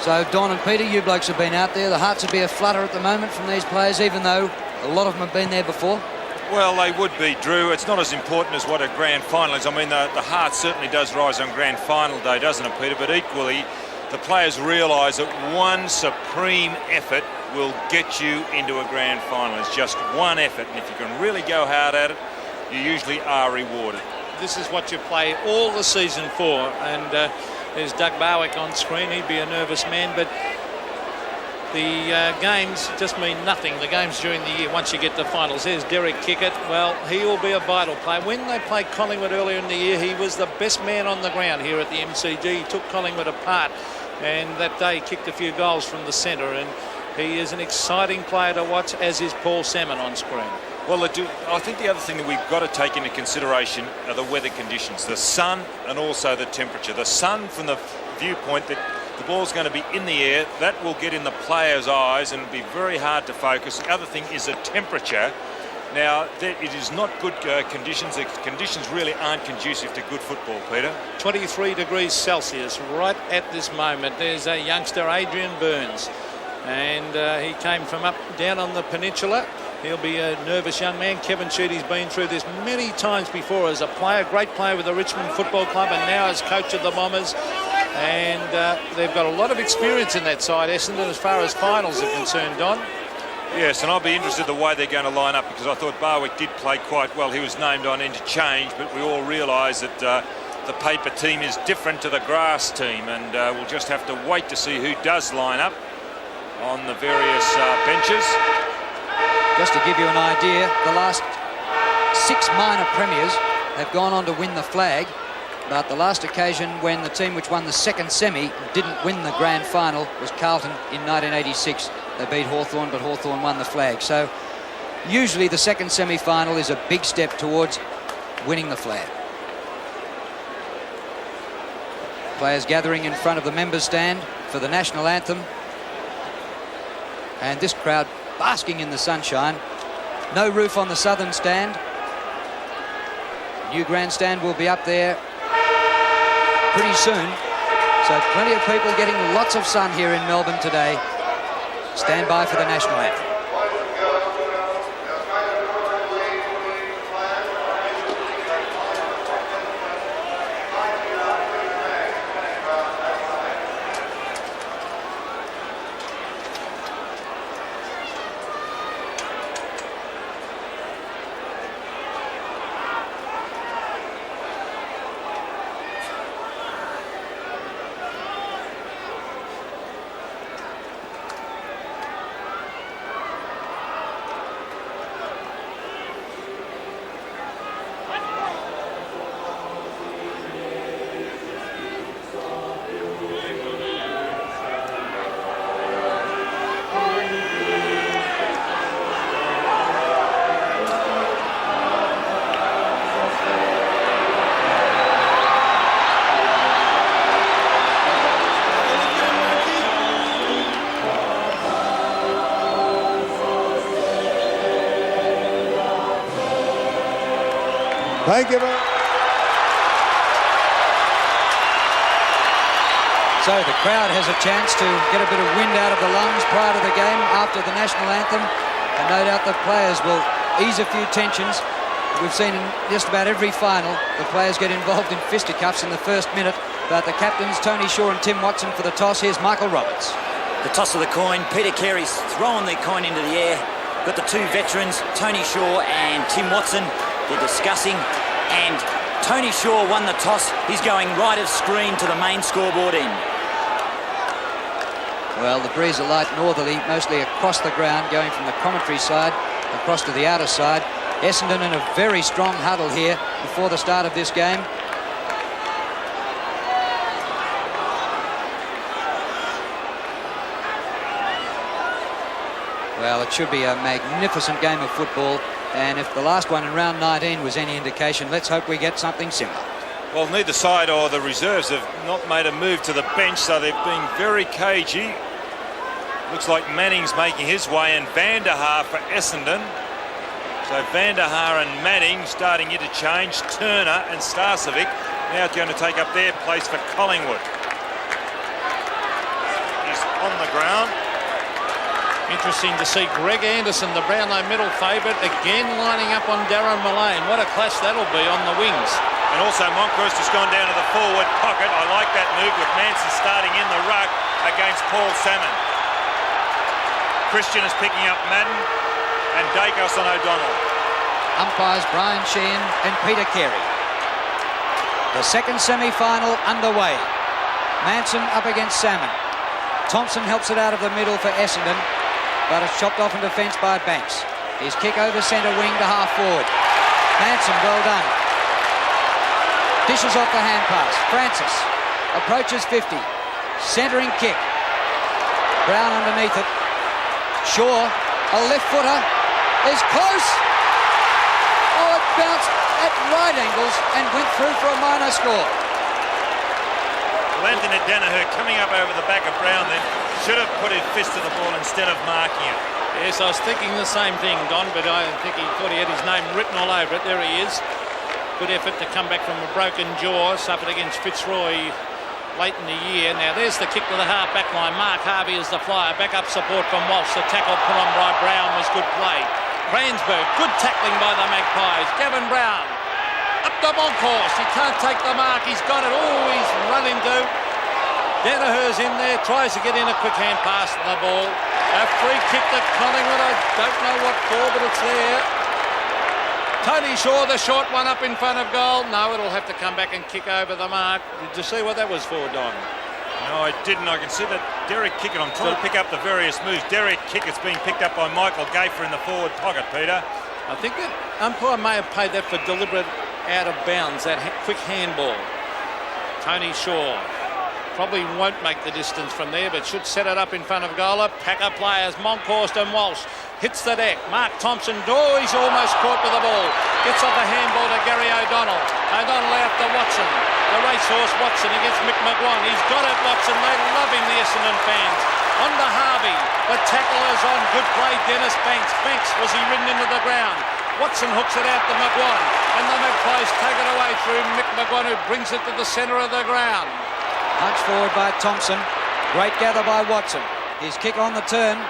So, Don and Peter, you blokes have been out there. The hearts would be a flutter at the moment from these players, even though a lot of them have been there before. Well, they would be, Drew. It's not as important as what a grand final is. I mean, the heart certainly does rise on grand final day, doesn't it, Peter? But equally, the players realise that one supreme effort will get you into a grand final. It's just one effort, and if you can really go hard at it, you usually are rewarded. This is what you play all the season for, and there's Doug Barwick on screen. He'd be a nervous man, but the games just mean nothing. The games during the year, once you get to finals. There's Derek Kickett. Well, he will be a vital player. When they played Collingwood earlier in the year, he was the best man on the ground here at the MCG. He took Collingwood apart, and that day kicked a few goals from the centre, and he is an exciting player to watch, as is Paul Salmon on screen. Well, I think the other thing that we've got to take into consideration are the weather conditions, the sun and also the temperature. The sun, from the viewpoint that the ball's going to be in the air, that will get in the player's eyes and be very hard to focus. The other thing is the temperature. Now, it is not good conditions. The conditions really aren't conducive to good football, Peter. 23 degrees Celsius right at this moment. There's a youngster, Adrian Burns, and he came from up down on the peninsula. He'll be a nervous young man. Kevin Sheedy's been through this many times before as a player, great player with the Richmond Football Club, and now as coach of the Bombers. And they've got a lot of experience in that side, Essendon, as far as finals are concerned, Don. Yes, and I'll be interested in the way they're going to line up, because I thought Barwick did play quite well. He was named on interchange, but we all realise that the paper team is different to the grass team, and we'll just have to wait to see who does line up on the various benches. Just to give you an idea, the last 6 minor premiers have gone on to win the flag, but the last occasion when the team which won the second semi didn't win the grand final was Carlton in 1986. They beat Hawthorn, but Hawthorn won the flag. So usually the second semi-final is a big step towards winning the flag. Players gathering in front of the members' stand for the national anthem. And this crowd basking in the sunshine. No roof on the southern stand. New grandstand will be up there pretty soon. So plenty of people getting lots of sun here in Melbourne today. Stand by for the national anthem. Thank you. So the crowd has a chance to get a bit of wind out of the lungs prior to the game after the national anthem, and no doubt the players will ease a few tensions. We've seen in just about every final the players get involved in fisticuffs in the first minute, but the captains Tony Shaw and Tim Watson for the toss. Here's Michael Roberts. The toss of the coin. Peter Carey's throwing the coin into the air. Got the two veterans, Tony Shaw and Tim Watson. They're discussing, and Tony Shaw won the toss. He's going right of screen to the main scoreboard end. Well, the breeze are light northerly, mostly across the ground, going from the commentary side across to the outer side. Essendon in a very strong huddle here before the start of this game. Well, it should be a magnificent game of football, and if the last one in round 19 was any indication, let's hope we get something similar. Well, neither side or the reserves have not made a move to the bench, so they've been very cagey. Looks like Manning's making his way, and Van der Haar for Essendon. So Van der Haar and Manning starting interchange. Turner and Starcevic now going to take up their place for Collingwood. He's on the ground. Interesting to see Greg Anderson, the Brownlow medal favourite, again lining up on Darren Mullane. What a clash that'll be on the wings. And also Monkhorst has gone down to the forward pocket. I like that move with Manson starting in the ruck against Paul Salmon. Christian is picking up Madden and Dacos on O'Donnell. Umpires Brian Sheehan and Peter Carey. The second semi-final underway. Manson up against Salmon. Thompson helps it out of the middle for Essendon, but it's chopped off in defence by Banks. His kick over centre wing to half forward. Manson, well done. Dishes off the hand pass. Francis approaches 50. Centering kick. Brown underneath it. Shaw, a left footer, is close. Oh, it bounced at right angles and went through for a minor score. Well, Anthony Danaher coming up over the back of Brown then should have put his fist to the ball instead of marking it. Yes, I was thinking the same thing, Don, but I think he thought he had his name written all over it. There he is. Good effort to come back from a broken jaw, suffered against Fitzroy late in the year. Now there's the kick to the half-back line. Mark Harvey is the flyer. Back up support from Walsh. The tackle put on by Brown was good play. Cransburg, good tackling by the Magpies. Gavin Brown up to Monkhorst. He can't take the mark. He's got it. Oh, he's run into. Danaher's in there. Tries to get in a quick hand pass to the ball. A free kick to Collingwood. I don't know what for, but it's there. Tony Shaw, the short one up in front of goal. No, it'll have to come back and kick over the mark. Did you see what that was for, Don? No, I didn't. I can see that Derek Kickett. I'm trying to pick up the various moves. Derek Kickett's being picked up by Michael Gafer in the forward pocket, Peter. I think that umpire may have paid that for deliberate out of bounds, that quick handball. Tony Shaw probably won't make the distance from there, but should set it up in front of goal. Pack of players, Monkhorst and Walsh. Hits the deck. Mark Thompson, he's almost caught with the ball. Gets off a handball to Gary O'Donnell. O'Donnell out to Watson. The racehorse Watson against Mick McGuan. He's got it, Watson. They love him, the Essendon fans. On to Harvey. The tackle is on. Good play, Dennis Banks. Banks, was he ridden into the ground? Watson hooks it out to McGuan. And the Magpies take it away through Mick McGuan, who brings it to the centre of the ground. Punch forward by Thompson. Great gather by Watson. His kick on the turn.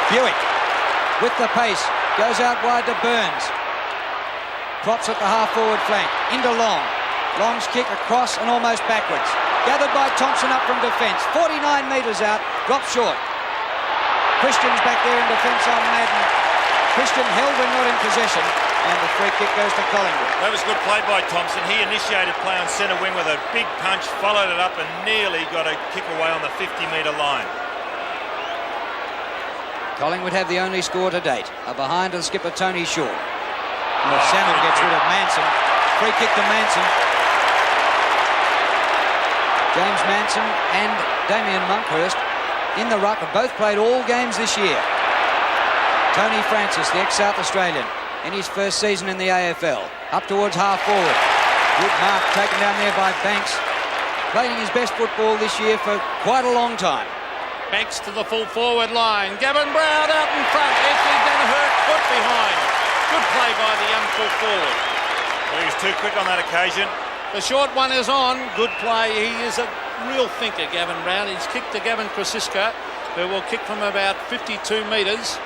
Buick with the pace. Goes out wide to Burns. Props at the half-forward flank. Into Long. Long's kick across and almost backwards. Gathered by Thompson up from defence. 49 metres out. Drops short. Christian's back there in defence on Madden. Christian held when not in possession. And the free kick goes to Collingwood. That was good play by Thompson. He initiated play on centre wing with a big punch, followed it up and nearly got a kick away on the 50-metre line. Collingwood have the only score to date. A behind to the skipper Tony Shaw. Salmon gets rid of Manson. Free kick to Manson. James Manson and Damien Monkhorst in the ruck have both played all games this year. Tony Francis, the ex-South Australian, in his first season in the AFL. Up towards half forward. Good mark taken down there by Banks. Playing his best football this year for quite a long time. Banks to the full forward line. Gavin Brown out in front. Anthony Danaher caught behind. Good play by the young full forward. Well, he was too quick on that occasion. The short one is on. Good play. He is a real thinker, Gavin Brown. He's kicked to Gavin Krasiska, who will kick from about 52 metres.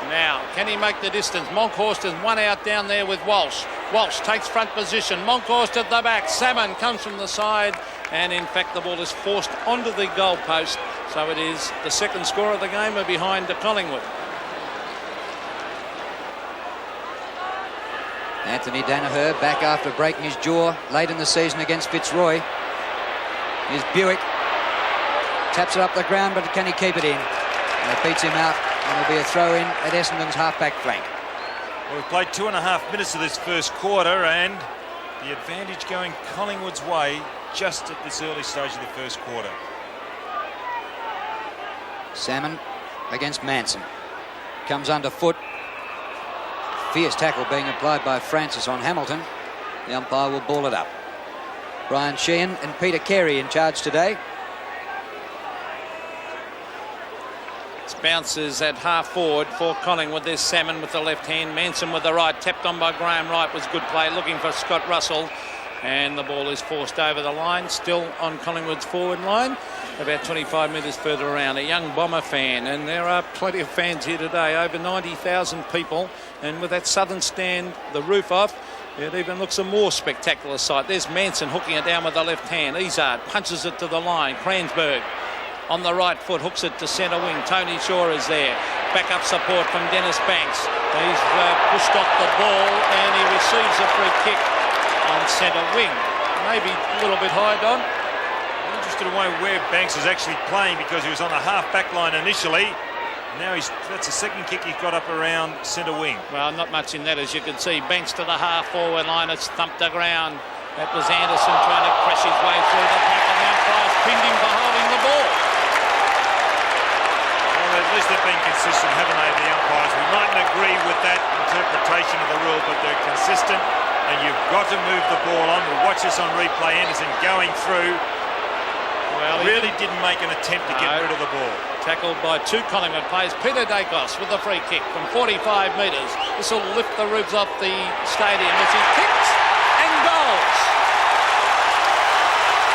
Now, can he make the distance? Monkhorst is one out down there with Walsh. Walsh takes front position. Monkhorst at the back. Salmon comes from the side. And, in fact, the ball is forced onto the goal post. So it is the second score of the game are behind the Collingwood. Anthony Danaher back after breaking his jaw late in the season against Fitzroy. Here's Buick. Taps it up the ground, but can he keep it in? And it beats him out. And it'll be a throw in at Essendon's half-back flank. Well, we've played 2.5 minutes of this first quarter, and the advantage going Collingwood's way just at this early stage of the first quarter. Salmon against Manson. Comes underfoot. Fierce tackle being applied by Francis on Hamilton. The umpire will ball it up. Brian Sheehan and Peter Carey in charge today. Bounces at half forward for Collingwood. There's Salmon with the left hand, Manson with the right, tapped on by Graham Wright was good play, looking for Scott Russell. And the ball is forced over the line, still on Collingwood's forward line, about 25 metres further around. A young Bomber fan, and there are plenty of fans here today, over 90,000 people. And with that southern stand, the roof off, it even looks a more spectacular sight. There's Manson hooking it down with the left hand. Izzard punches it to the line. Kransberg on the right foot hooks it to centre wing. Tony Shaw is there. Backup support from Dennis Banks. He's pushed off the ball and he receives a free kick on centre wing. Maybe a little bit high, Don. I'm interested in where Banks is actually playing, because he was on the half-back line initially. Now that's the second kick he's got up around centre wing. Well, not much in that, as you can see. Banks to the half-forward line. It's thumped the ground. That was Anderson trying to crash his way through the pack, and the umpires pinned him for holding the ball. Well, at least they've been consistent, haven't they, the umpires? We mightn't agree with that interpretation of the rule, but they're consistent, and you've got to move the ball on. We'll watch this on replay. Anderson going through. Well, really didn't make an attempt to get rid of the ball. Tackled by two Collingwood players. Peter Dacos with a free kick from 45 metres. This will lift the roofs off the stadium as he kicks and goals.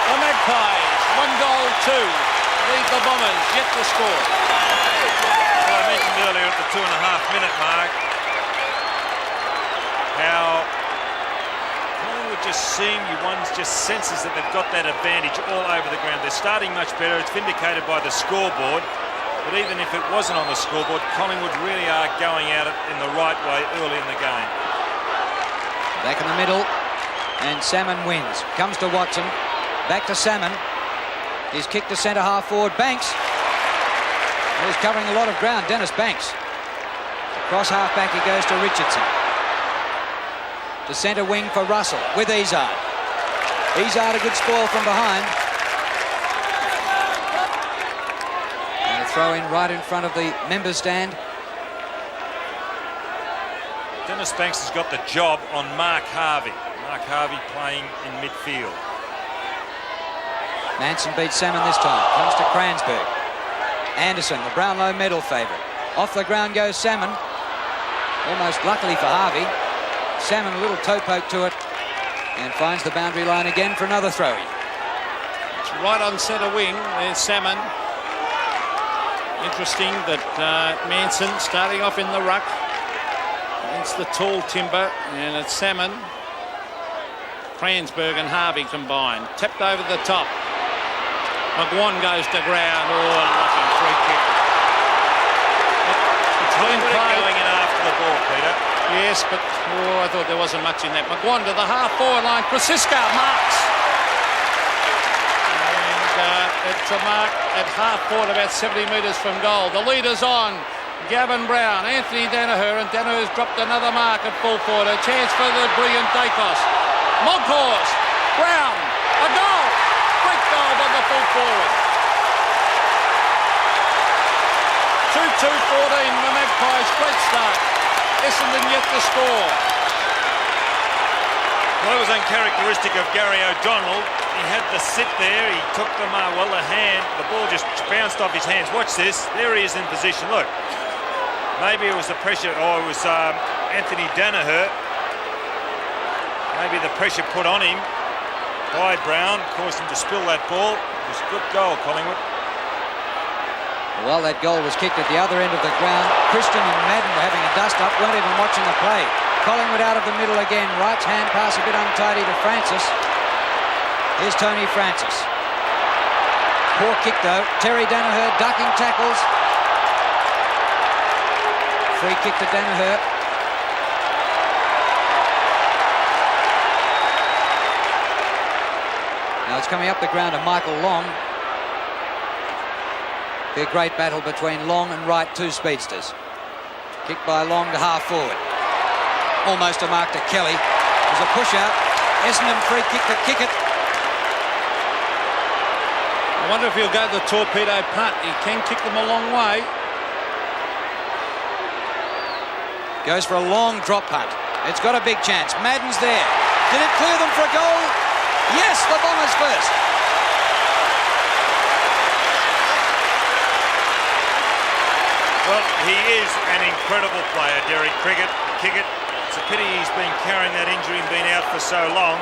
The Magpies, 1-2, lead the Bombers yet to score. Well, I mentioned earlier at the 2.5-minute mark how Collingwood one just senses that they've got that advantage all over the ground. They're starting much better. It's vindicated by the scoreboard. But even if it wasn't on the scoreboard, Collingwood really are going at it in the right way early in the game. Back in the middle, and Salmon wins. Comes to Watson. Back to Salmon. He's kicked to centre half forward. Banks. He's covering a lot of ground. Dennis Banks. Across half back he goes to Richardson. To centre wing for Russell with Izzard. Izzard a good spoil from behind. And a throw in right in front of the members' stand. Dennis Banks has got the job on Mark Harvey. Mark Harvey playing in midfield. Manson beats Salmon this time. Comes to Kransberg. Anderson, the Brownlow medal favourite. Off the ground goes Salmon. Almost luckily for Harvey. Salmon a little toe poke to it and finds the boundary line again for another throw-in. It's right on centre wing. There's Salmon. Interesting that Manson starting off in the ruck against the tall timber, and it's Salmon, Kransberg and Harvey combined. Tapped over the top. McGuan goes to ground. Oh, lucky free kick. It's been played. Going in after the ball, Peter. Yes, but I thought there wasn't much in that. McGuan to the half-forward line. Krasiska marks. And it's a mark at half-forward, about 70 metres from goal. The leader's on. Gavin Brown, Anthony Danaher, and Danaher's dropped another mark at full forward. A chance for the brilliant Dacos. Monkhorst, Brown, a goal. Great goal by the full forward. 2-2-14, the Magpies, great start. Essendon yet to score. Well, that was uncharacteristic of Gary O'Donnell. He had the sit there. He took the ball just bounced off his hands. Watch this. There he is in position. Look. Maybe it was the pressure. Oh, it was Anthony Danaher. Maybe the pressure put on him by Brown caused him to spill that ball. It was a good goal, Collingwood. Well, that goal was kicked at the other end of the ground. Christian and Madden were having a dust-up, weren't even watching the play. Collingwood out of the middle again. Right hand pass a bit untidy to Francis. Here's Tony Francis. Poor kick, though. Terry Danaher ducking tackles. Free kick to Danaher. Now it's coming up the ground to Michael Long. Be a great battle between Long and Wright, two speedsters. Kick by Long to half forward. Almost a mark to Kelly. There's a push out. Essendon free kick to kick it. I wonder if he'll go the torpedo punt. He can kick them a long way. Goes for a long drop punt. It's got a big chance. Madden's there. Did it clear them for a goal? Yes, the Bombers first. Well, he is an incredible player, Derek Kickett. It's a pity he's been carrying that injury and been out for so long.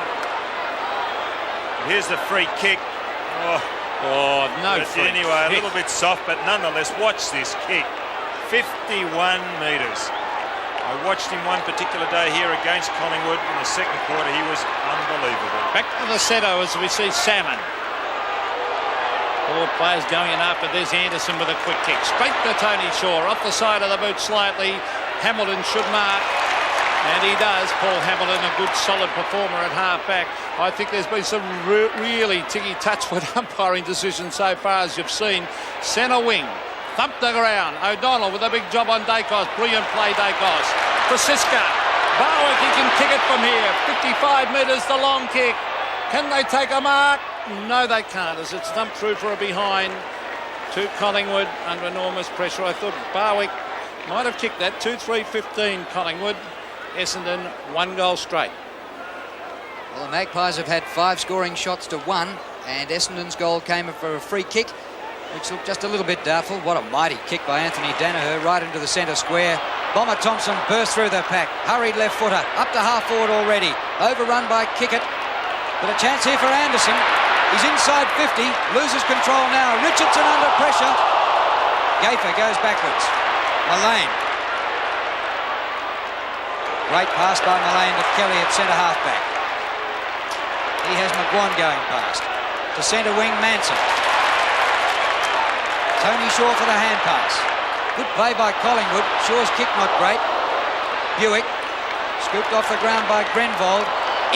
Here's the free kick. Oh, no But free anyway, a kick. little bit soft, but nonetheless, watch this kick. 51 metres. I watched him one particular day here against Collingwood in the second quarter. He was unbelievable. Back to the centre as we see Salmon. All players going in after this. Anderson with a quick kick. Straight to Tony Shaw. Off the side of the boot slightly. Hamilton should mark. And he does. Paul Hamilton, a good solid performer at half-back. I think there's been some really ticky-touch with umpiring decisions so far as you've seen. Centre wing. Thumped the ground. O'Donnell with a big job on Dacos. Brilliant play, Dacos. Francisca. Barwick, he can kick it from here. 55 metres, the long kick. Can they take a mark? No, they can't, as it's thumped through for a behind to Collingwood under enormous pressure. I thought Barwick might have kicked that. 2-3-15 Collingwood. Essendon 1 goal straight. Well, the Magpies have had 5 scoring shots to 1, and Essendon's goal came for a free kick, which looked just a little bit doubtful. What a mighty kick by Anthony Danaher right into the centre square. Bomber Thompson burst through the pack. Hurried left footer. Up to half forward already. Overrun by Kickett. But a chance here for Anderson. He's inside 50. Loses control now. Richardson under pressure. Gaffer goes backwards. Mullane. Great pass by Mullane to Kelly at centre half-back. He has McGuan going past. To centre wing, Manson. Tony Shaw for the hand pass. Good play by Collingwood. Shaw's kick not great. Buick. Scooped off the ground by Grenvold.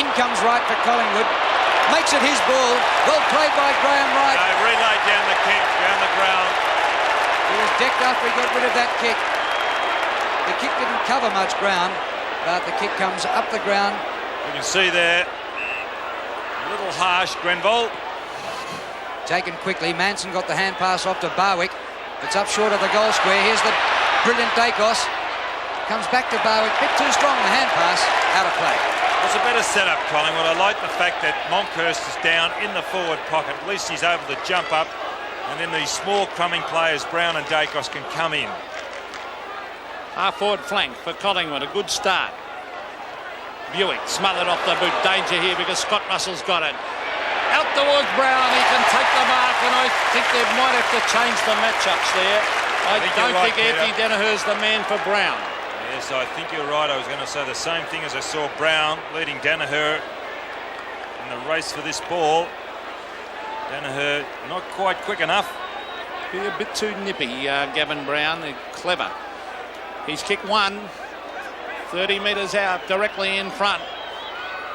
In comes Wright for Collingwood. Makes it his ball. Well played by Graham Wright. No, relayed down the kick, down the ground. He was decked after he got rid of that kick. The kick didn't cover much ground, but the kick comes up the ground. You can see there, a little harsh, Grenvold. Taken quickly. Manson got the hand pass off to Barwick. It's up short of the goal square. Here's the brilliant Dacos. Comes back to Barwick. Bit too strong, the hand pass. Out of play. It's a better setup, Collingwood. I like the fact that Monkhurst is down in the forward pocket. At least he's able to jump up, and then these small crumbing players, Brown and Dacos, can come in. Half forward flank for Collingwood. A good start. Buick smothered off the boot. Danger here because Scott Russell's got it. Out towards Brown. He can take the mark, and I think they might have to change the matchups there. I don't think Anthony Danaher's the man for Brown. Yes, I think you're right. I was going to say the same thing as I saw Brown leading Danaher in the race for this ball. Danaher not quite quick enough. Be a bit too nippy, Gavin Brown. Clever. He's kicked one. 30 metres out, directly in front.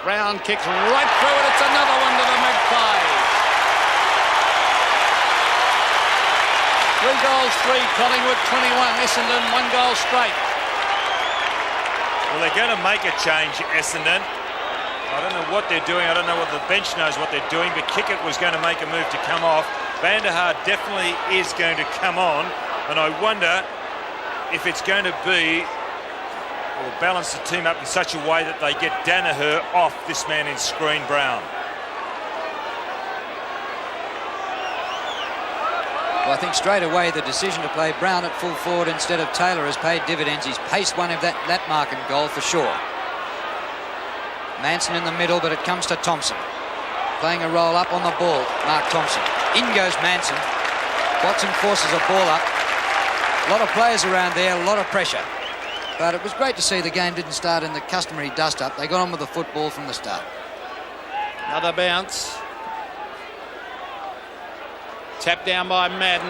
Brown kicks right through it. It's another one to the Magpies. 3 goals, 3. Collingwood 21. Essendon 1 goal straight. Well, they're going to make a change, Essendon. I don't know what they're doing. I don't know whether the bench knows what they're doing, but Kickett was going to make a move to come off. Vanderhaar definitely is going to come on, and I wonder if it's going to be, or balance the team up in such a way that they get Danaher off this man in screen, Brown. Well, I think straight away the decision to play Brown at full forward instead of Taylor has paid dividends. He's paced one of that mark and goal for sure. Manson in the middle, but it comes to Thompson. Playing a roll up on the ball, Mark Thompson. In goes Manson. Watson forces a ball up. A lot of players around there, a lot of pressure. But it was great to see the game didn't start in the customary dust-up. They got on with the football from the start. Another bounce. Tapped down by Madden.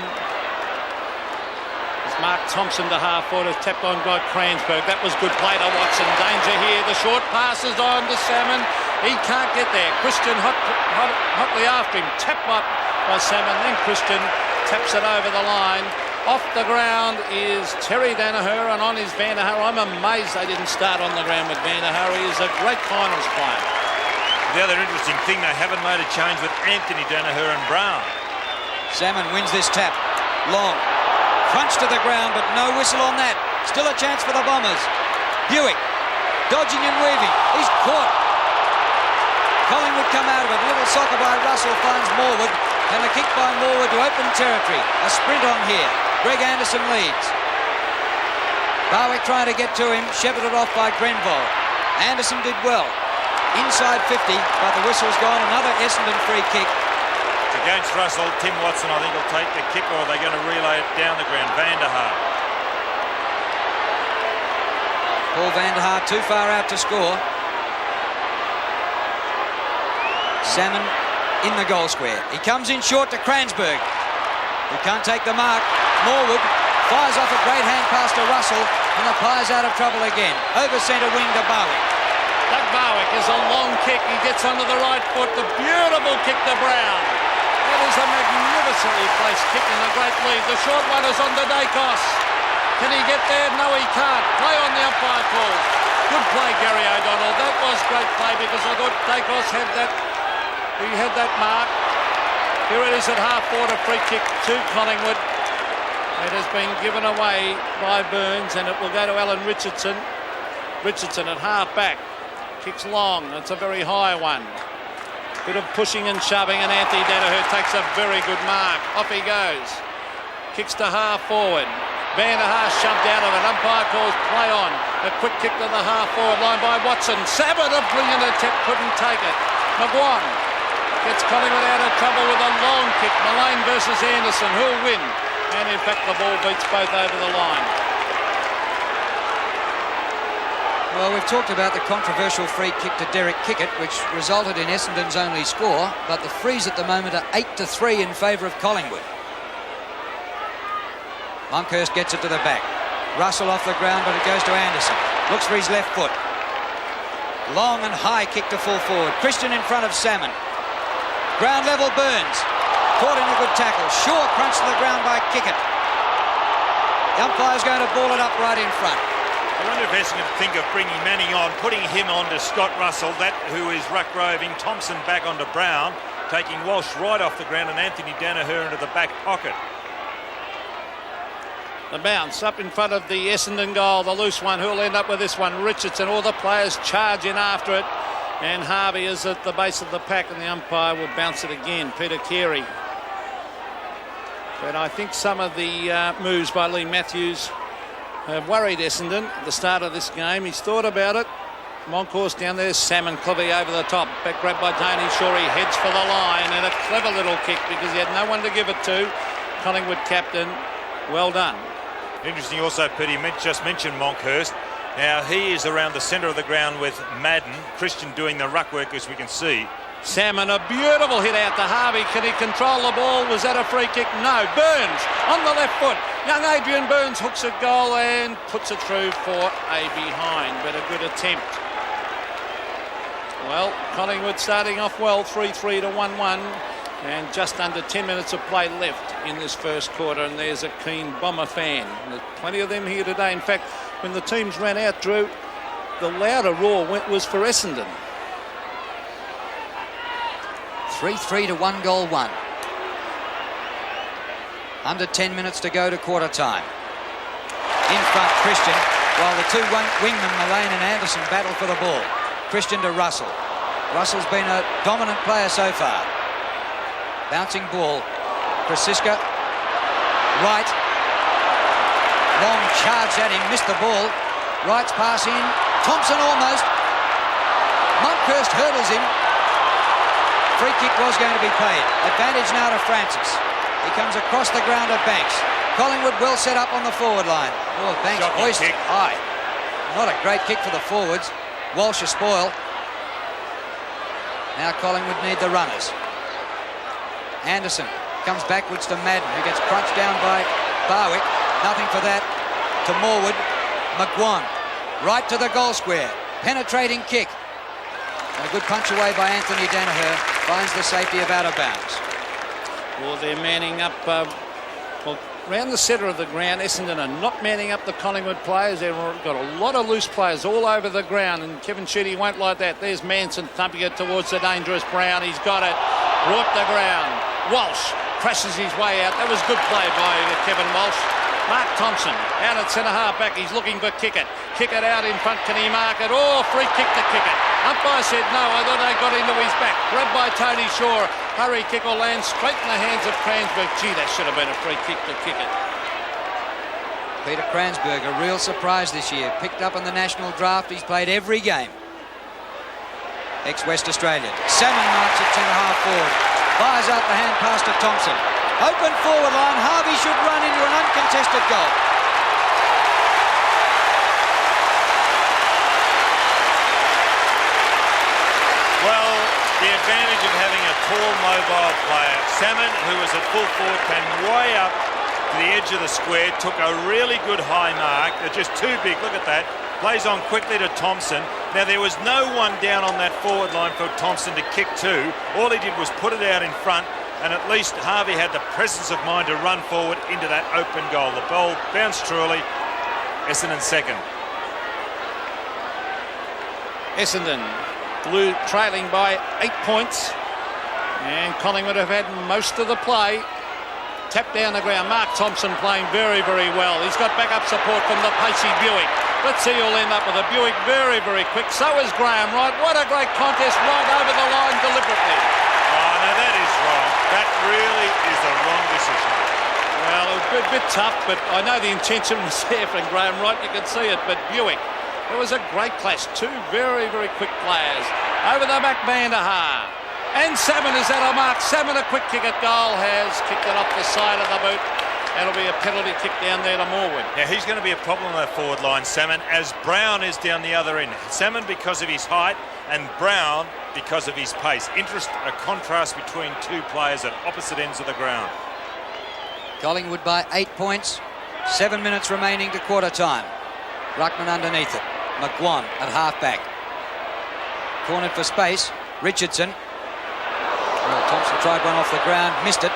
It's Mark Thompson to half forward, has tapped on by Cransberg. That was good play to Watson. Danger here. The short passes on to Salmon. He can't get there. Christian hotly after him. Tapped up by Salmon. Then Christian taps it over the line. Off the ground is Terry Danaher, and on is Vanderhaar. I'm amazed they didn't start on the ground with Vanderhaar. He is a great finals player. The other interesting thing, they haven't made a change with Anthony Danaher and Brown. Salmon wins this tap. Long. Crunch to the ground, but no whistle on that. Still a chance for the Bombers. Buick. Dodging and weaving. He's caught. Collingwood come out of it. Little soccer by Russell finds Morwood. And a kick by Morwood to open territory. A sprint on here. Greg Anderson leads. Barwick trying to get to him. Shepherded off by Grenvold. Anderson did well. inside 50, but the whistle's gone. Another Essendon free kick. Against Russell, Tim Watson, I think, will take the kick, or are they going to relay it down the ground? Van der Haar. Paul Van der Haar too far out to score. Salmon in the goal square. He comes in short to Kransberg, who can't take the mark. Morwood fires off a great hand pass to Russell, and the Pies out of trouble again. Over centre wing to Barwick. Doug Barwick is a long kick. He gets onto the right foot. The beautiful kick to Brown. That is a magnificently placed kick in the great lead. The short one is on to Dacos. Can he get there? No, he can't. Play on the umpire call. Good play, Gary O'Donnell. That was great play because I thought Dacos had that. He had that mark. Here it is at half-forward, a free kick to Collingwood. It has been given away by Burns, and it will go to Alan Richardson. Richardson at half-back. Kicks long. It's a very high one. Bit of pushing and shoving, and Anthony Danaher takes a very good mark. Off he goes. Kicks to half-forward. Van der Haar shoved out of it. Umpire calls play on. A quick kick to the half-forward line by Watson. Sabat, a brilliant attempt, couldn't take it. McGuan gets Collingwood out of trouble with a long kick. Mullane versus Anderson. Who'll win? And in fact, the ball beats both over the line. Well, we've talked about the controversial free kick to Derek Kickett, which resulted in Essendon's only score, but the frees at the moment are 8-3 in favour of Collingwood. Monkhurst gets it to the back. Russell off the ground, but it goes to Anderson. Looks for his left foot. Long and high kick to full forward. Christian in front of Salmon. Ground level Burns. Caught in a good tackle. Shaw crunched to the ground by Kickett. The umpire's going to ball it up right in front. I wonder if Essendon think of bringing Manning on, putting him on to Scott Russell, that who is ruck roving. Thompson back onto Brown, taking Walsh right off the ground, and Anthony Danaher into the back pocket. The bounce up in front of the Essendon goal, the loose one. Who'll end up with this one? Richardson. All the players charge in after it, and Harvey is at the base of the pack, and the umpire will bounce it again. Peter Carey. But I think some of the moves by Lee Matthews have worried Essendon at the start of this game. He's thought about it. Monkhorst down there, Salmon cleverly over the top. Back grab by Tony Shaw. He heads for the line, and a clever little kick because he had no one to give it to. Collingwood captain, well done. Interesting also, Peter, you just mentioned Monkhurst. Now he is around the centre of the ground with Madden. Christian doing the ruck work, as we can see. Salmon, a beautiful hit out to Harvey. Can he control the ball? Was that a free kick? No. Burns on the left foot. Young Adrian Burns hooks a goal and puts it through for a behind, but a good attempt. Well, Collingwood starting off well, 3-3 to 1-1, and just under 10 minutes of play left in this first quarter, and there's a keen Bomber fan. There's plenty of them here today. In fact, when the teams ran out, Drew, the louder roar was for Essendon. 3-3 to 1-1. Under 10 minutes to go to quarter time. In front, Christian, while the two wingmen, Mullane and Anderson, battle for the ball. Christian to Russell. Russell's been a dominant player so far. Bouncing ball. Krasiska. Wright. Long charge at him, missed the ball. Wright's pass in. Thompson almost. Monkhurst hurdles him. Free kick was going to be paid. Advantage now to Francis. He comes across the ground at Banks. Collingwood well set up on the forward line. Oh, Banks hoisted high. Not a great kick for the forwards. Walsh a spoil. Now Collingwood need the runners. Anderson comes backwards to Madden, who gets crunched down by Barwick. Nothing for that. To Morwood. McGuan. Right to the goal square. Penetrating kick. And a good punch away by Anthony Danaher. Finds the safety of out of bounds. Well, they're manning up. Around the centre of the ground, Essendon are not manning up the Collingwood players. They've got a lot of loose players all over the ground, and Kevin Sheedy won't like that. There's Manson thumping it towards the dangerous Brown. He's got it. Brought the ground. Walsh crashes his way out. That was good play by Kevin Walsh. Mark Thompson out at centre half back. He's looking for Kickett. Kickett out in front. Can he mark it? Oh, free kick to Kickett. Umpire said no. I thought they got into his back. Grabbed by Tony Shaw. Hurry kick will land straight in the hands of Kransberg. Gee, that should have been a free kick to Kickett. Peter Kransberg, a real surprise this year. Picked up in the national draft. He's played every game. ex-West Australian. Salmon marks at centre-half forward. Fires out the hand pass to Thompson. Open forward line. Harvey should run into an uncontested goal. Well, the advantage of having a tall, mobile player. Salmon, who was at full forward, came way up to the edge of the square, took a really good high mark. They're just too big. Look at that. Plays on quickly to Thompson. Now, there was no one down on that forward line for Thompson to kick to. All he did was put it out in front, and at least Harvey had the presence of mind to run forward into that open goal. The ball bounced truly. Essendon second. Essendon trailing by 8 points, and Collingwood have had most of the play. Tap down the ground. Mark Thompson playing very, very well. He's got backup support from the pacey Buick. Let's see who'll end up with a Buick. Very, very quick. So is Graham Wright. What a great contest, right over the line deliberately. Oh, no, that is wrong. That really is a wrong decision. Well, it was a bit tough, but I know the intention was there from Graham Wright. You can see it, but Buick. It was a great clash. Two very, very quick players. Over the back, Mandahar. And Salmon is out of mark. Salmon, a quick kick at goal, has kicked it off the side of the boot. That'll be a penalty kick down there to Morwood. Now, he's going to be a problem on that forward line, Salmon, as Brown is down the other end. Salmon because of his height and Brown because of his pace. A contrast between two players at opposite ends of the ground. Collingwood by 8 points. 7 minutes remaining to quarter time. Ruckman underneath it. McGuan at half-back. Cornered for space. Richardson. Well, Thompson tried one off the ground, missed it.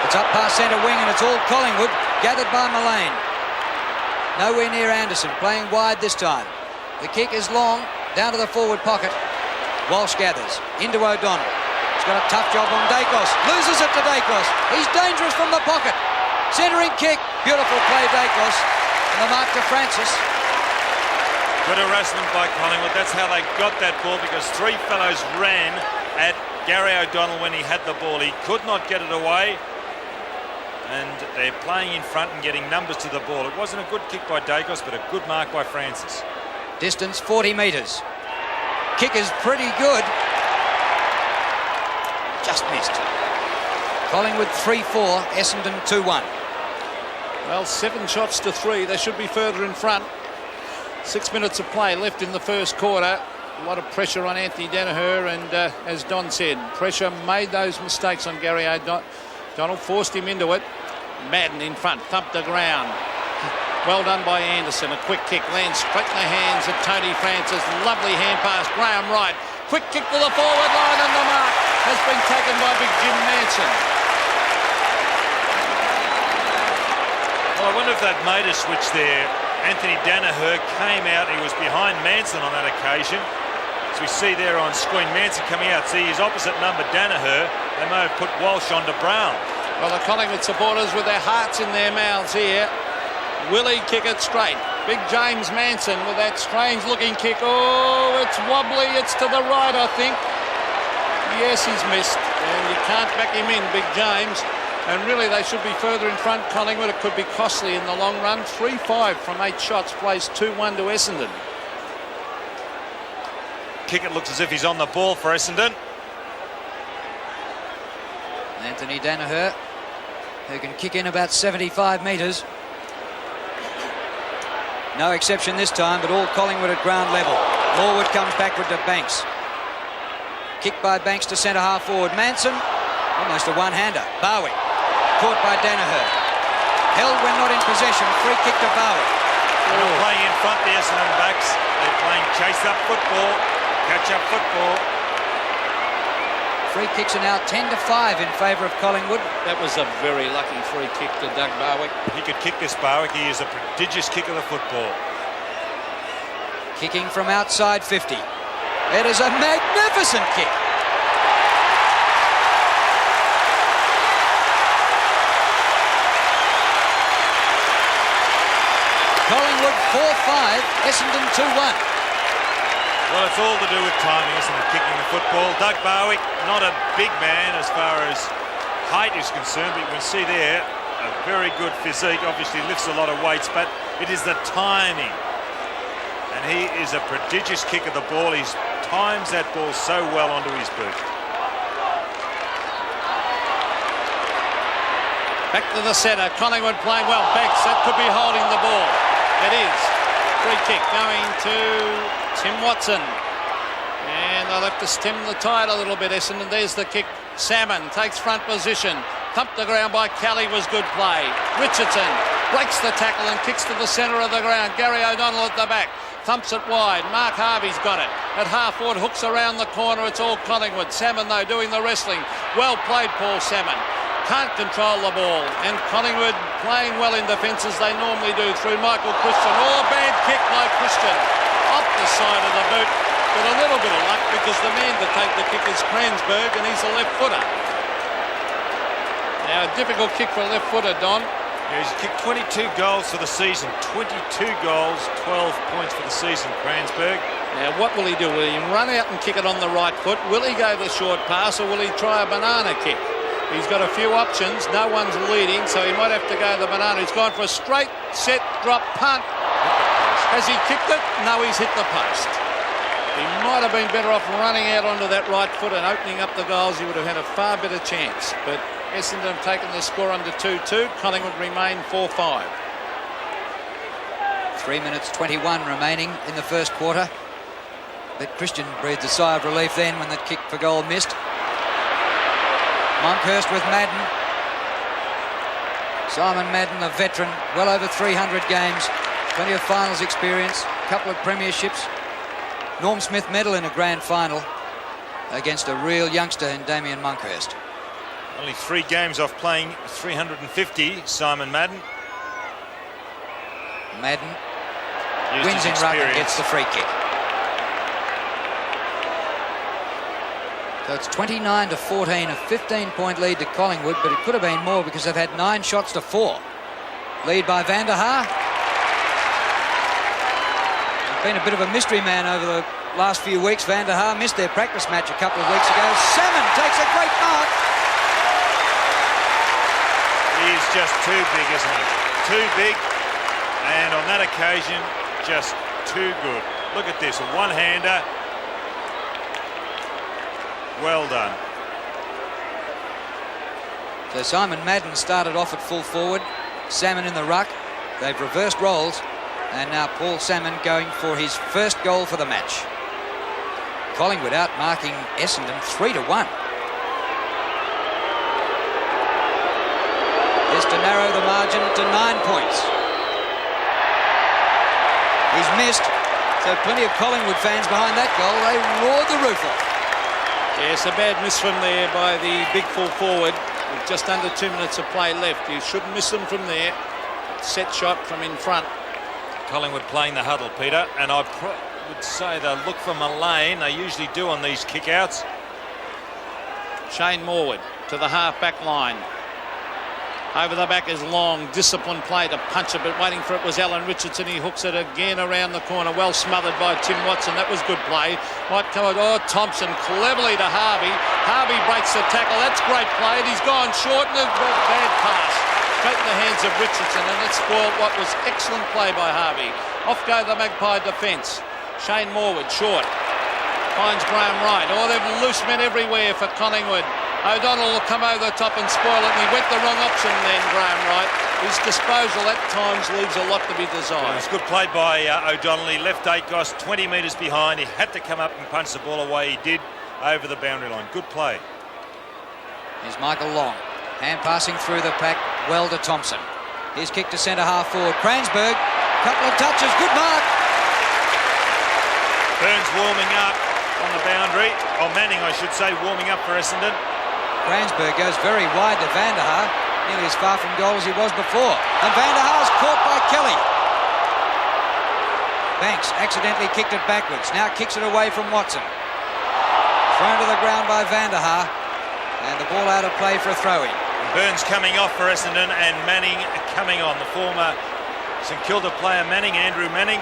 It's up past centre wing and it's all Collingwood, gathered by Mullane. Nowhere near Anderson, playing wide this time. The kick is long, down to the forward pocket. Walsh gathers, into O'Donnell. He's got a tough job on Dacos, loses it to Dacos. He's dangerous from the pocket. Centering kick, beautiful play Dacos. And the mark to Francis. Good harassment by Collingwood. That's how they got that ball, because three fellows ran at Gary O'Donnell when he had the ball. He could not get it away. And they're playing in front and getting numbers to the ball. It wasn't a good kick by Dacos, but a good mark by Francis. Distance 40 metres. Kick is pretty good. Just missed. Collingwood 3-4, Essendon 2-1. Well, 7 shots to 3. They should be further in front. 6 minutes of play left in the first quarter. A lot of pressure on Anthony Danaher, and as Don said, pressure made those mistakes on Gary O'Donnell, forced him into it. Madden in front, thumped the ground. Well done by Anderson. A quick kick lands straight in the hands of Tony Francis. Lovely hand pass. Graham Wright. Quick kick to the forward line, and the mark has been taken by Big Jim Manson. Well, I wonder if that made a switch there. Anthony Danaher came out. He was behind Manson on that occasion. As we see there on screen, Manson coming out. See his opposite number, Danaher. They may have put Walsh onto Brown. Well, the Collingwood supporters with their hearts in their mouths here. Will he kick it straight? Big James Manson with that strange-looking kick. Oh, it's wobbly. It's to the right, I think. Yes, he's missed. And you can't back him in, Big James. And really, they should be further in front. Collingwood, it could be costly in the long run. 3-5 from 8 shots, plays 2-1 to Essendon. Kick, it looks as if he's on the ball for Essendon. Anthony Danaher, who can kick in about 75 metres. No exception this time, but all Collingwood at ground level. Morwood comes backward to Banks. Kick by Banks to centre half forward. Manson, almost a one-hander. Barwick. Caught by Danaher. Held when not in possession. Free kick to Barwick. They're not playing in front, the Essendon backs. They're playing chase-up football, catch-up football. Free kicks are now 10-5 in favour of Collingwood. That was a very lucky free kick to Doug Barwick. He could kick this, Barwick. He is a prodigious kicker of the football. Kicking from outside 50. It is a magnificent kick. Collingwood 4-5, Essendon 2-1. Well, it's all to do with timing, isn't it, kicking the football. Doug Barwick, not a big man as far as height is concerned, but you can see there a very good physique, obviously lifts a lot of weights, but it is the timing. And he is a prodigious kicker of the ball. His times that ball so well onto his boot. Back to the centre. Collingwood playing well. Banks, that could be holding the ball. It is. Free kick going to Tim Watson. And they'll have to stem the tide a little bit, Essendon. There's the kick. Salmon takes front position. Thumped the ground by Kelly was good play. Richardson breaks the tackle and kicks to the centre of the ground. Gary O'Donnell at the back. Thumps it wide. Mark Harvey's got it. At half forward, hooks around the corner. It's all Collingwood. Salmon, though, doing the wrestling. Well played, Paul Salmon. Can't control the ball. And Collingwood playing well in defence as they normally do through Michael Christian. Oh, bad kick by Christian. Off the side of the boot. But a little bit of luck because the man to take the kick is Kransberg and he's a left footer. Now a difficult kick for a left footer, Don. Yeah, he's kicked 22 goals for the season. 22 goals, 12 points for the season, Kransberg. Now what will he do? Will he run out and kick it on the right foot? Will he go the short pass or will he try a banana kick? He's got a few options. No one's leading, so he might have to go the banana. He's gone for a straight, set, drop, punt. Has he kicked it? No, he's hit the post. He might have been better off running out onto that right foot and opening up the goals. He would have had a far better chance. But Essendon have taken the score under 2-2. Collingwood remain 4-5. 3 minutes 21 remaining in the first quarter. But Christian breathed a sigh of relief then when that kick for goal missed. Monkhurst with Madden. Simon Madden, a veteran, well over 300 games, plenty of finals experience, a couple of premierships. Norm Smith medal in a grand final against a real youngster in Damien Monkhurst. Only 3 games off playing 350, Simon Madden. Madden Used wins his in ruck and experience. gets the free kick. So it's 29-14, a 15-point lead to Collingwood, but it could have been more because they've had 9 shots to 4. Lead by Van der Haar. Been a bit of a mystery man over the last few weeks. Van der Haar missed their practice match a couple of weeks ago. Salmon takes a great mark. He's just too big, isn't he? Too big, and on that occasion, just too good. Look at this, a one-hander. Well done. So Simon Madden started off at full forward. Salmon in the ruck. They've reversed roles. And now Paul Salmon going for his first goal for the match. Collingwood out marking Essendon 3-1. Is to narrow the margin to 9 points. He's missed, so plenty of Collingwood fans behind that goal. They roared the roof off. Yes, a bad miss from there by the big full forward with just under 2 minutes of play left. You shouldn't miss them from there. Set shot from in front. Collingwood playing the huddle, Peter, and I would say they'll look for Mullane. They usually do on these kick-outs. Shane Morwood to the half-back line. Over the back is Long, disciplined play to punch it, but waiting for it was Alan Richardson. He hooks it again around the corner, well smothered by Tim Watson. That was good play. Might come out, Thompson cleverly to Harvey. Harvey breaks the tackle. That's great play, and he's gone short, and a bad pass. Straight in the hands of Richardson, and that spoiled what was excellent play by Harvey. Off go the Magpie defence. Shane Morwood, short. Finds Graham Wright. Oh, they've loose men everywhere for Collingwood. O'Donnell will come over the top and spoil it, and he went the wrong option then, Graham Wright. His disposal at times leaves a lot to be desired. It was good play by O'Donnell. He left Akos 20 metres behind. He had to come up and punch the ball away. He did over the boundary line. Good play. Here's Michael Long. Hand passing through the pack, well to Thompson. His kick to centre half forward. Kransberg, couple of touches, good mark. Burns warming up on the boundary. Or Manning, I should say, warming up for Essendon. Kransberg goes very wide to Van der Haar, nearly as far from goal as he was before. And Van der Haar's caught by Kelly. Banks accidentally kicked it backwards. Now kicks it away from Watson. Thrown to the ground by Van der Haar. And the ball out of play for a throw-in. Burns coming off for Essendon and Manning coming on. The former St Kilda player Manning, Andrew Manning.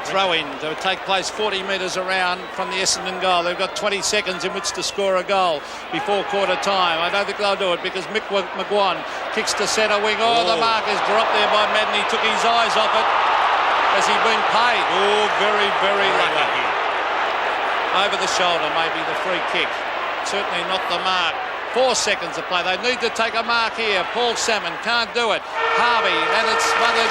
Throw-in to take place 40 metres around from the Essendon goal. They've got 20 seconds in which to score a goal before quarter time. I don't think they'll do it because Mick McGuan kicks to centre wing. Oh, the mark is dropped there by Madden. He took his eyes off it. Has he been paid? Oh, very, very lucky. over the shoulder, maybe the free kick. Certainly not the mark. 4 seconds to play. They need to take a mark here. Paul Salmon can't do it. Harvey, and it's smothered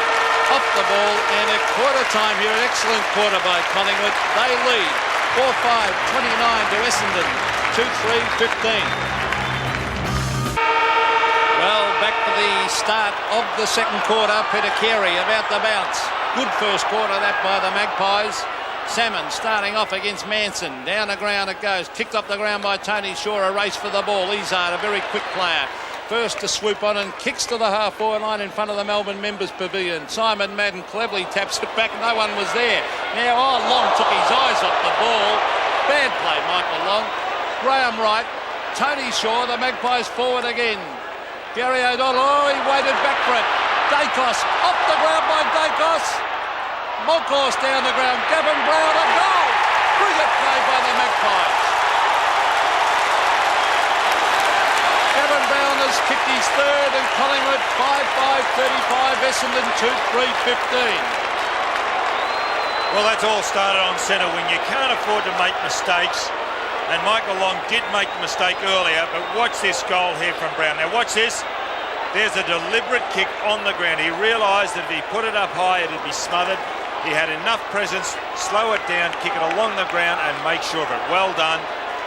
off the ball. And at quarter time here, an excellent quarter by Collingwood. They lead 4-5, 29 to Essendon, 2-3, 15. Well, back to the start of the second quarter. Peter Carey about the bounce. Good first quarter, that by the Magpies. Salmon starting off against Manson. Down the ground it goes. Kicked up the ground by Tony Shaw. A race for the ball. Izzard, a very quick player. First to swoop on and kicks to the half-forward line in front of the Melbourne Members Pavilion. Simon Madden cleverly taps it back. No one was there. Now, Long took his eyes off the ball. Bad play, Michael Long. Graham Wright. Tony Shaw, the Magpies forward again. Gary O'Donnell, he waited back for it. Dacos, off the ground by Dacos. Moncourse down the ground. Gavin Brown, a goal. Brilliant play by the Magpies. Gavin Brown has kicked his third and Collingwood 5-5, 35, Essendon 2-3, 15. Well, that's all started on centre wing. You can't afford to make mistakes. And Michael Long did make the mistake earlier, but watch this goal here from Brown. Now watch this. There's a deliberate kick on the ground. He realised that if he put it up high, it'd be smothered. He had enough presence, slow it down, kick it along the ground and make sure of it. Well done,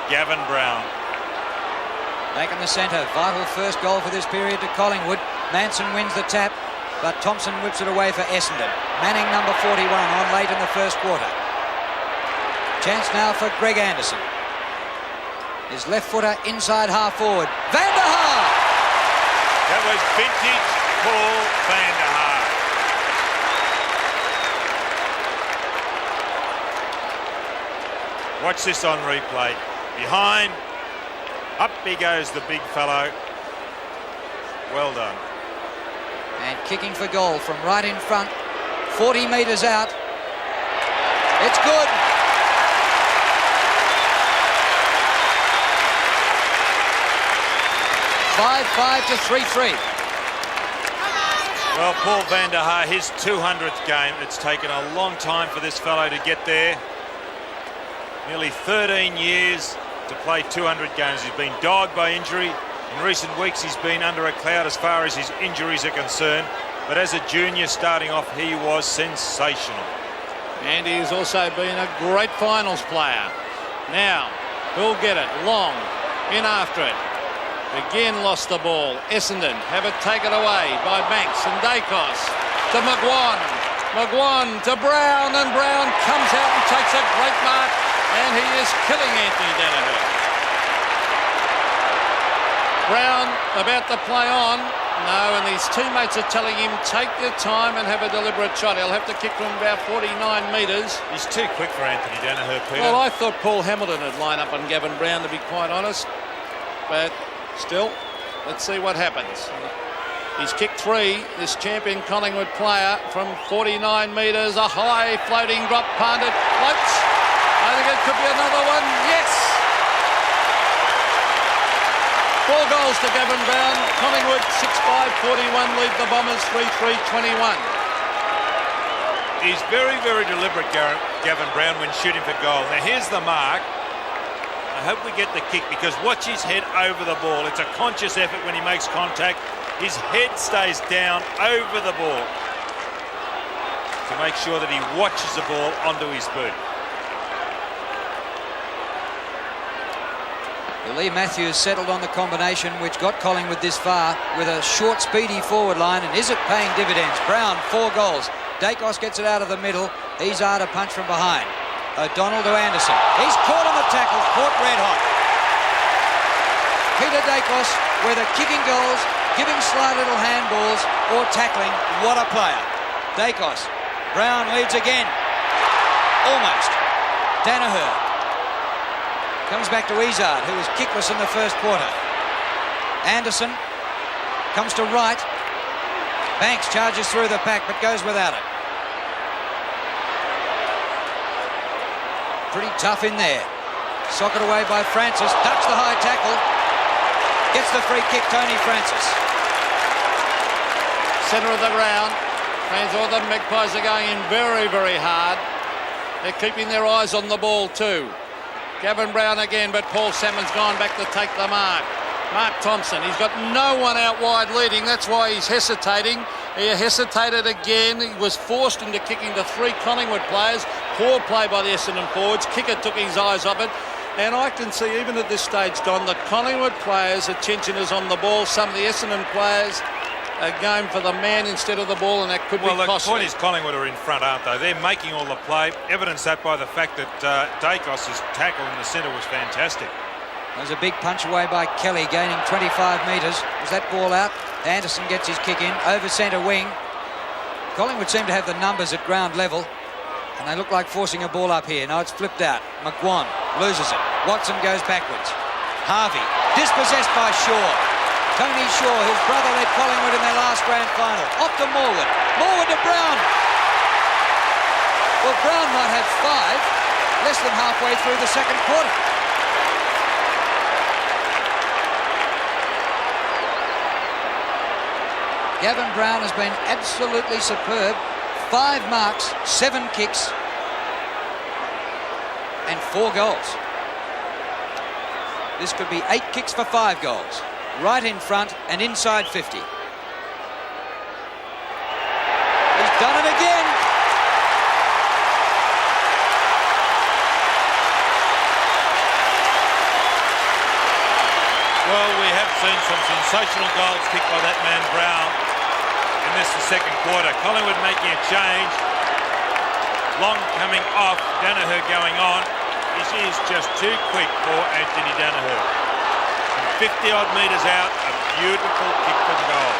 Gavin Brown. Back in the centre, vital first goal for this period to Collingwood. Manson wins the tap, but Thompson whips it away for Essendon. Manning number 41 on late in the first quarter. Chance now for Greg Anderson. His left footer inside half forward. Van der Haar! That was vintage Paul Van der Haar. Watch this on replay. Behind, up he goes the big fellow. Well done. And kicking for goal from right in front, 40 metres out. It's good. Five to 3-3. Well, Paul Van der Haar, his 200th game. It's taken a long time for this fellow to get there. Nearly 13 years to play 200 games. He's been dogged by injury. In recent weeks, he's been under a cloud as far as his injuries are concerned. But as a junior starting off, he was sensational. And he's also been a great finals player. Now, who'll get it? Long in after it. Again lost the ball. Essendon have it taken away by Banks and Dacos to McGuan. McGuan to Brown, and Brown comes out and takes a great mark, and he is killing Anthony Danaher. Brown about to play on. No, and his teammates are telling him, take your time and have a deliberate shot. He'll have to kick from about 49 metres. He's too quick for Anthony Danaher, Peter. Well, I thought Paul Hamilton would line up on Gavin Brown, to be quite honest. But still, let's see what happens. He's kicked three, this champion Collingwood player, from 49 metres. A high floating drop, Pandit floats. I think it could be another one. Yes! 4 goals to Gavin Brown. Collingwood 6-5, 41 lead the Bombers 3-3, 21. He's very, very deliberate, Gavin Brown, when shooting for goal. Now here's the mark. I hope we get the kick, because watch his head over the ball. It's a conscious effort when he makes contact. His head stays down over the ball to make sure that he watches the ball onto his boot. Lee Matthews settled on the combination which got Collingwood this far with a short, speedy forward line. And is it paying dividends? Brown, 4 goals. Dacos gets it out of the middle. Izzard a punch from behind. O'Donnell to Anderson. He's caught on the tackle, caught red hot. Peter Dacos, whether kicking goals, giving sly little handballs or tackling, what a player. Dacos. Brown leads again. Almost. Danaher. Comes back to Izzard, who was kickless in the first quarter. Anderson comes to right. Banks charges through the pack but goes without it. Pretty tough in there. Socket away by Francis. Ducks the high tackle. Gets the free kick, Tony Francis. Centre of the ground. Fans, all the Magpies are going in very, very hard. They're keeping their eyes on the ball too. Gavin Brown again, but Paul Salmon's gone back to take the mark. Mark Thompson, he's got no one out wide leading. That's why he's hesitating. He hesitated again. He was forced into kicking to 3 Collingwood players. Poor play by the Essendon forwards. Kicker took his eyes off it. And I can see, even at this stage, Don, the Collingwood players' attention is on the ball. Some of the Essendon players are going for the man instead of the ball, and that could be costly. Well, the point is Collingwood are in front, aren't they? They're making all the play. Evidence that by the fact that Dacos' tackle in the centre was fantastic. There's a big punch away by Kelly, gaining 25 metres. Was that ball out? Anderson gets his kick in, over centre wing. Collingwood seem to have the numbers at ground level, and they look like forcing a ball up here. Now it's flipped out. McGuan loses it. Watson goes backwards. Harvey, dispossessed by Shaw. Tony Shaw, whose brother led Collingwood in their last grand final. Off to Morwood. Morwood to Brown. Well, Brown might have 5, less than halfway through the second quarter. Gavin Brown has been absolutely superb. 5 marks, 7 kicks, and 4 goals. This could be 8 kicks for 5 goals. Right in front and inside 50. He's done it again. Well, we have seen some sensational goals kicked by that man Brown in this second quarter. Collingwood making a change. Long coming off, Danaher going on. This is just too quick for Anthony Danaher. From 50-odd metres out, a beautiful kick for the goal.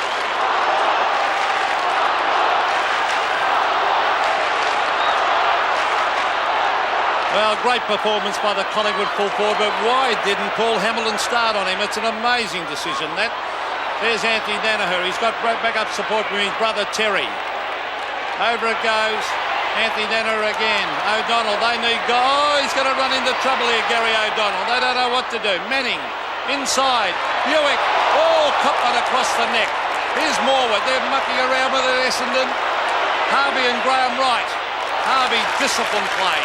Well, great performance by the Collingwood full forward, but why didn't Paul Hamilton start on him? It's an amazing decision, that. There's Anthony Danaher. He's got backup support from his brother Terry. Over it goes. Anthony Danaher again. O'Donnell, they need go. Oh, he's going to run into trouble here, Gary O'Donnell. They don't know what to do. Manning, inside. Buick. Oh, caught one across the neck. Here's Morwood. They're mucking around with it, Essendon. Harvey and Graham Wright. Harvey, disciplined play.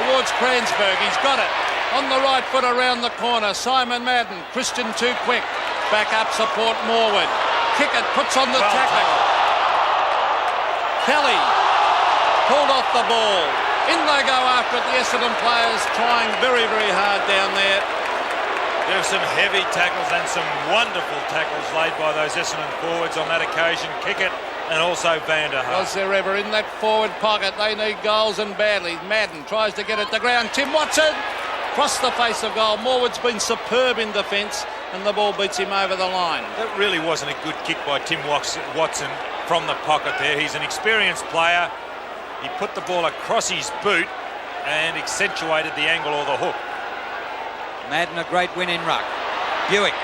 Towards Cransberg. He's got it. On the right foot around the corner. Simon Madden. Christian too quick. Back up support Morwood. Kick it. Puts on the tackle. Kelly. Pulled off the ball. In they go after it. The Essendon players trying very, very hard down there. There are some heavy tackles and some wonderful tackles laid by those Essendon forwards on that occasion. Kick it and also Vanderhaar. Was there ever in that forward pocket? They need goals and badly. Madden tries to get it to ground. Tim Watson across the face of goal. Morwood's been superb in defence and the ball beats him over the line. That really wasn't a good kick by Tim Watson from the pocket there. He's an experienced player. He put the ball across his boot and accentuated the angle or the hook. Madden, a great win in ruck. Buick.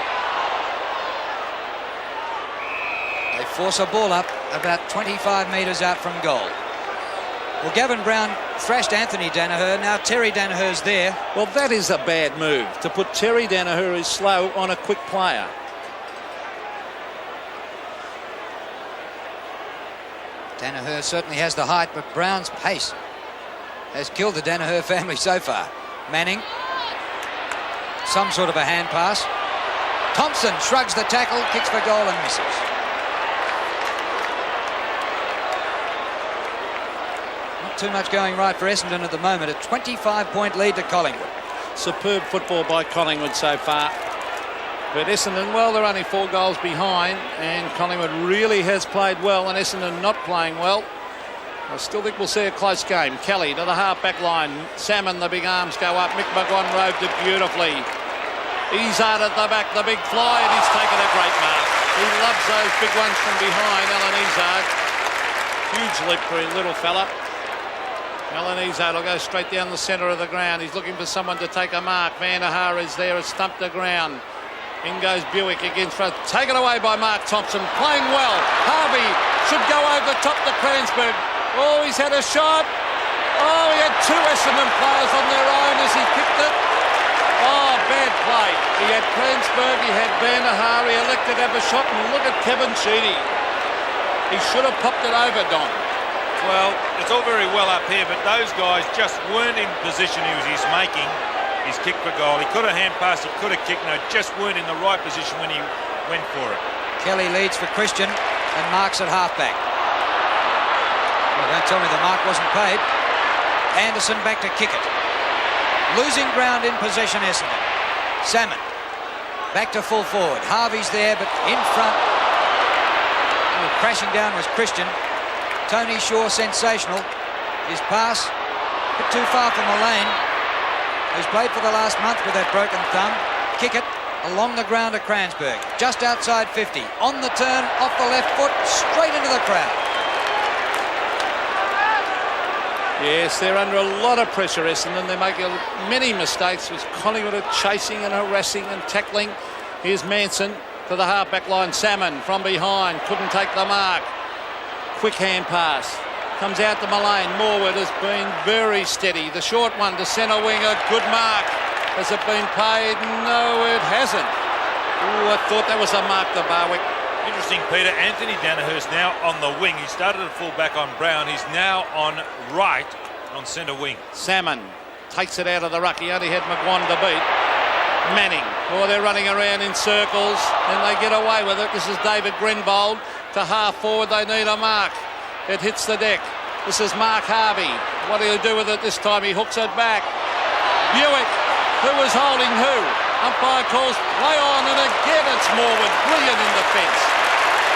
They force a ball up about 25 metres out from goal. Well, Gavin Brown thrashed Anthony Danaher. Now Terry Danaher's there. Well, that is a bad move, to put Terry Danaher, who's slow, on a quick player. Danaher certainly has the height, but Brown's pace has killed the Danaher family so far. Manning. Some sort of a hand pass. Thompson shrugs the tackle, kicks for goal and misses. Not too much going right for Essendon at the moment. A 25-point lead to Collingwood. Superb football by Collingwood so far. But Essendon, well, they're only 4 goals behind, and Collingwood really has played well, and Essendon not playing well. I still think we'll see a close game. Kelly to the half-back line. Salmon, the big arms go up. Mick McGuan roved it beautifully. Izzard at the back, the big fly, and he's taken a great mark. He loves those big ones from behind, Alan Izzard. Huge leap for a little fella. Alan Izzard will go straight down the centre of the ground. He's looking for someone to take a mark. Vanderhaar is there, has stumped the ground. In goes Buick against front. Taken away by Mark Thompson. Playing well. Harvey should go over the top to Cransberg. Oh, he's had a shot. Oh, he had 2 Essendon players on their own as he kicked it. Oh, bad play. He had Cransberg, he had Vanderhaar, he elected to have a shot, and look at Kevin Sheedy. He should have popped it over, Don. Well, it's all very well up here, but those guys just weren't in position he was making. his kick for goal. He could have hand passed, he could have kicked, no, just weren't in the right position when he went for it. Kelly leads for Christian and marks at halfback. Well, don't tell me the mark wasn't paid. Anderson back to kick it. Losing ground in possession, Essendon. Salmon back to full forward. Harvey's there, but in front. Oh, crashing down was Christian. Tony Shaw, sensational. His pass, a bit too far for Mullane, who's played for the last month with that broken thumb. Kick it along the ground to Cransberg. Just outside 50. On the turn, off the left foot, straight into the crowd. Yes, they're under a lot of pressure, Essendon. They're making many mistakes with Collingwood are chasing and harassing and tackling. Here's Manson to the half-back line. Salmon from behind, couldn't take the mark. Quick hand pass. Comes out to Mullane. Morwood has been very steady. The short one to centre wing, a good mark. Has it been paid? No, it hasn't. Ooh, I thought that was a mark to Barwick. Interesting, Peter. Anthony Danaher's now on the wing. He started at full back on Brown. He's now on right on centre wing. Salmon takes it out of the ruck. He only had McGuan to beat. Manning. Oh, they're running around in circles and they get away with it. This is David Grinbold to half forward. They need a mark. It hits the deck. This is Mark Harvey. What do you do with it this time? He hooks it back. Buick. Who was holding who? Umpire calls play on, and again it's Morwood. Brilliant in defence.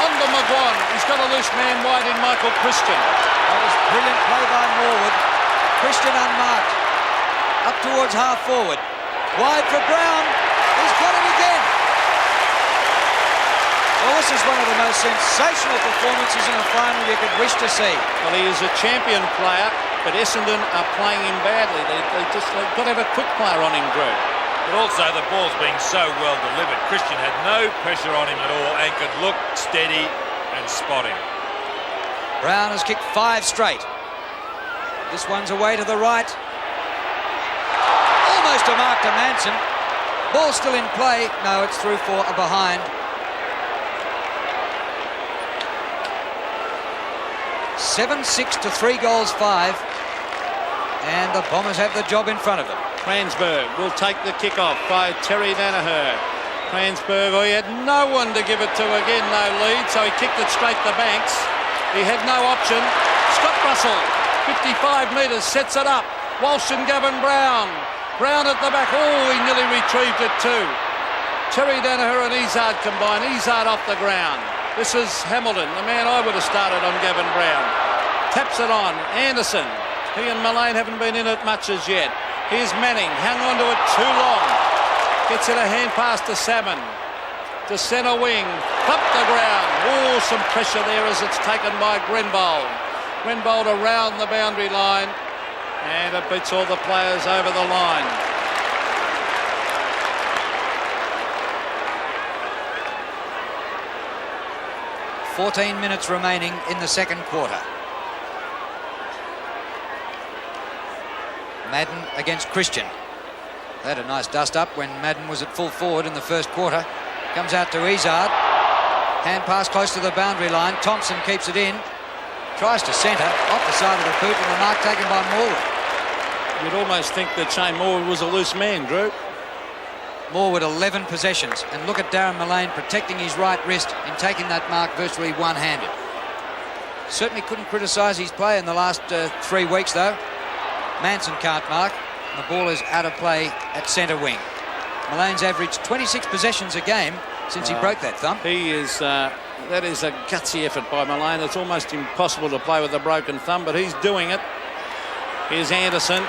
On to McGuan. He's got a loose man wide in Michael Christian. That was brilliant play by Morwood. Christian unmarked. Up towards half forward. Wide for Brown. He's got it again. Well, this is one of the most sensational performances in a final you could wish to see. Well, he is a champion player, but Essendon are playing him badly. They've got to have a quick player on him, Drew. But also the ball's being so well delivered. Christian had no pressure on him at all and could look steady and spot him. Brown has kicked 5 straight. This one's away to the right. Almost a mark to Manson. Ball still in play. No, it's through for a behind. 7-6 to 3 goals 5. And the Bombers have the job in front of them. Cransberg will take the kick-off by Terry Danaher. Cransberg, he had no one to give it to again, no lead, so he kicked it straight to Banks. He had no option. Scott Russell, 55 metres, sets it up. Walsh and Gavin Brown. Brown at the back. Oh, he nearly retrieved it too. Terry Danaher and Izzard combine. Izzard off the ground. This is Hamilton, the man I would have started on Gavin Brown. Taps it on. Anderson. He and Mullane haven't been in it much as yet. Here's Manning, hung on to it too long. Gets it a hand pass to Salmon. To centre wing, up the ground. Oh, some pressure there as it's taken by Grinbold. Grinbold around the boundary line. And it beats all the players over the line. "14 minutes remaining in the second quarter. Madden against Christian. They had a nice dust-up when Madden was at full forward in the first quarter. Comes out to Izzard. Hand pass close to the boundary line. Thompson keeps it in. Tries to centre. Off the side of the boot, and the mark taken by Morwood. You'd almost think that Shane Morwood was a loose man, Drew. Morwood 11 possessions. And look at Darren Mullane protecting his right wrist in taking that mark virtually one-handed. Certainly couldn't criticise his play in the last 3 weeks, though. Manson can't mark. The ball is out of play at centre wing. Mullane's averaged 26 possessions a game since he broke that thumb. He is. That is a gutsy effort by Mullane. It's almost impossible to play with a broken thumb, but he's doing it. Here's Anderson.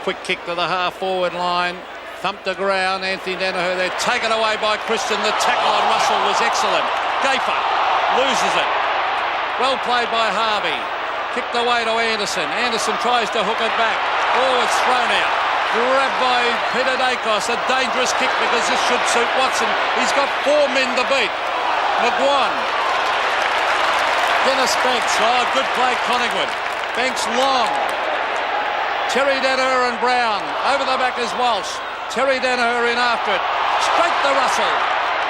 Quick kick to the half-forward line. Thumped to ground. Anthony Danaher there. Taken away by Christian. The tackle on Russell was excellent. Gafer loses it. Well played by Harvey. Kicked away to Anderson. Anderson tries to hook it back. Oh, it's thrown out. Grabbed by Peter Dacos. A dangerous kick because this should suit Watson. He's got 4 men to beat. McGuan. Dennis Banks. Oh, good play, Collingwood. Banks long. Terry Danaher and Brown. Over the back is Walsh. Terry Danaher in after it. Straight to Russell.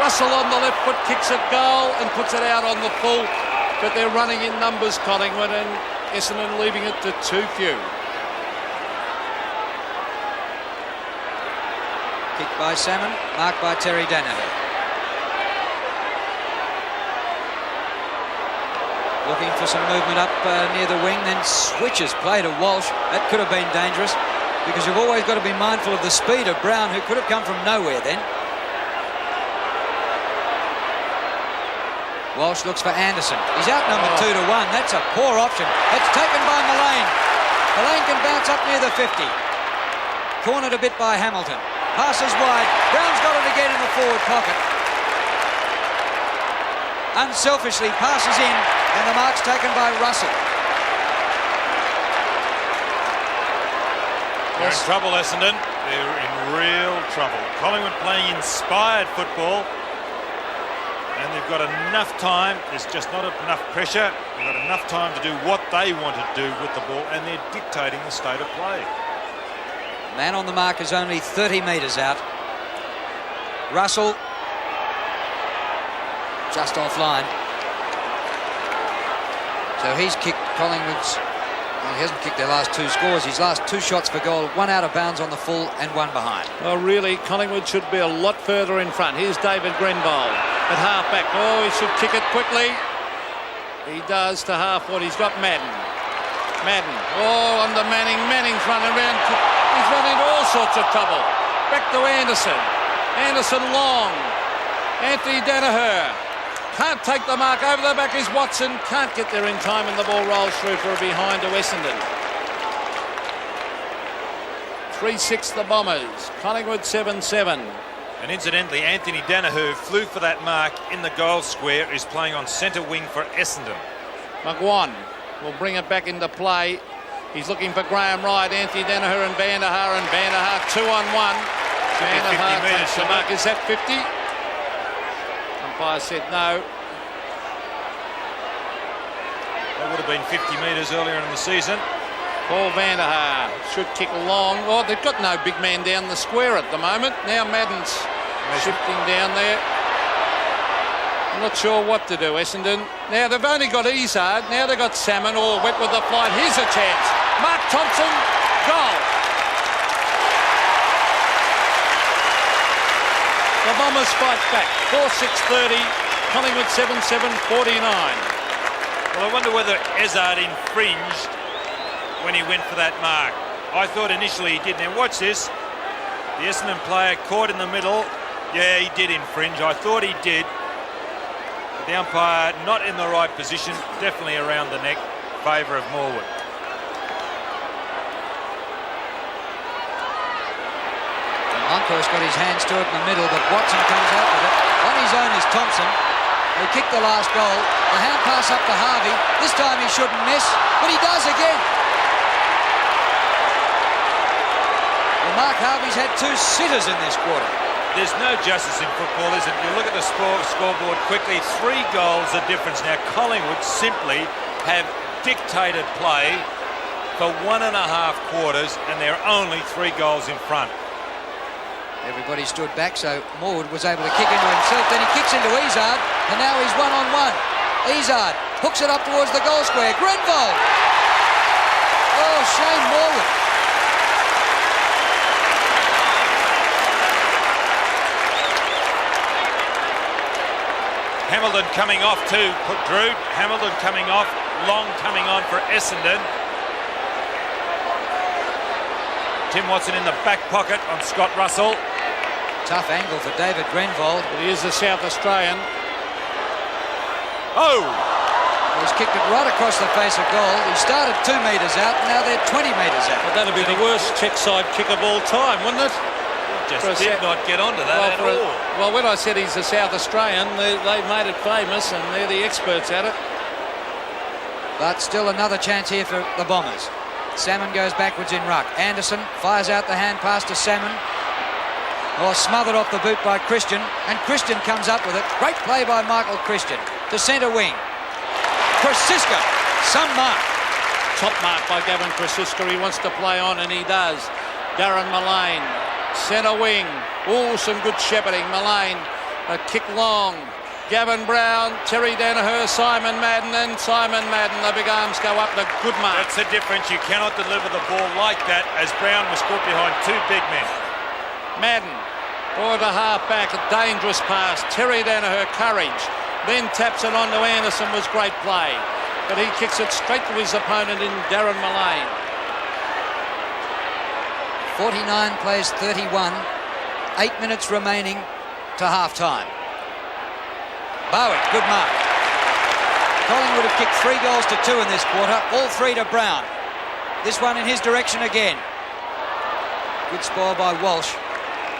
Russell on the left foot kicks it goal and puts it out on the full. But they're running in numbers, Collingwood, and Essendon leaving it to too few. Kicked by Salmon, marked by Terry Danaher. Looking for some movement up near the wing, then switches play to Walsh. That could have been dangerous because you've always got to be mindful of the speed of Brown, who could have come from nowhere then. Walsh looks for Anderson. He's out number 2 to 1. That's a poor option. It's taken by Mullane. Mullane can bounce up near the 50. Cornered a bit by Hamilton. Passes wide. Brown's got it again in the forward pocket. Unselfishly passes in, and the mark's taken by Russell. They're in trouble, Essendon. They're in real trouble. Collingwood playing inspired football, and they've got enough time. There's just not enough pressure. They've got enough time to do what they want to do with the ball, and they're dictating the state of play. Man on the mark is only 30 metres out. Russell just offline. So he's kicked Collingwood's. Well, he hasn't kicked their last 2 scores. His last 2 shots for goal, 1 out of bounds on the full and 1 behind. Well, really, Collingwood should be a lot further in front. Here's David Grenville at half-back. Oh, he should kick it quickly. He does to half-forward. He's got Madden. Oh, under Manning. Manning's running around. He's run into all sorts of trouble. Back to Anderson. Anderson long. Anthony Danaher. Can't take the mark. Over the back is Watson. Can't get there in time, and the ball rolls through for a behind to Essendon. 3-6 the Bombers. Collingwood 7-7. And incidentally, Anthony Danaher flew for that mark in the goal square, is playing on centre wing for Essendon. McGuan will bring it back into play. He's looking for Graham Wright, Anthony Danaher and Vanderhaar 2-on-1. Vanderhaar takes the mark. Is that 50? Umpire said no. That would have been 50 metres earlier in the season. Paul Vanderhaar should kick long. Oh, they've got no big man down the square at the moment. Now Madden's shifting down there. I'm not sure what to do, Essendon. Now they've only got Izzard. Now they've got Salmon all wet with the flight. Here's a chance. Mark Thompson, goal. The Bombers fight back. 4-6-30. Collingwood 7-7-49. Well, I wonder whether Izzard infringed when he went for that mark. I thought initially he did. Now watch this. The Essendon player caught in the middle. Yeah, he did infringe. I thought he did. But the umpire not in the right position. Definitely around the neck. Favour of Morwood. Monkhorst got his hands to it in the middle, but Watson comes out with it. On his own is Thompson, who kicked the last goal. The hand pass up to Harvey. This time he shouldn't miss, but he does again. Well, Mark Harvey's had 2 sitters in this quarter. There's no justice in football, isn't it? You look at the scoreboard quickly. 3 goals the difference. Now Collingwood simply have dictated play for 1.5 quarters, and they're only 3 goals in front. Everybody stood back, so Morwood was able to kick into himself. Then he kicks into Izzard, and now he's 1-on-1. Izzard hooks it up towards the goal square. Grenville! Oh, Shane Morwood. Hamilton coming off too, Drew. Hamilton coming off. Long coming on for Essendon. Tim Watson in the back pocket on Scott Russell. Tough angle for David Grenville. It is the South Australian. Oh! He's kicked it right across the face of goal. He started 2 metres out, now they're 20 metres out. But that'd be the worst check side kick of all time, wouldn't it? Just did not get onto that at all. Well, when I said he's a South Australian, they've made it famous, and they're the experts at it. But still another chance here for the Bombers. Salmon goes backwards in ruck. Anderson fires out the hand pass to Salmon. Oh, smothered off the boot by Christian, and Christian comes up with it. Great play by Michael Christian to centre wing. Krasiska, some mark. Top mark by Gavin Krasiska. He wants to play on, and he does. Darren Mullane, centre wing. Oh, some good shepherding. Mullane, a kick long. Gavin Brown, Terry Danaher, Simon Madden, and Simon Madden. The big arms go up, the good mark. That's the difference. You cannot deliver the ball like that, as Brown was caught behind 2 big men. Madden Or to half-back, a dangerous pass. Terry Danaher, courage. Then taps it on to Anderson, was great play. But he kicks it straight to his opponent in Darren Mullane. 49 plays 31. 8 minutes remaining to half-time. Bowick, good mark. Collingwood have kicked 3 goals to 2 in this quarter, all 3 to Brown. This one in his direction again. Good spoil by Walsh,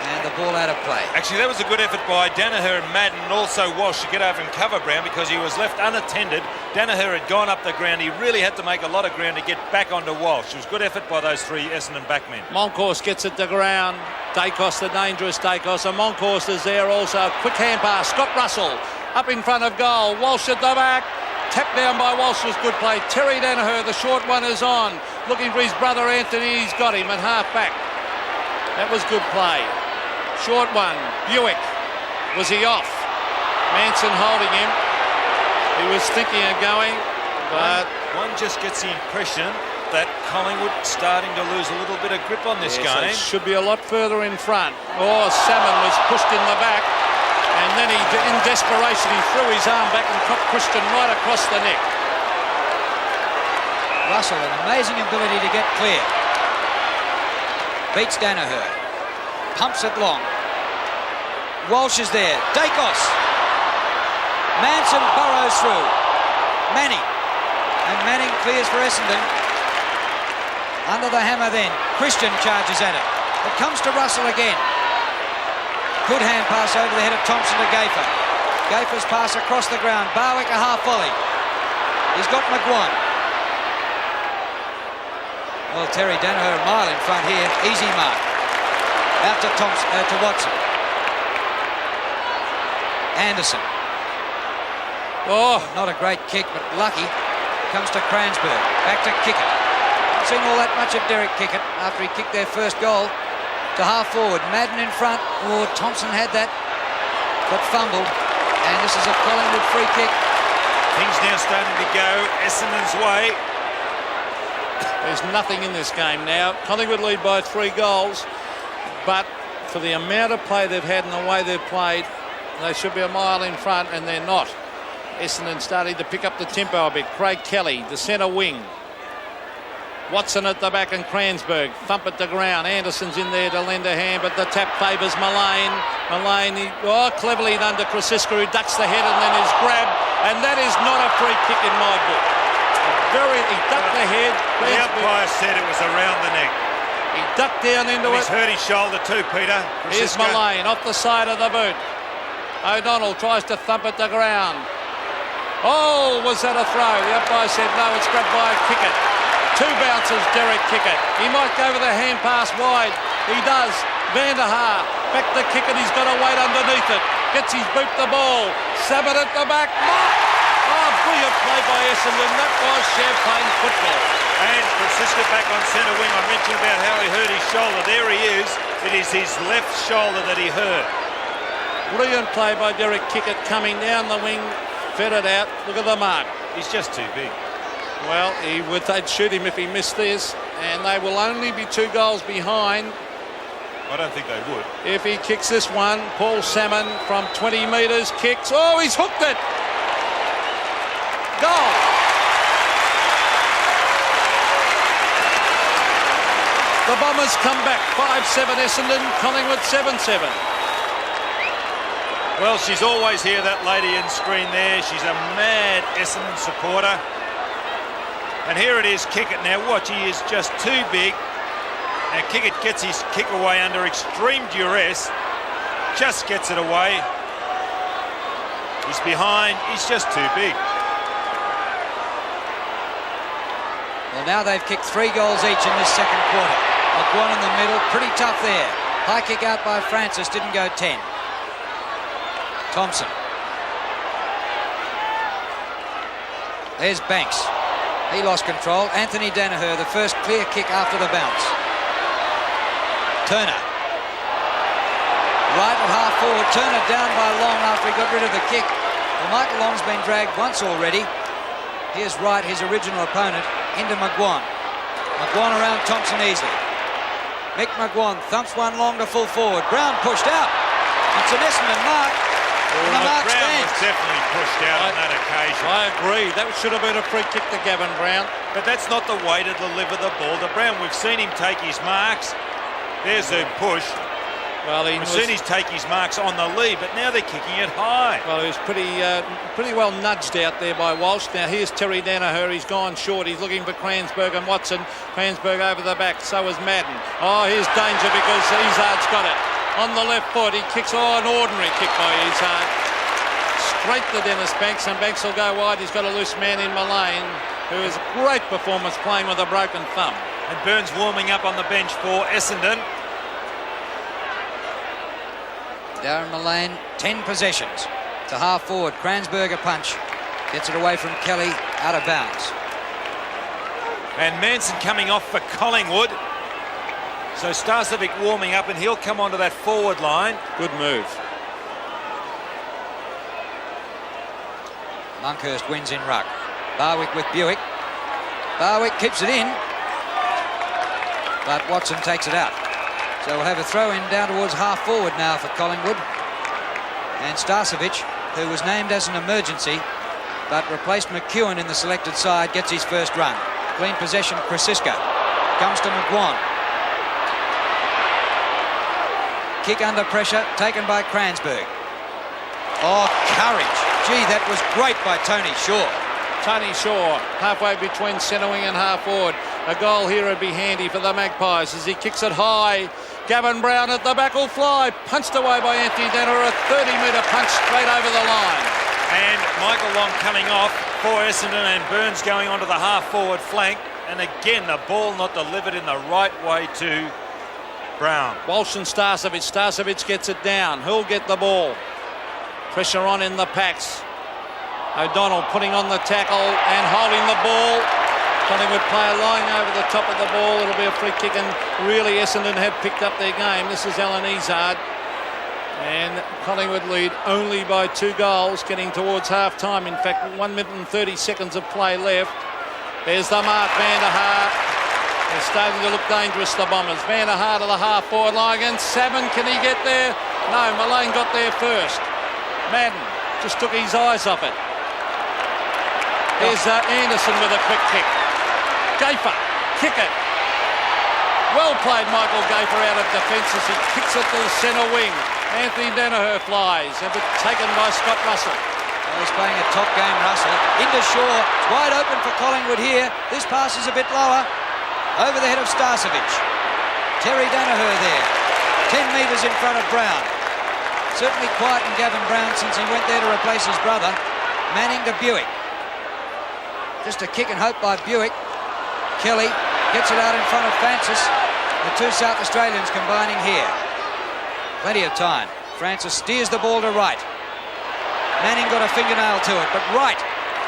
and the ball out of play. Actually, that was a good effort by Danaher and Madden, and also Walsh to get over and cover Brown because he was left unattended. Danaher had gone up the ground. He really had to make a lot of ground to get back onto Walsh. It was good effort by those 3 Essendon backmen. Monkhorst gets it to ground. Dacos, the dangerous Dacos, and Monkhorst is there also. Quick hand pass. Scott Russell up in front of goal. Walsh at the back. Tapped down by Walsh was good play. Terry Danaher, the short one, is on. Looking for his brother Anthony. He's got him at half back. That was good play. Short one. Buick. Was he off? Manson holding him. He was thinking of going, but one just gets the impression that Collingwood starting to lose a little bit of grip on this game. It should be a lot further in front. Oh, Salmon was pushed in the back, and then he, in desperation, he threw his arm back and caught Christian right across the neck. Russell, an amazing ability to get clear. Beats Danaher. Pumps it long. Walsh is there. Dacos. Manson burrows through. Manning. And Manning clears for Essendon. Under the hammer then. Christian charges at it. It comes to Russell again. Good hand pass over the head of Thompson to Gayfer. Gayfer's pass across the ground. Barwick a half volley. He's got McGuan. Well, Terry Danaher a mile in front here. Easy mark. Out to Thompson, to Watson. Anderson. Oh, not a great kick, but lucky. Comes to Cransberg. Back to Kickett. Not seen all that much of Derek Kickett after he kicked their first goal. To half forward. Madden in front. Oh, Thompson had that, but fumbled. And this is a Collingwood free kick. Things now starting to go Essendon's way. There's nothing in this game now. Collingwood lead by 3 goals, but for the amount of play they've had and the way they've played, they should be a mile in front, and they're not. Essendon starting to pick up the tempo a bit. Craig Kelly, the centre wing. Watson at the back and Cransberg. Thump at the ground. Anderson's in there to lend a hand, but the tap favours Mullane. Mullane, cleverly done to Krasiska, who ducks the head and then is grabbed, and that is not a free kick in my book. He ducked the head. The umpire said it was around the neck. He ducked down into it. He's hurt his shoulder too, Peter. Here's Mullane off the side of the boot. O'Donnell tries to thump at the ground. Oh, was that a throw? The umpire said no, it's grabbed by Kickett. 2 bounces, Derek Kickett. He might go with a hand pass wide. He does. Van der Haar. Back to Kickett. He's got to wait underneath it. Gets his boot the ball. Sabat at the back. Oh, brilliant play by Essendon. That was champagne football. And Krasiska back on centre wing. I mentioned about how he hurt his shoulder. There he is. It is his left shoulder that he hurt. Brilliant play by Derek Kickett coming down the wing. Fed it out. Look at the mark. He's just too big. Well, they'd shoot him if he missed this, and they will only be 2 goals behind. I don't think they would. If he kicks this one, Paul Salmon from 20 metres kicks. Oh, he's hooked it. Goal. The Bombers come back. 5-7 Essendon, Collingwood 7-7. Well, she's always here, that lady in screen there. She's a mad Essendon supporter. And here it is, Kickett. Now watch, he is just too big. And Kickett gets his kick away under extreme duress. Just gets it away. He's behind. He's just too big. Well, now they've kicked 3 goals each in this second quarter. McGuan in the middle, pretty tough there. High kick out by Francis, didn't go 10. Thompson. There's Banks. He lost control. Anthony Danaher, the first clear kick after the bounce. Turner. Right at half forward. Turner down by Long after he got rid of the kick. Well, Michael Long's been dragged once already. Here's Wright, his original opponent, into McGuan. McGuan around Thompson easily. Mick McGuan thumps one long to full forward. Brown pushed out. It's an Essendon mark. And the mark Brown stands. was definitely pushed out on that occasion. I agree. That should have been a free kick to Gavin Brown. But that's not the way to deliver the ball to Brown. We've seen him take his marks. There's the push. Well, We've seen him take his marks on the lead, but now they're kicking it high. Well, he was pretty well nudged out there by Walsh. Now here's Terry Danaher. He's gone short. He's looking for Cransberg and Watson. Cransberg over the back. So is Madden. Oh, here's danger because Izzard's got it. On the left foot, he kicks, an ordinary kick by Izzard. Straight to Dennis Banks, and Banks will go wide. He's got a loose man in Mullane, who is a great performance playing with a broken thumb. And Burns warming up on the bench for Essendon. Darren Mullane, 10 possessions. To half forward, Cransberg a punch. Gets it away from Kelly, out of bounds. And Manson coming off for Collingwood. So Starcevic warming up, and he'll come onto that forward line. Good move. Monkhurst wins in ruck. Barwick with Buick. Barwick keeps it in, but Watson takes it out. So we'll have a throw in down towards half forward now for Collingwood. And Starcevic, who was named as an emergency, but replaced McEwen in the selected side, gets his first run. Clean possession, Krasiska. Comes to McGuan. Kick under pressure, taken by Cransberg. Oh, courage. Gee, that was great by Tony Shaw. Tony Shaw, halfway between centre wing and half forward. A goal here would be handy for the Magpies as he kicks it high. Gavin Brown at the back will fly. Punched away by Anthony Danaher. A 30-metre punch straight over the line. And Michael Long coming off for Essendon, and Burns going onto the half-forward flank. And again, the ball not delivered in the right way to Brown. Walsh and Starcevic. Starcevic gets it down. Who'll get the ball? Pressure on in the packs. O'Donnell putting on the tackle and holding the ball. Collingwood player lying over the top of the ball. It'll be a free kick, and really Essendon have picked up their game. This is Alan Izzard. And Collingwood lead only by 2 goals, getting towards half-time. In fact, 1 minute and 30 seconds of play left. There's the mark, Van der Haar. They're starting to look dangerous, the Bombers. Van der Haar to the half-forward line again. Savin, can he get there? No, Mullane got there first. Madden just took his eyes off it. There's Anderson with a quick kick. Gafer, kick it. Well played, Michael Gafer out of defence as he kicks it to the centre wing. Anthony Danaher flies, and it's taken by Scott Russell. Well, he's playing a top game, Russell. Into Shaw, it's wide open for Collingwood here. This pass is a bit lower. Over the head of Starcevic. Terry Danaher there. 10 metres in front of Brown. Certainly quietened Gavin Brown since he went there to replace his brother. Manning to Buick. Just a kick and hope by Buick. Kelly gets it out in front of Francis. The 2 South Australians combining here. Plenty of time. Francis steers the ball to right. Manning got a fingernail to it, but right.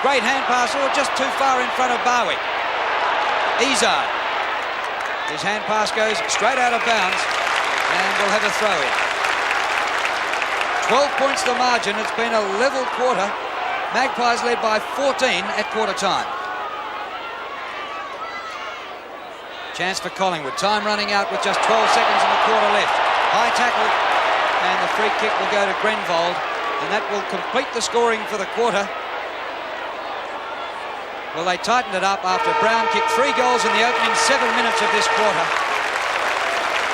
Great hand pass, or just too far in front of Barwick. Izzard. His hand pass goes straight out of bounds, and we'll have a throw in. 12 points the margin. It's been a level quarter. Magpies led by 14 at quarter time. Chance for Collingwood. Time running out with just 12 seconds in the quarter left. High tackle, and the free kick will go to Grenvold, and that will complete the scoring for the quarter. Well, they tightened it up after Brown kicked 3 goals in the opening 7 minutes of this quarter.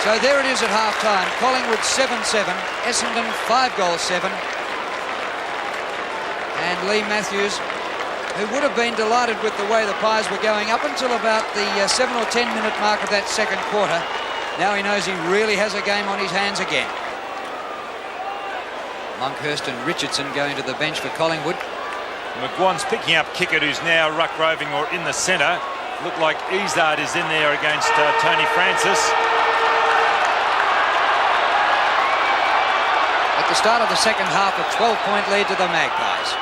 So there it is at half-time. Collingwood 7-7, Essendon 5-7. And Lee Matthews, who would have been delighted with the way the Pies were going up until about the 7 or 10 minute mark of that second quarter. Now he knows he really has a game on his hands again. Monkhurst and Richardson going to the bench for Collingwood. McGuan's picking up Kickett, who's now ruck roving or in the centre. Looked like Izzard is in there against Tony Francis. At the start of the second half, a 12-point lead to the Magpies.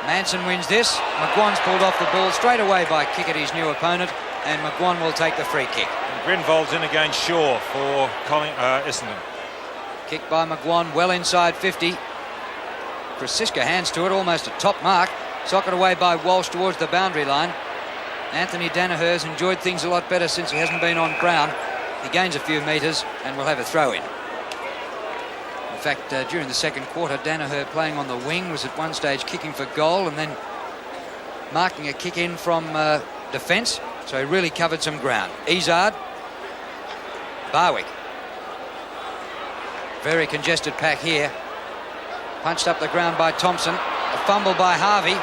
Manson wins this. McGuan's pulled off the ball straight away by Kickett, his new opponent, and McGuan will take the free kick. And Grenvold's in against Shaw for Essendon. Kick by McGuan, well inside 50. Krasiska hands to it, almost a top mark. Socket away by Walsh towards the boundary line. Anthony Danaher's enjoyed things a lot better since he hasn't been on Brown. He gains a few metres and we'll have a throw in. fact, during the second quarter, Danaher playing on the wing was at one stage kicking for goal and then marking a kick in from defence. So he really covered some ground. Izzard. Barwick. Very congested pack here. Punched up the ground by Thompson. A fumble by Harvey.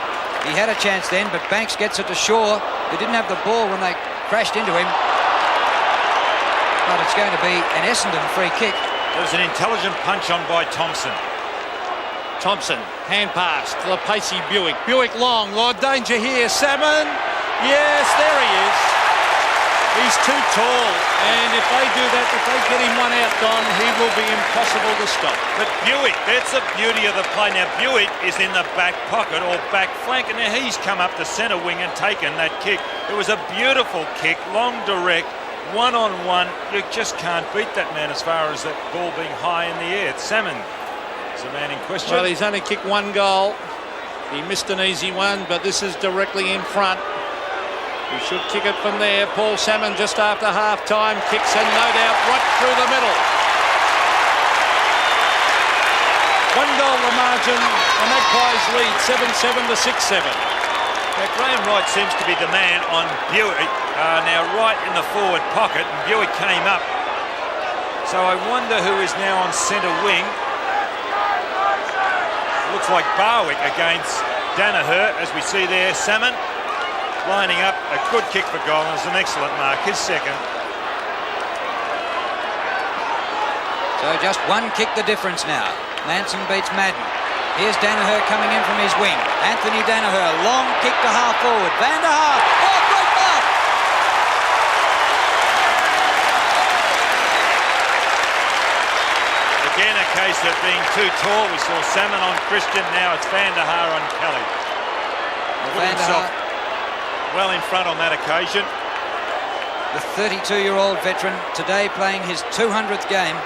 He had a chance then, but Banks gets it to Shaw, who didn't have the ball when they crashed into him. But it's going to be an Essendon free kick. There was an intelligent punch on by Thompson. Thompson, hand pass to the pacey Buick. Buick long, Lord, danger here. Salmon, yes, there he is. He's too tall, and if they do that, if they get him one out, Don, he will be impossible to stop. But Buick, that's the beauty of the play. Now, Buick is in the back pocket or back flank, and now he's come up the centre wing and taken that kick. It was a beautiful kick, long, direct, one-on-one. You just can't beat that man as far as that ball being high in the air. It's Salmon. It's the man in question. Well, he's only kicked one goal. He missed an easy one, but this is directly in front. He should kick it from there. Paul Salmon just after half-time kicks, and no doubt right through the middle. 1 goal the margin. The Magpies lead 7-7 to 6-7. Now, Graham Wright seems to be the man on Buick, now right in the forward pocket, and Buick came up. So I wonder who is now on centre wing. Looks like Barwick against Danaher, as we see there. Salmon lining up a good kick for goal, and it's an excellent mark, his second. So just one kick the difference now. Manson beats Madden. Here's Danaher coming in from his wing. Anthony Danaher, long kick to half forward. Van der Haar. Oh, great mark! Again, a case of being too tall. We saw Salmon on Christian, now it's Van der Haar on Kelly. Van der Haar, well in front on that occasion. the 32-year-old veteran, today playing his 200th game.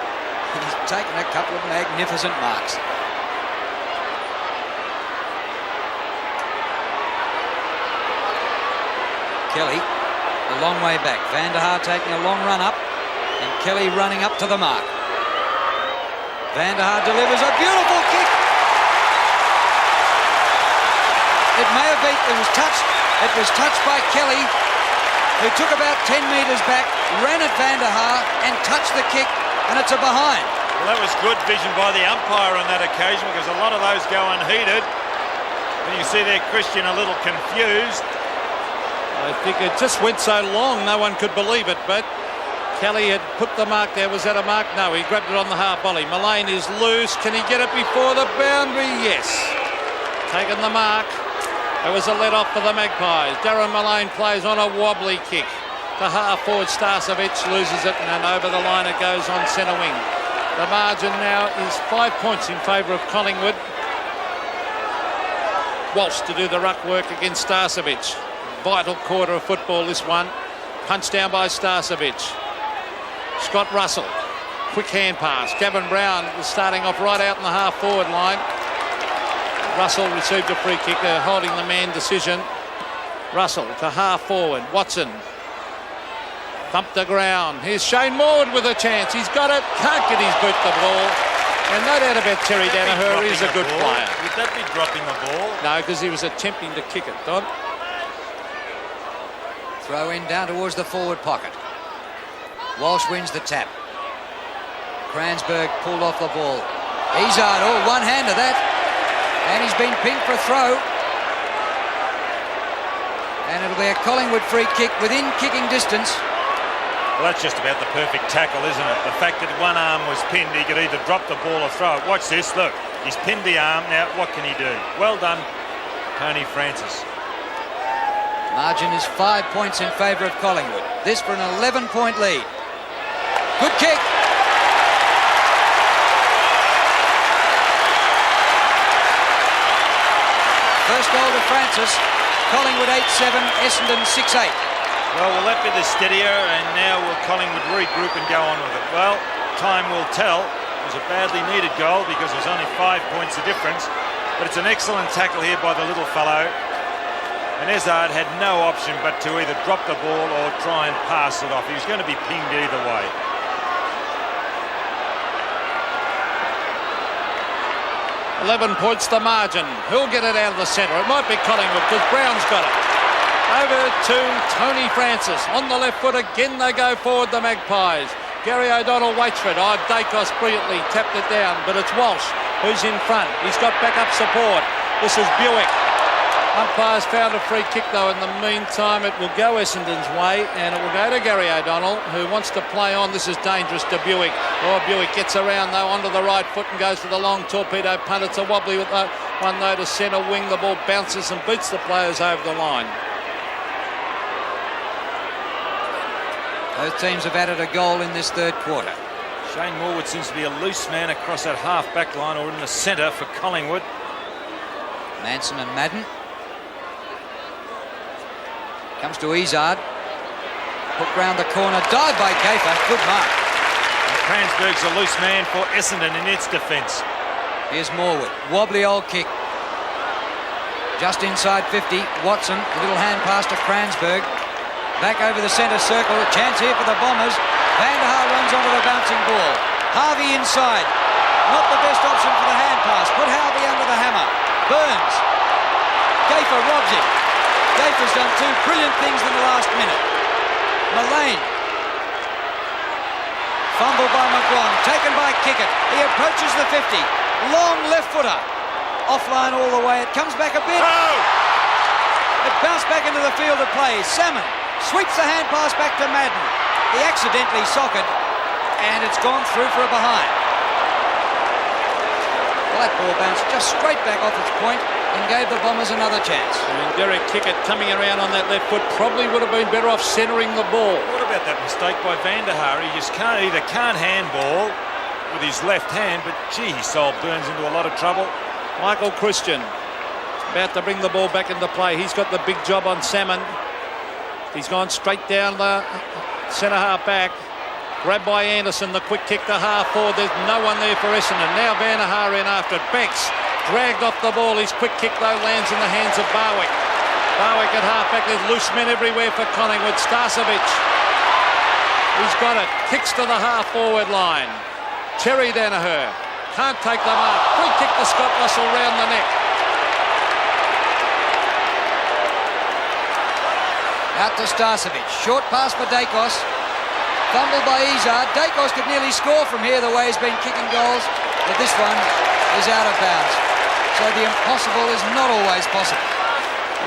He's taken a couple of magnificent marks. Kelly, a long way back. Van der Haar taking a long run up, and Kelly running up to the mark. Van der Haar delivers a beautiful kick. It may have been, it was touched by Kelly, who took about 10 metres back, ran at Van der Haar and touched the kick, and it's a behind. Well, that was good vision by the umpire on that occasion, because a lot of those go unheeded. And you see there Christian a little confused. I think it just went so long, no one could believe it, but Kelly had put the mark there. Was that a mark? No, he grabbed it on the half volley. Mullane is loose. Can he get it before the boundary? Yes. Taking the mark. It was a let-off for the Magpies. Darren Mullane plays on a wobbly kick. The half-forward Starcevic loses it, and over the line it goes on centre wing. The margin now is 5 points in favour of Collingwood. Walsh to do the ruck work against Starcevic. Vital quarter of football, this one. Punched down by Starcevic. Scott Russell. Quick hand pass. Gavin Brown was starting off right out in the half-forward line. Russell received a free kick, holding the man decision. Russell to half-forward. Watson. Thumped the ground. Here's Shane Morwood with a chance. He's got it. Can't get his boot the ball. And no doubt about Terry Danaher, he's a good player. Would that be dropping the ball? No, because he was attempting to kick it, Don. Throw in down towards the forward pocket. Walsh wins the tap. Kranzberg pulled off the ball. Izzard, oh, one hand to that. And he's been pinged for a throw. And it'll be a Collingwood free kick within kicking distance. Well, that's just about the perfect tackle, isn't it? The fact that one arm was pinned, he could either drop the ball or throw it. Watch this, look. He's pinned the arm. Now, what can he do? Well done, Tony Francis. Margin is 5 points in favour of Collingwood. This for an 11-point lead. Good kick. First goal to Francis. Collingwood 8-7, Essendon 6-8. Well, will that be the steadier, and now will Collingwood regroup and go on with it? Well, time will tell. It was a badly needed goal because there's only 5 points of difference. But it's an excellent tackle here by the little fellow. And Izzard had no option but to either drop the ball or try and pass it off. He was going to be pinged either way. 11 points the margin. Who'll get it out of the centre? It might be Collingwood because Brown's got it. Over to Tony Francis. On the left foot again they go forward, the Magpies. Gary O'Donnell waits for it. Dacos brilliantly tapped it down, but it's Walsh who's in front. He's got backup support. This is Buick. Umpires found a free kick though. In the meantime, it will go Essendon's way and it will go to Gary O'Donnell who wants to play on. This is dangerous to Buick. Buick gets around though onto the right foot and goes for the long torpedo punt. It's a wobbly with one though to centre wing. The ball bounces and beats the players over the line. Both teams have added a goal in this third quarter. Shane Morwood seems to be a loose man across that half-back line or in the centre for Collingwood. Manson and Madden. Comes to Izzard. Hook round the corner. Dive by Kafer. Good mark. And Cransberg's a loose man for Essendon in its defence. Here's Morwood. Wobbly old kick. Just inside 50. Watson. A little hand pass to Cransberg. Back over the centre circle. A chance here for the Bombers. Van der Haar runs onto the bouncing ball. Harvey inside. Not the best option for the hand pass. Put Harvey under the hammer. Burns. Kafer robs it. Kafer's done two brilliant things in the last minute. Mullane. Fumble by McGuan. Taken by Kickett. He approaches the 50. Long left footer. Offline all the way. It comes back a bit. It bounced back into the field of play. Salmon sweeps the hand pass back to Madden. He accidentally socked and it's gone through for a behind. Well, that ball bounced just straight back off its point and gave the Bombers another chance. And Derek Kickett coming around on that left foot probably would have been better off centering the ball. What about that mistake by Van der Haar? He just can't handball with his left hand, but gee, he sold Burns into a lot of trouble. Michael Christian about to bring the ball back into play. He's got the big job on Salmon. He's gone straight down the centre half back. Grabbed by Anderson, the quick kick to half forward. There's no one there for Essendon. Now Van der Haar in after it. Banks dragged off the ball. His quick kick though lands in the hands of Barwick. Barwick at half back. There's loose men everywhere for Collingwood. Stasevich. He's got it. Kicks to the half forward line. Terry Danaher can't take the mark. Free kick to Scott Russell round the neck. Out to Stasevich. Short pass for Dacos. Fumbled by Izzard. Dacos could nearly score from here the way he's been kicking goals, but this one is out of bounds. So the impossible is not always possible.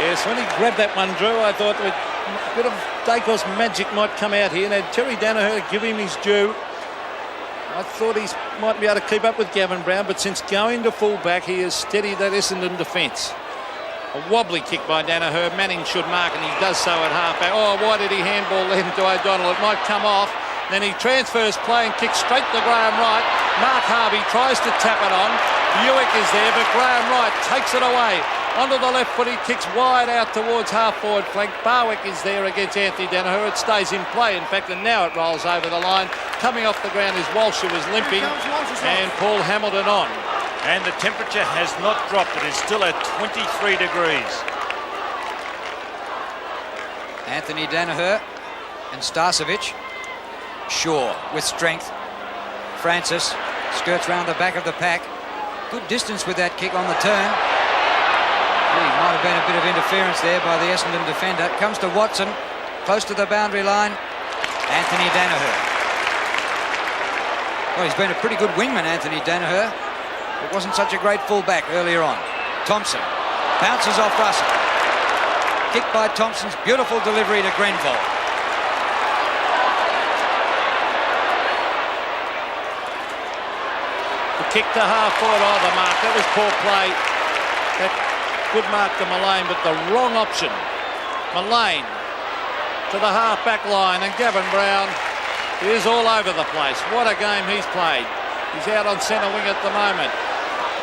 Yes, when he grabbed that one, Drew, I thought a bit of Dacos magic might come out here. Now Terry Danaher give him his due. I thought he might be able to keep up with Gavin Brown, but since going to full back, he has steadied that Essendon defence. A wobbly kick by Danaher. Manning should mark, and he does so at half-back. Oh, why did he handball then to O'Donnell? It might come off. Then he transfers play and kicks straight to Graham Wright. Mark Harvey tries to tap it on. Buick is there, but Graham Wright takes it away. Onto the left foot, he kicks wide out towards half-forward flank. Barwick is there against Anthony Danaher. It stays in play, in fact, and now it rolls over the line. Coming off the ground is Walsh, who was limping, and Paul Hamilton on. And the temperature has not dropped. It is still at 23 degrees. Anthony Danaher and Stasevich. Shaw with strength. Francis skirts round the back of the pack. Good distance with that kick on the turn. Might have been a bit of interference there by the Essendon defender. Comes to Watson, close to the boundary line. Anthony Danaher. Well, he's been a pretty good wingman, Anthony Danaher. It wasn't such a great fullback earlier on. Thompson bounces off Russell. Kick by Thompson's beautiful delivery to Grenville. The kick to half forward. Oh, the mark. That was poor play. That good mark to Mullane, but the wrong option. Mullane to the half-back line, and Gavin Brown is all over the place. What a game he's played. He's out on centre wing at the moment.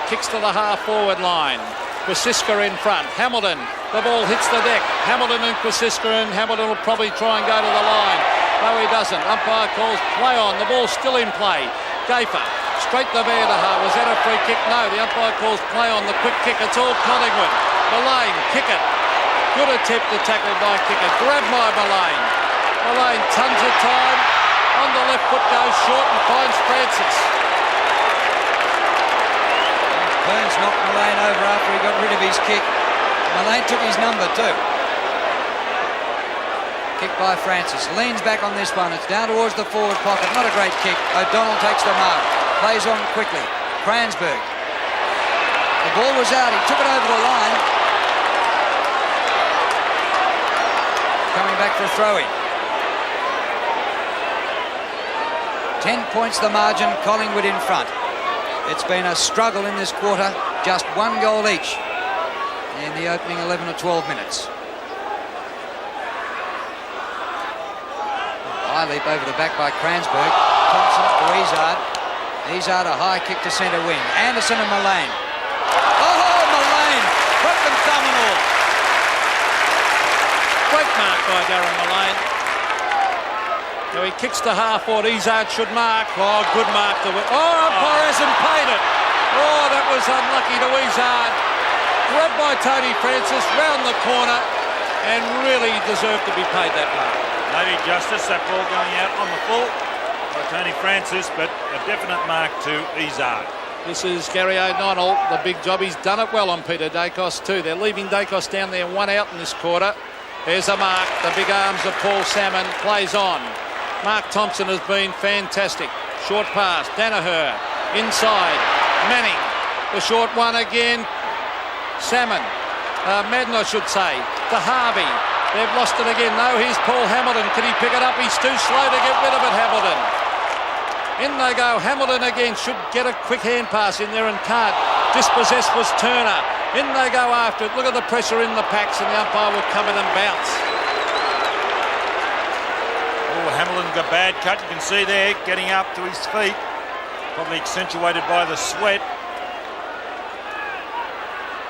Kicks to the half-forward line. Kwasiska in front. Hamilton. The ball hits the deck. Hamilton and Kwasiska, and Hamilton will probably try and go to the line. No, he doesn't. Umpire calls play on. The ball's still in play. Gafer. Straight to Van der Haar. Was that a free kick? No, the umpire calls play on the quick kick. It's all Collingwood. Mullane, kick it. Good attempt to tackle by Kicker. Grabbed by Mullane. Mullane tons of time. On the left foot goes short and finds Francis. Burns knocked Mullane over after he got rid of his kick. Mullane took his number too. Kick by Francis. Leans back on this one. It's down towards the forward pocket. Not a great kick. O'Donnell takes the mark. Plays on quickly. Cransberg. The ball was out. He took it over the line. Coming back for a throw-in. 10 points the margin. Collingwood in front. It's been a struggle in this quarter. Just 1 goal each in the opening 11 or 12 minutes. High leap over the back by Cransberg. Thompson to Izzard. Izzard a high kick to centre wing. Anderson and Mullane. Oh, Mullane! Broken thumb and all. Great mark by Darren Mullane. So he kicks to half forward. Izzard should mark. Oh, good mark to win. Oh, umpire hasn't paid it. Oh, that was unlucky to Izzard. Grabbed by Tony Francis round the corner and really deserved to be paid that mark. Maybe justice, that ball going out on the full by Tony Francis, but a definite mark to Izzard. This is Gary O'Donnell, the big job. He's done it well on Peter Dacos too. They're leaving Dacos down there 1 out in this quarter. There's a mark. The big arms of Paul Salmon plays on. Mark Thompson has been fantastic. Short pass. Danaher inside. Manning. The short one again. Salmon. Madden, I should say. To Harvey. They've lost it again. No, here's Paul Hamilton. Can he pick it up? He's too slow to get rid of it, Hamilton. In they go. Hamilton again should get a quick hand pass in there and can't. Dispossessed was Turner. In they go after it. Look at the pressure in the packs and the umpire will come in and bounce. Oh, Hamilton got a bad cut. You can see there getting up to his feet. Probably accentuated by the sweat.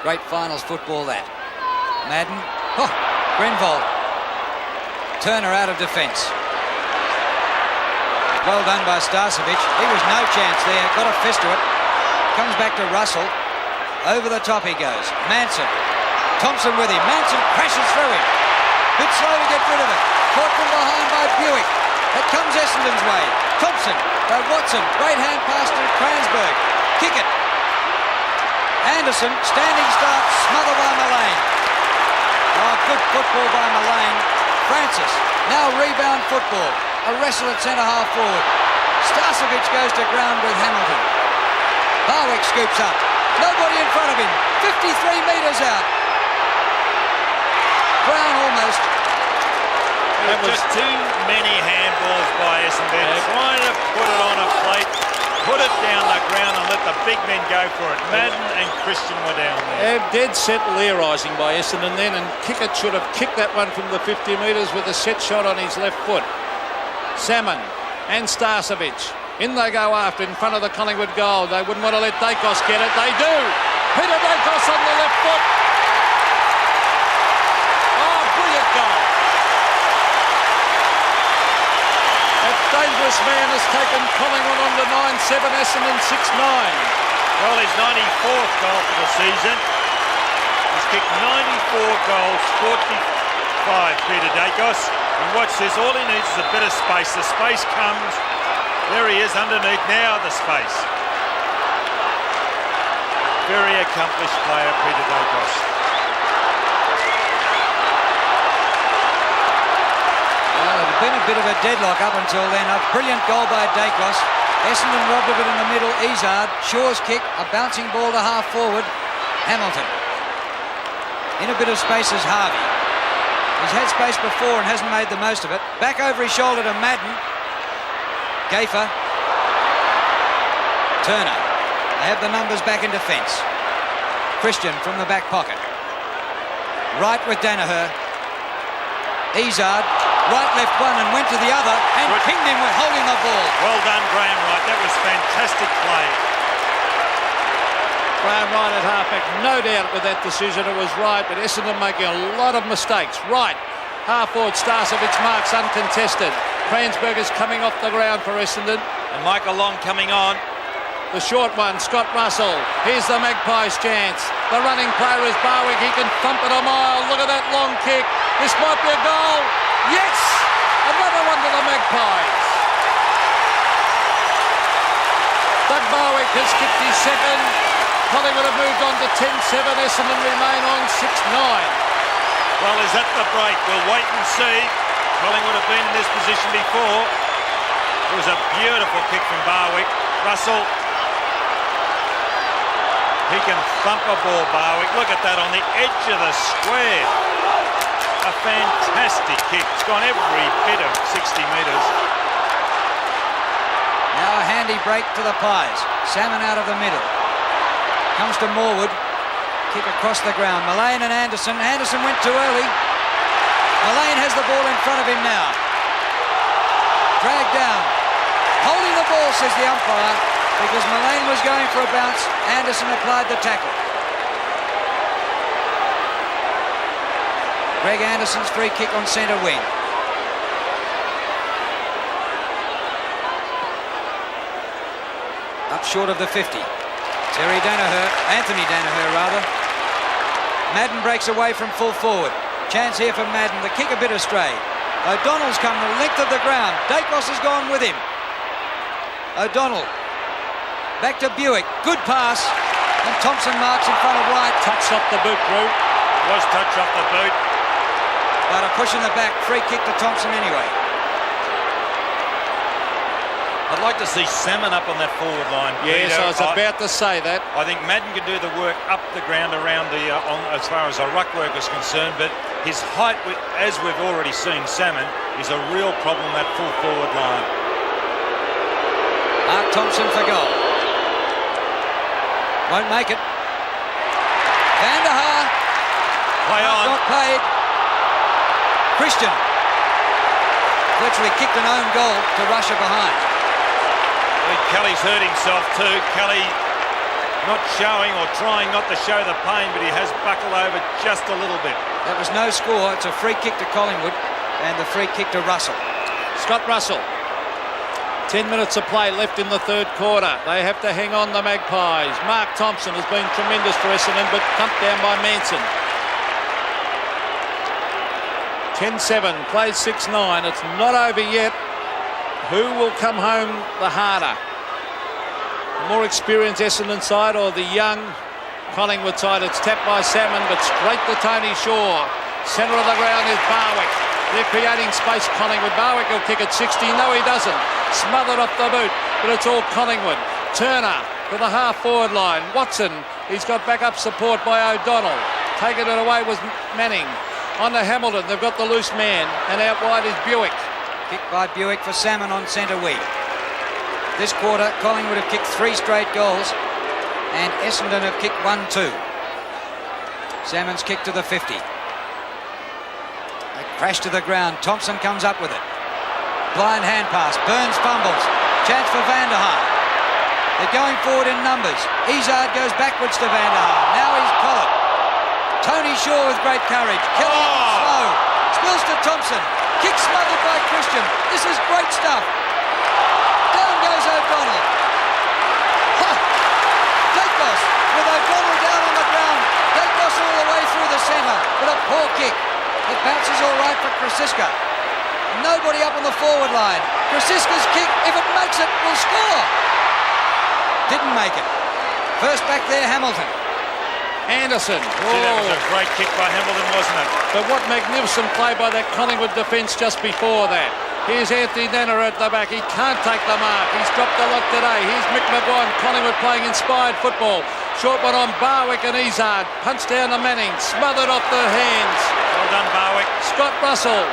Great finals football that. Madden. Oh, Grenville. Turner out of defence. Well done by Starcevic. He was no chance there. Got a fist to it. Comes back to Russell. Over the top he goes. Manson. Thompson with him. Manson crashes through him. Bit slow to get rid of it. Caught from behind by Buick. It comes Essendon's way. Thompson by Watson. Great hand pass to Cransberg. Kick it. Anderson. Standing start. Smothered by Mullane. Oh, good football by Mullane. Francis. Now rebound football. A wrestle at centre half forward. Starcevic goes to ground with Hamilton. Barwick scoops up. Nobody in front of him. 53 metres out. Brown almost. There was just too many handballs by Essendon. They're trying to put it on a plate, put it down the ground and let the big men go for it. Madden and Christian were down there. Dead set Learising by Essendon then, and Kickett should have kicked that one from the 50 metres with a set shot on his left foot. Salmon and Starcevic. In they go after in front of the Collingwood goal. They wouldn't want to let Dacos get it. They do. Peter Dacos on the left foot. Oh, brilliant goal. That dangerous man has taken Collingwood on to 9-7, Essendon 6-9. Well, his 94th goal for the season. He's kicked 94 goals, 45, Peter Dacos. And watch this, all he needs is a bit of space. The space comes. There he is underneath now, the space. Very accomplished player, Peter Dacos. Well, it had been a bit of a deadlock up until then. A brilliant goal by Dacos. Essendon robbed of it in the middle. Izzard. Shaw's kick. A bouncing ball to half forward. Hamilton. In a bit of space is Harvey. He's had space before and hasn't made the most of it. Back over his shoulder to Madden. Gafer. Turner. They have the numbers back in defence. Christian from the back pocket. Right with Danaher. Izzard. Right, left one and went to the other and pinged him with holding the ball. Well done, Graham Wright. That was fantastic play. Graham Wright at halfback, no doubt with that decision it was right, but Essendon making a lot of mistakes. Right, half forward Starcevic marks uncontested. Cransberg is coming off the ground for Essendon. And Michael Long coming on. The short one, Scott Russell. Here's the Magpies' chance. The running player is Barwick. He can thump it a mile. Look at that long kick. This might be a goal. Yes! Another one to the Magpies. Doug Barwick has kicked his second. Collingwood have moved on to 10-7. Essendon remain on 6-9. Well, is that the break? We'll wait and see. Collingwood have been in this position before. It was a beautiful kick from Barwick. Russell. He can thump a ball, Barwick. Look at that on the edge of the square. A fantastic kick. It's gone every bit of 60 metres. Now a handy break to the Pies. Salmon out of the middle. Comes to Morwood. Kick across the ground. Mullane and Anderson. Anderson went too early. Mullane has the ball in front of him now. Dragged down. Holding the ball, says the umpire, because Mullane was going for a bounce. Anderson applied the tackle. Greg Anderson's free kick on centre wing. Up short of the 50. Anthony Danaher rather. Madden breaks away from full forward. Chance here for Madden. The kick a bit astray. O'Donnell's come the length of the ground. Dacos has gone with him. O'Donnell. Back to Buick. Good pass. And Thompson marks in front of White. Touched off the boot, Drew. Was touch off the boot. But a push in the back. Free kick to Thompson anyway. I'd like to see Salmon up on that forward line. Yes, Peter. I was about to say that. I think Madden can do the work up the ground around the as far as the ruck work is concerned, but his height, as we've already seen, Salmon, is a real problem that full forward line. Mark Thompson for goal. Won't make it. Van der Haar. Play on. Not played. Christian. Virtually kicked an own goal to Russia behind. Kelly's hurt himself too. Kelly not showing or trying not to show the pain, but he has buckled over just a little bit. That was no score. It's a free kick to Collingwood and the free kick to Russell. Scott Russell. 10 minutes of play left in the third quarter. They have to hang on, the Magpies. Mark Thompson has been tremendous for Essendon, but thumped down by Manson. 10-7, plays 6-9. It's not over yet. Who will come home the harder? The more experienced Essendon side or the young Collingwood side? It's tapped by Salmon, but straight to Tony Shaw. Centre of the ground is Barwick. They're creating space, Collingwood. Barwick will kick at 60. No, he doesn't. Smothered off the boot, but it's all Collingwood. Turner to the half-forward line. Watson, he's got backup support by O'Donnell. Taking it away was Manning. On to Hamilton, they've got the loose man, and out wide is Buick. Kick by Buick for Salmon on centre wing. This quarter, Collingwood have kicked 3 straight goals and Essendon have kicked 1-2. Salmon's kick to the 50. A crash to the ground. Thompson comes up with it. Blind hand pass. Burns fumbles. Chance for Van der Haar. They're going forward in numbers. Izzard goes backwards to Van der Haar. Now he's Collett. Tony Shaw with great courage. Kelly slow. Spills to Thompson. Kick smothered by Christian. This is great stuff. Down goes O'Donnell. Dacos with O'Donnell down on the ground. Dacos all the way through the centre. But a poor kick. It bounces all right for Krasiska. Nobody up on the forward line. Krasiska's kick, if it makes it, will score. Didn't make it. First back there, Hamilton. Anderson. See, that was a great kick by Hamilton, wasn't it? But what magnificent play by that Collingwood defence just before that. Here's Anthony Danner at the back. He can't take the mark. He's dropped a lot today. Here's Mick Maguire. Collingwood playing inspired football. Short one on Barwick and Izzard. Punch down to Manning. Smothered off the hands. Well done, Barwick. Scott Russell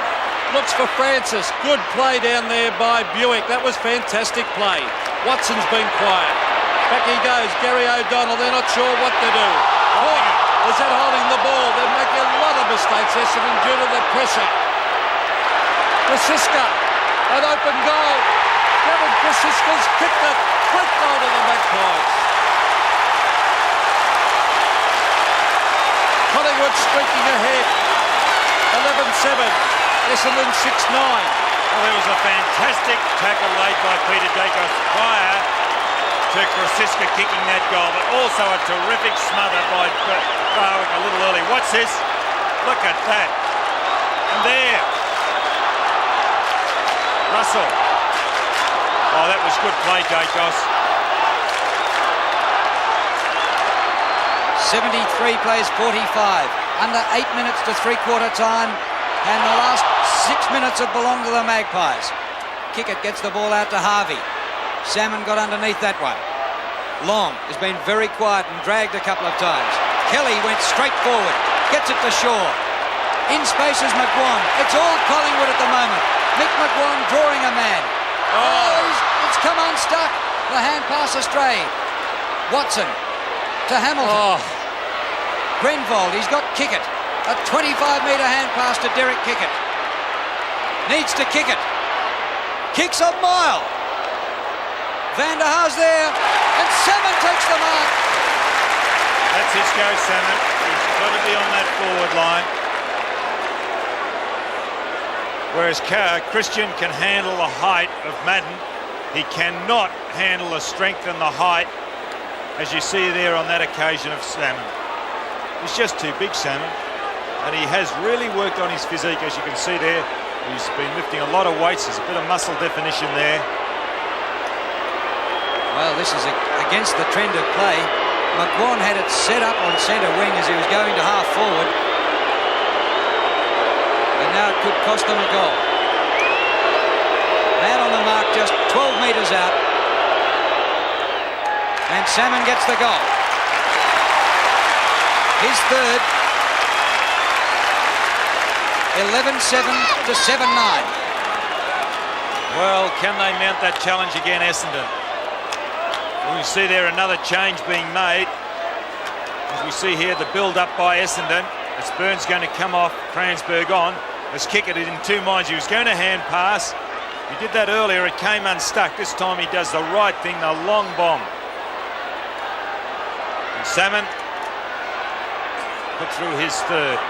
looks for Francis. Good play down there by Buick. That was fantastic play. Watson's been quiet. Back he goes. Gary O'Donnell. They're not sure what to do. Is that holding the ball? They're making a lot of mistakes, Essendon, due to the pressure. Krasiska, an open goal. Gavin Krasiska's kicked it. Great goal to the Magpies. Collingwood streaking ahead. 11-7. Essendon 6-9. Well, there was a fantastic tackle laid by Peter Dacos prior to Krasiska kicking that goal, but also a terrific smother by Barwick a little early. What's this? Look at that. And there. Russell. Oh, that was good play, Dacos. 73 plays 45. Under 8 minutes to three-quarter time. And the last 6 minutes have belonged to the Magpies. Kickett gets the ball out to Harvey. Salmon got underneath that one. Long has been very quiet and dragged a couple of times. Kelly went straight forward. Gets it to Shaw. In space is McGuan. It's all Collingwood at the moment. Mick McGuan drawing a man. It's come unstuck. The hand pass astray. Watson to Hamilton. Grenvold, he's got Kickett. A 25-metre hand pass to Derek Kickett. Needs to kick it. Kicks a mile. Van der Haar's there. And Salmon takes the mark. That's his go, Salmon. He's got to be on that forward line. Whereas Christian can handle the height of Madden. He cannot handle the strength and the height, as you see there on that occasion of Salmon. He's just too big, Salmon. And he has really worked on his physique, as you can see there. He's been lifting a lot of weights. There's a bit of muscle definition there. Well, this is against the trend of play. McGuan had it set up on centre wing as he was going to half forward. But now it could cost them a goal. Man on the mark just 12 metres out. And Salmon gets the goal. His third. 11-7 to 7-9. Well, can they mount that challenge again, Essendon? We see there another change being made. As we see here, the build-up by Essendon. As Burns going to come off, Kransberg on. As Kickett in two minds. He was going to hand pass. He did that earlier. It came unstuck. This time he does the right thing, the long bomb. And Salmon put through his third.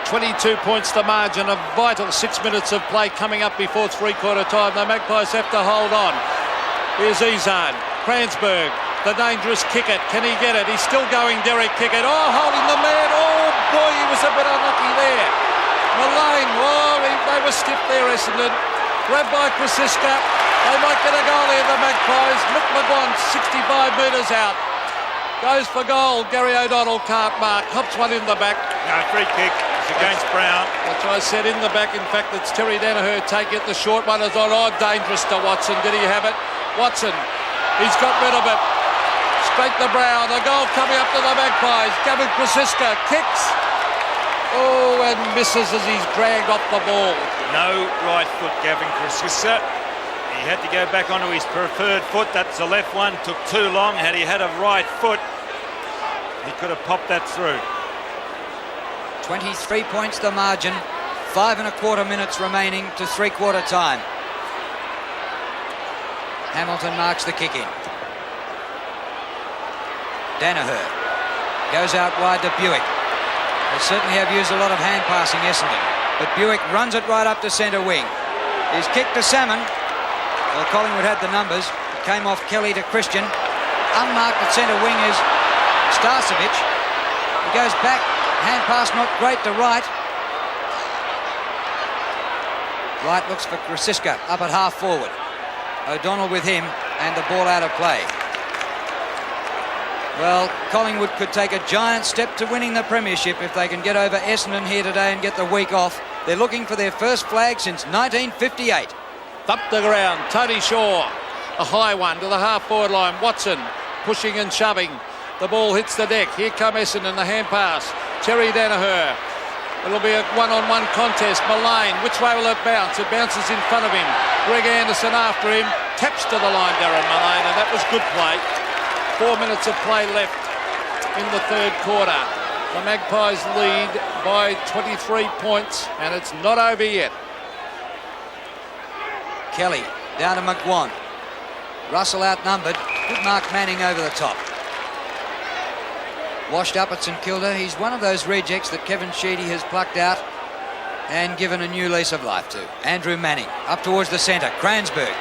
22 points the margin, a vital 6 minutes of play coming up before three-quarter time. The Magpies have to hold on. Here's Ezan, Kransberg, the dangerous Kickett. Can he get it? He's still going, Derek Kickett. Oh, holding the man. Oh, boy, he was a bit unlucky there. Malane, they were stiff there, Essendon. Grabbed by Krasiska. They might get a goal here, the Magpies. Mick McGuan, 65 metres out. Goes for goal. Gary O'Donnell can't mark. Hops one in the back. No, free kick. Against Brown. That's what I said in the back. In fact, it's Terry Danaher taking it. The short one is on. Oh, dangerous to Watson. Did he have it? Watson. He's got rid of it. Straight to Brown. A goal coming up to the Magpies. Gavin Krasiska kicks. Oh, and misses as he's dragged off the ball. No right foot, Gavin Krasiska. He had to go back onto his preferred foot. That's the left one. Took too long. Had he had a right foot, he could have popped that through. 23 points the margin, 5 1/4 minutes remaining to three-quarter time. Hamilton marks the kick in. Danaher goes out wide to Buick. They certainly have used a lot of hand passing, Essendon, but Buick runs it right up to centre wing. His kick to Salmon. Well, Collingwood had the numbers. It came off Kelly to Christian. Unmarked at centre wing is Sumich. He goes back. Hand pass not great to Wright. Wright looks for Krasiska up at half forward. O'Donnell with him and the ball out of play. Well, Collingwood could take a giant step to winning the premiership if they can get over Essendon here today and get the week off. They're looking for their first flag since 1958. Up the ground, Tony Shaw. A high one to the half forward line. Watson pushing and shoving. The ball hits the deck. Here come Essendon, the hand pass. Terry Danaher. It'll be a one-on-one contest. Malane, which way will it bounce? It bounces in front of him. Greg Anderson after him. Taps to the line, Darren Malane, and that was good play. 4 minutes of play left in the third quarter. The Magpies lead by 23 points, and it's not over yet. Kelly down to McGuan. Russell outnumbered. Good Mark Manning over the top. Washed up at St Kilda. He's one of those rejects that Kevin Sheedy has plucked out and given a new lease of life to. Andrew Manning up towards the centre. Kransberg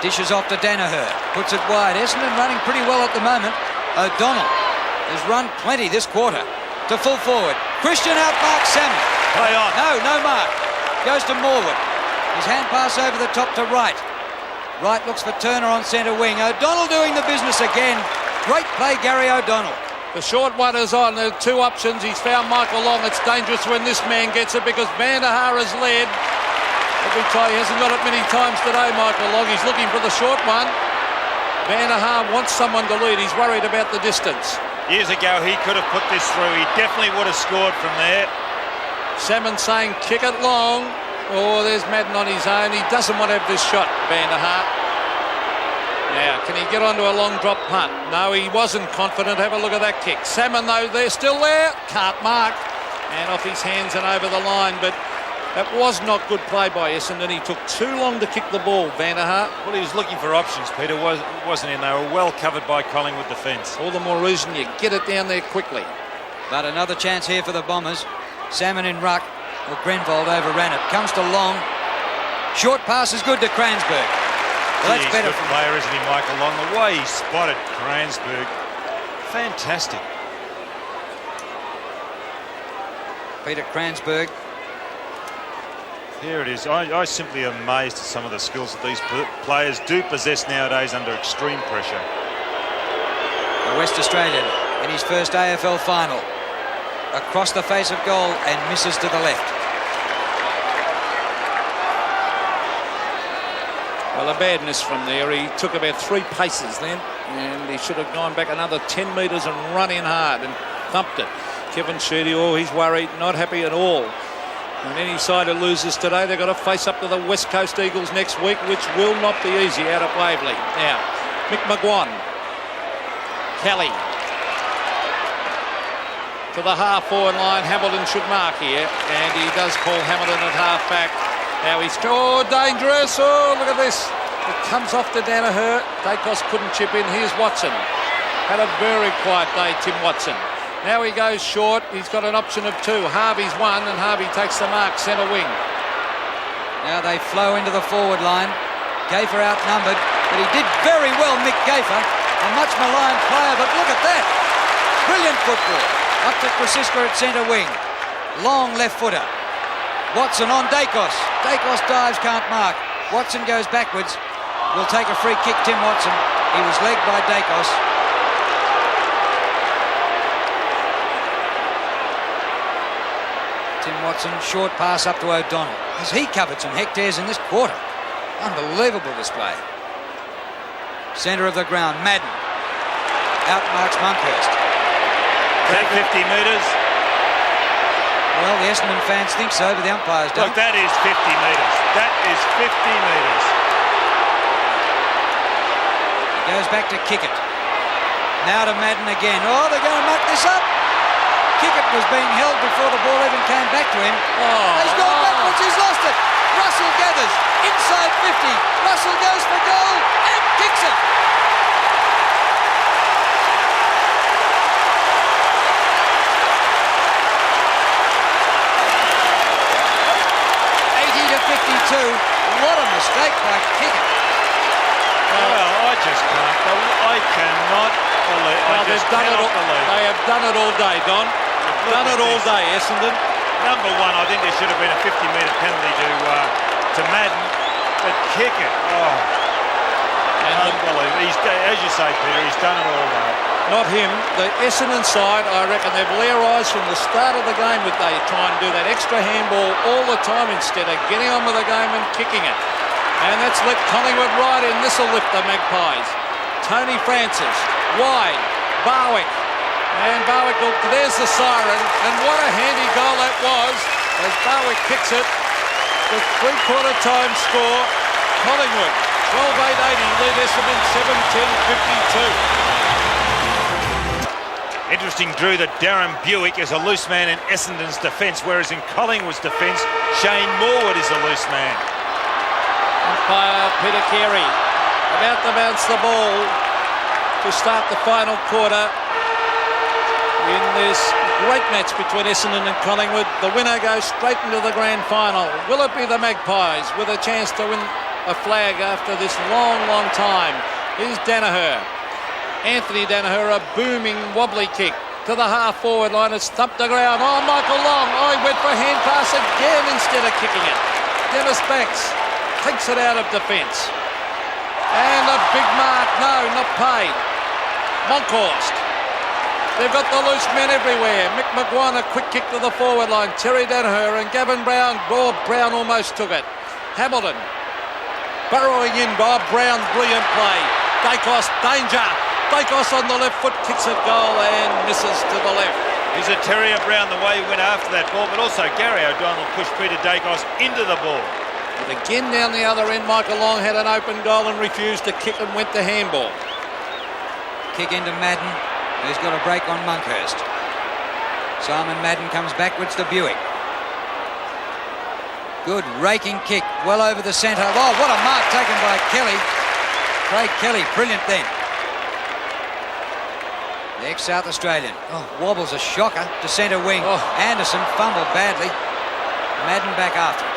dishes off to Danaher. Puts it wide. Essendon running pretty well at the moment. O'Donnell has run plenty this quarter to full forward. Christian outmarks Salmon. Play on. No mark. Goes to Morwood. His hand pass over the top to Wright. Wright looks for Turner on centre wing. O'Donnell doing the business again. Great play, Gary O'Donnell. The short one is on. There are two options. He's found Michael Long. It's dangerous when this man gets it because Van der Haar has led. Every time, he hasn't got it many times today, Michael Long. He's looking for the short one. Van der Haar wants someone to lead. He's worried about the distance. Years ago, he could have put this through. He definitely would have scored from there. Salmon saying, kick it long. Oh, there's Madden on his own. He doesn't want to have this shot, Van der Haar. Now, can he get onto a long drop punt? No, he wasn't confident. Have a look at that kick. Salmon, though, they're still there. Can't mark. And off his hands and over the line. But that was not good play by Essendon. He took too long to kick the ball, Van der Haar. Well, he was looking for options, Peter, wasn't he? They were well covered by Collingwood defence. All the more reason you get it down there quickly. But another chance here for the Bombers. Salmon in ruck. Well, Grenvold overran it. Comes to Long. Short pass is good to Cransberg. Well, that's better. He's a good player, isn't he, Michael Long? The way he spotted Cransberg. Fantastic. Peter Cransberg. Here it is. I simply am amazed at some of the skills that these players do possess nowadays under extreme pressure. The West Australian in his first AFL final. Across the face of goal and misses to the left. Well, a bad miss from there. He took about 3 paces then, and he should have gone back another 10 metres and run in hard and thumped it. Kevin Sheedy, oh, he's worried, not happy at all. And any side who loses today, they've got to face up to the West Coast Eagles next week, which will not be easy out at Waverley. Now, Mick McGuan. Kelly. To the half-forward line. Hamilton should mark here, and he does call Hamilton at half-back. Now he's, oh, dangerous. Oh, look at this. It comes off to Danaher. Dacos couldn't chip in. Here's Watson. Had a very quiet day, Tim Watson. Now he goes short. He's got an option of 2. Harvey's 1, and Harvey takes the mark, centre wing. Now they flow into the forward line. Gaffer outnumbered, but he did very well, Mick Gaffer. A much maligned player, but look at that. Brilliant football. Up to Krasiska at centre wing. Long left footer. Watson on Dacos. Dacos dives, can't mark. Watson goes backwards. Will take a free kick, Tim Watson. He was legged by Dacos. Tim Watson, short pass up to O'Donnell. Has he covered some hectares in this quarter? Unbelievable display. Centre of the ground, Madden. Outmarks Monkhurst. Take 50 metres. Well, the Essendon fans think so, but the umpires don't. Look, that is 50 metres. That is 50 metres. He goes back to Kickett. Now to Madden again. Oh, they're going to muck this up. Kickett was being held before the ball even came back to him. He's gone backwards. He's lost it. Russell gathers. Inside 50. Russell goes for goal and kicks it. What a mistake by Kickett. Well, I just can't. I cannot believe. They have done it all day, Don. They've done it all day, Essendon. Number one, I think there should have been a 50-metre penalty to Madden, but Kickett, unbelievable. As you say, Peter, he's done it all day. Not him. The Essendon side, I reckon they've layerised from the start of the game with they try and do that extra handball all the time instead of getting on with the game and kicking it. And that's let Collingwood right in. This will lift the Magpies. Tony Francis, wide, Barwick. And Barwick, there's the siren. And what a handy goal that was as Barwick kicks it. The three-quarter time score. Collingwood, 12-8-80, lead Essendon 7-10-52. Interesting, Drew, that Darren Buick is a loose man in Essendon's defence, whereas in Collingwood's defence, Shane Morwood is a loose man. Umpire Peter Carey about to bounce the ball to start the final quarter in this great match between Essendon and Collingwood. The winner goes straight into the grand final. Will it be the Magpies with a chance to win a flag after this long, long time? Here's Danaher. Anthony Danaher, a booming wobbly kick to the half-forward line. It's thumped the ground. Oh, Michael Long. Oh, he went for a hand pass again instead of kicking it. Dennis Banks takes it out of defence. And a big mark. No, not paid. Monkhorst. They've got the loose men everywhere. Mick McGuire, a quick kick to the forward line. Terry Danaher and Gavin Brown. Oh, Brown almost took it. Hamilton burrowing in. Bob Brown, brilliant play. Dacos, danger. Dacos on the left foot, kicks it goal and misses to the left. He's a terrier, Brown, the way he went after that ball, but also Gary O'Donnell pushed Peter Dacos into the ball. But again down the other end, Michael Long had an open goal and refused to kick and went to handball. Kick into Madden, who's got a break on Monkhurst. Simon Madden comes backwards to Buick. Good raking kick, well over the centre. Oh, what a mark taken by Kelly. Craig Kelly, brilliant then. The ex-South Australian. Oh, wobbles a shocker to centre wing. Oh. Anderson fumbled badly. Madden back after it.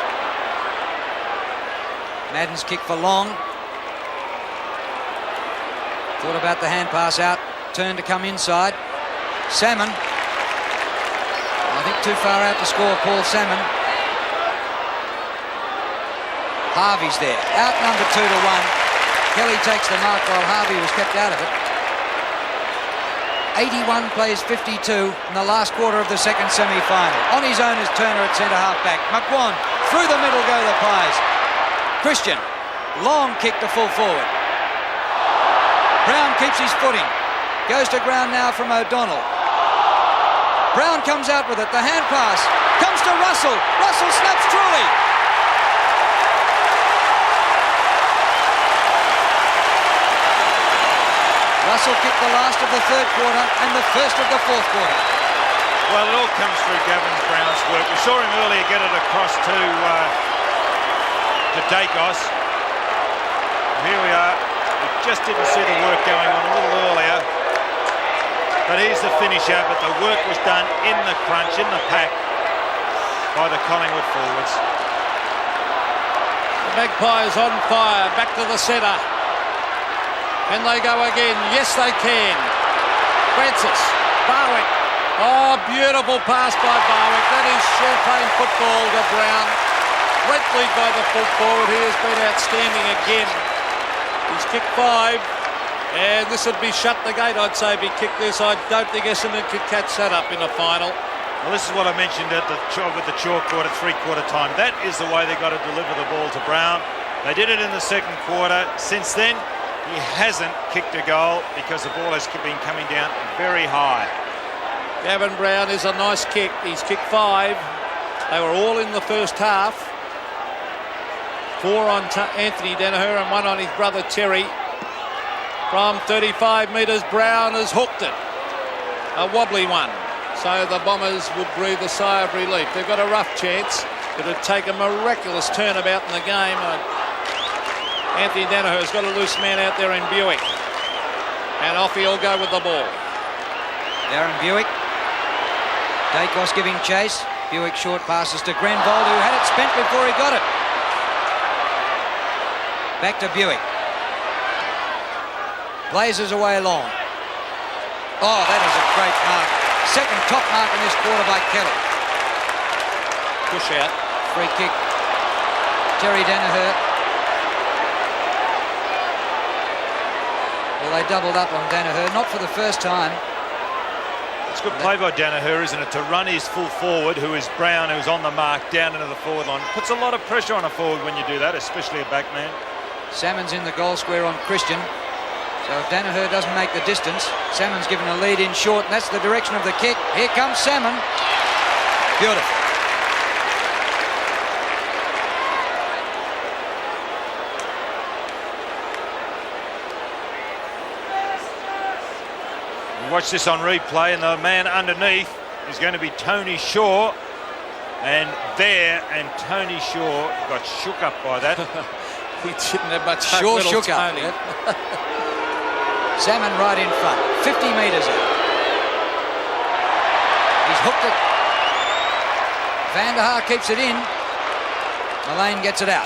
Madden's kick for Long. Thought about the hand pass out. Turn to come inside. Salmon. I think too far out to score, Paul Salmon. Harvey's there. Outnumbered 2-1. Kelly takes the mark while Harvey was kept out of it. 81 plays 52 in the last quarter of the second semi-final. On his own is Turner at centre half back. McGuire through the middle go the Pies. Christian, long kick to full forward. Brown keeps his footing. Goes to ground now from O'Donnell. Brown comes out with it. The hand pass comes to Russell. Russell snaps truly. Russell kicked the last of the third quarter and the first of the fourth quarter. Well, it all comes through Gavin Brown's work. We saw him earlier get it across to Dacos. Here we are. We just didn't see the work going on a little earlier. But he's the finisher, but the work was done in the crunch, in the pack by the Collingwood forwards. The Magpies on fire, back to the centre. Can they go again? Yes, they can. Francis, Barwick. Oh, beautiful pass by Barwick. That is champagne football to Brown. Great lead by the full forward. He has been outstanding again. He's kicked 5. And this would be shut the gate, I'd say, if he kicked this. I don't think Essendon could catch that up in a final. Well, this is what I mentioned at the chalkboard at three-quarter time. That is the way they got to deliver the ball to Brown. They did it in the second quarter. Since then, he hasn't kicked a goal because the ball has been coming down very high. Gavin Brown is a nice kick. He's kicked 5. They were all in the first half. 4 on Anthony Danaher and 1 on his brother Terry. From 35 metres, Brown has hooked it. A wobbly one. So the Bombers would breathe a sigh of relief. They've got a rough chance. It would take a miraculous turnabout in the game. Anthony Danaher's got a loose man out there in Buick. And off he'll go with the ball. Darren Buick. Dacos giving chase. Buick short passes to Grenvold, who had it spent before he got it. Back to Buick. Blazers away long. Oh, that is a great mark. Second top mark in this quarter by Kelly. Push out. Free kick. Terry Danaher. Well, they doubled up on Danaher, not for the first time. It's good play by Danaher, isn't it, to run his full forward, who is Brown, who's on the mark, down into the forward line. Puts a lot of pressure on a forward when you do that, especially a back man. Salmon's in the goal square on Christian. So if Danaher doesn't make the distance, Salmon's given a lead in short, and that's the direction of the kick. Here comes Salmon. Beautiful. Watch this on replay, and the man underneath is going to be Tony Shaw. And Tony Shaw got shook up by that. He didn't have much hope. Shaw shook up. Yep. Salmon right in front, 50 metres out. He's hooked it. Van der Haar keeps it in. Mullane gets it out.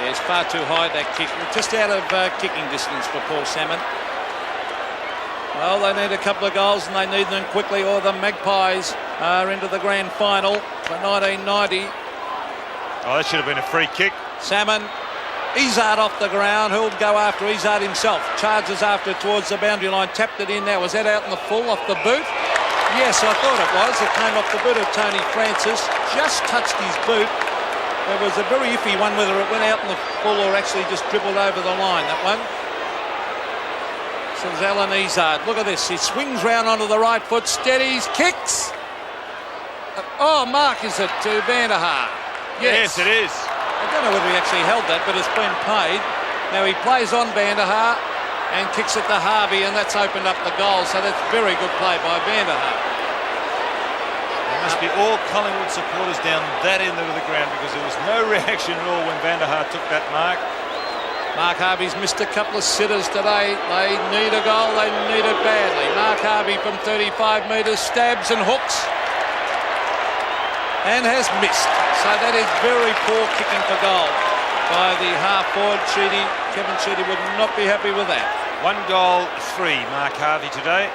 Yeah, it's far too high, that kick. Just out of kicking distance for Paul Salmon. Well, they need a couple of goals and they need them quickly, or the Magpies are into the grand final for 1990. Oh, that should have been a free kick. Salmon Izzard off the ground. Who'll go after Izzard himself? Charges after towards the boundary line. Tapped it in now. Was that out in the full off the boot? Yes, I thought it was. It came off the boot of Tony Francis. Just touched his boot. It was a very iffy one, whether it went out in the full or actually just dribbled over the line, that one. So there's Alan Izzard. Look at this. He swings round onto the right foot, steadies, kicks. Oh, Mark, is it to Vanderhaar? Yes, it is. I don't know whether he actually held that, but it's been paid. Now he plays on Vanderhaar and kicks it to Harvey, and that's opened up the goal. So that's very good play by Vanderhaar. There must be all Collingwood supporters down that end of the ground, because there was no reaction at all when Vanderhaar took that mark. Mark Harvey's missed a couple of sitters today. They need a goal. They need it badly. Mark Harvey from 35 metres stabs and hooks and has missed. So that is very poor kicking for goal by the half forward. Kevin Sheedy would not be happy with that. 1 goal, 3, Mark Harvey today.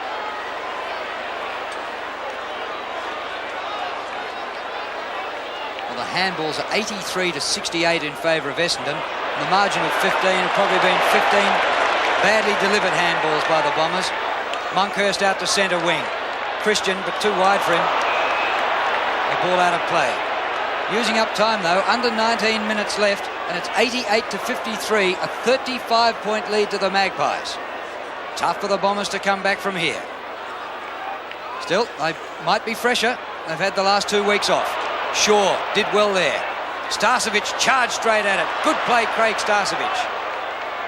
Well, the handballs are 83 to 68 in favour of Essendon. And the margin of 15 have probably been 15 badly delivered handballs by the Bombers. Monkhurst out to centre wing. Christian, but too wide for him. The ball out of play. Using up time, though, under 19 minutes left, and it's 88 to 53, a 35-point lead to the Magpies. Tough for the Bombers to come back from here. Still, they might be fresher. They've had the last 2 weeks off. Shaw did well there. Starcevic charged straight at it. Good play, Craig Starcevic.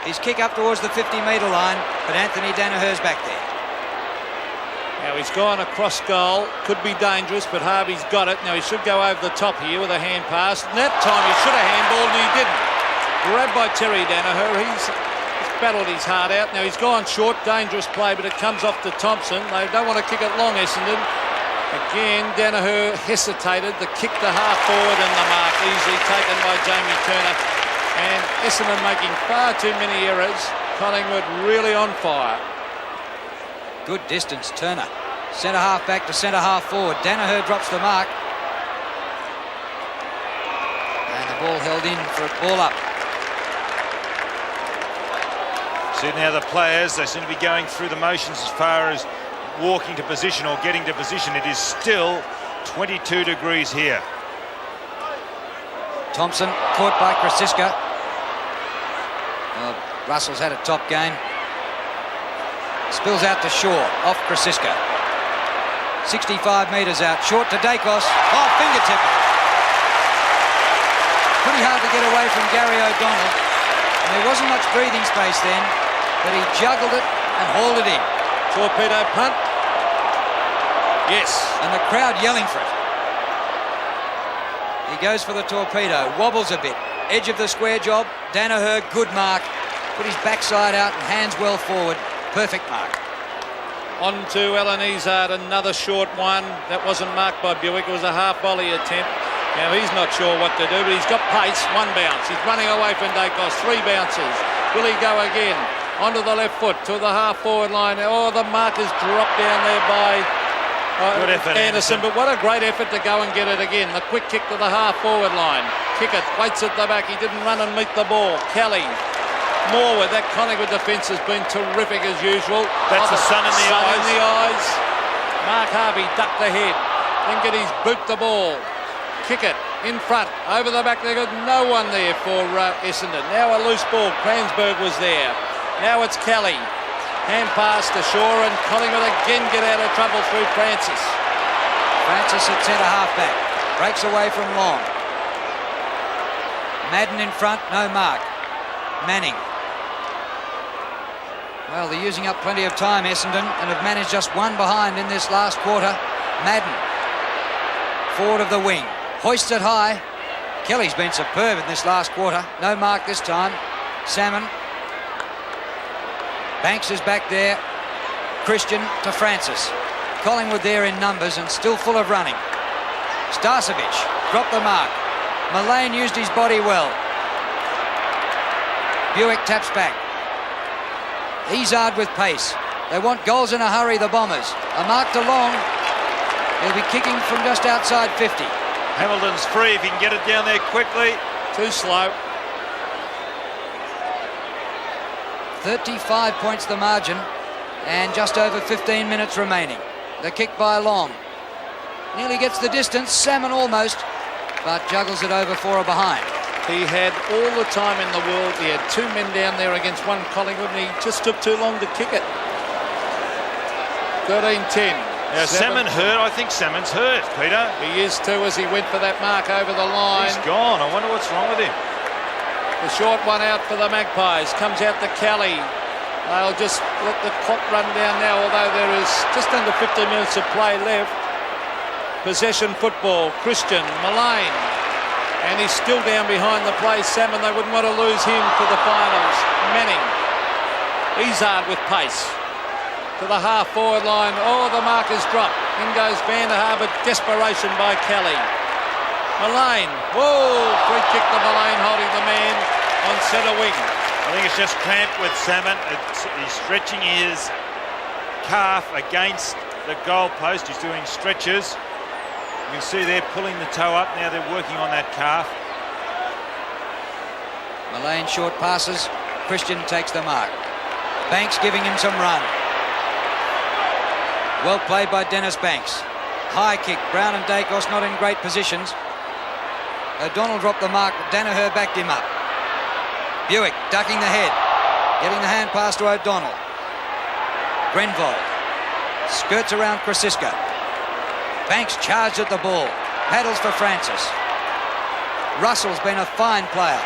His kick up towards the 50-metre line, but Anthony Danaher's back there. Now he's gone across goal. Could be dangerous, but Harvey's got it. Now he should go over the top here with a hand pass. And that time he should have handballed and he didn't. Grabbed by Terry Danaher. He's battled his heart out. Now he's gone short. Dangerous play, but it comes off to Thompson. They don't want to kick it long, Essendon. Again, Danaher hesitated. The kick to half forward and the mark easily taken by Jamie Turner. And Essendon making far too many errors. Collingwood really on fire. Good distance, Turner. Centre half back to centre half forward. Danaher drops the mark. And the ball held in for a ball up. See now the players, they seem to be going through the motions as far as walking to position or getting to position. It is still 22 degrees here. Thompson caught by Krasiska. Well, Russell's had a top game. Spills out to Shaw, off Krasiska. 65 metres out, short to Dacos. Oh, fingertip. Pretty hard to get away from Gary O'Donnell. And there wasn't much breathing space then, but he juggled it and hauled it in. Torpedo punt. Yes. And the crowd yelling for it. He goes for the torpedo, wobbles a bit. Edge of the square job, Danaher, good mark. Put his backside out and hands well forward. Perfect mark. On to Alan Izzard, another short one. That wasn't marked by Buick. It was a half volley attempt. Now he's not sure what to do, but he's got pace. 1 bounce. He's running away from Dacos. 3 bounces. Will he go again? Onto the left foot to the half forward line. Oh, the mark is dropped down there by good effort, Anderson. But what a great effort to go and get it again. The quick kick to the half forward line. Kick it, waits at the back. He didn't run and meet the ball. Kelly. Morwood, that Collingwood defence has been terrific as usual. That's the sun in the eyes. In the eyes. Mark Harvey ducked the head. Then get his boot the ball. Kick it in front. Over the back. They've got no one there for Essendon. Now a loose ball. Cransberg was there. Now it's Kelly. Hand pass to Shaw, and Collingwood again get out of trouble through Francis. Francis at centre half back. Breaks away from Long. Madden in front. No mark. Manning. Well, they're using up plenty of time, Essendon, and have managed just 1 behind in this last quarter. Madden, forward of the wing, hoists it high. Kelly's been superb in this last quarter. No mark this time. Salmon. Banks is back there. Christian to Francis. Collingwood there in numbers and still full of running. Starcevic dropped the mark. Mullane used his body well. Buick taps back. Izzard with pace. They want goals in a hurry, the Bombers. A mark to Long. He'll be kicking from just outside 50. Hamilton's free if he can get it down there quickly. Too slow. 35 points the margin, and just over 15 minutes remaining. The kick by Long. Nearly gets the distance, Salmon almost, but juggles it over for a behind. He had all the time in the world. He had two men down there against one Collingwood, and he just took too long to kick it. 13-10. Now, Salmon hurt. I think Salmon's hurt, Peter. He is too, as he went for that mark over the line. He's gone. I wonder what's wrong with him. The short one out for the Magpies. Comes out to Kelly. They'll just let the clock run down now, although there is just under 15 minutes of play left. Possession football. Christian, Mullane. And he's still down behind the play. Salmon, they wouldn't want to lose him for the finals. Manning. Izzard with pace. To the half-forward line. Oh, the marker's dropped. In goes Van der Haar, but desperation by Kelly. Mullane. Whoa! Free kick to Mullane, holding the man on centre wing. I think it's just cramped with Salmon. He's stretching his calf against the goal post. He's doing stretches. You can see they're pulling the toe up. Now they're working on that calf. Mullane short passes. Christian takes the mark. Banks giving him some run. Well played by Dennis Banks. High kick. Brown and Dacos not in great positions. O'Donnell dropped the mark. Danaher backed him up. Buick ducking the head. Getting the hand pass to O'Donnell. Grenville skirts around Krasiska. Banks charged at the ball. Paddles for Francis. Russell's been a fine player.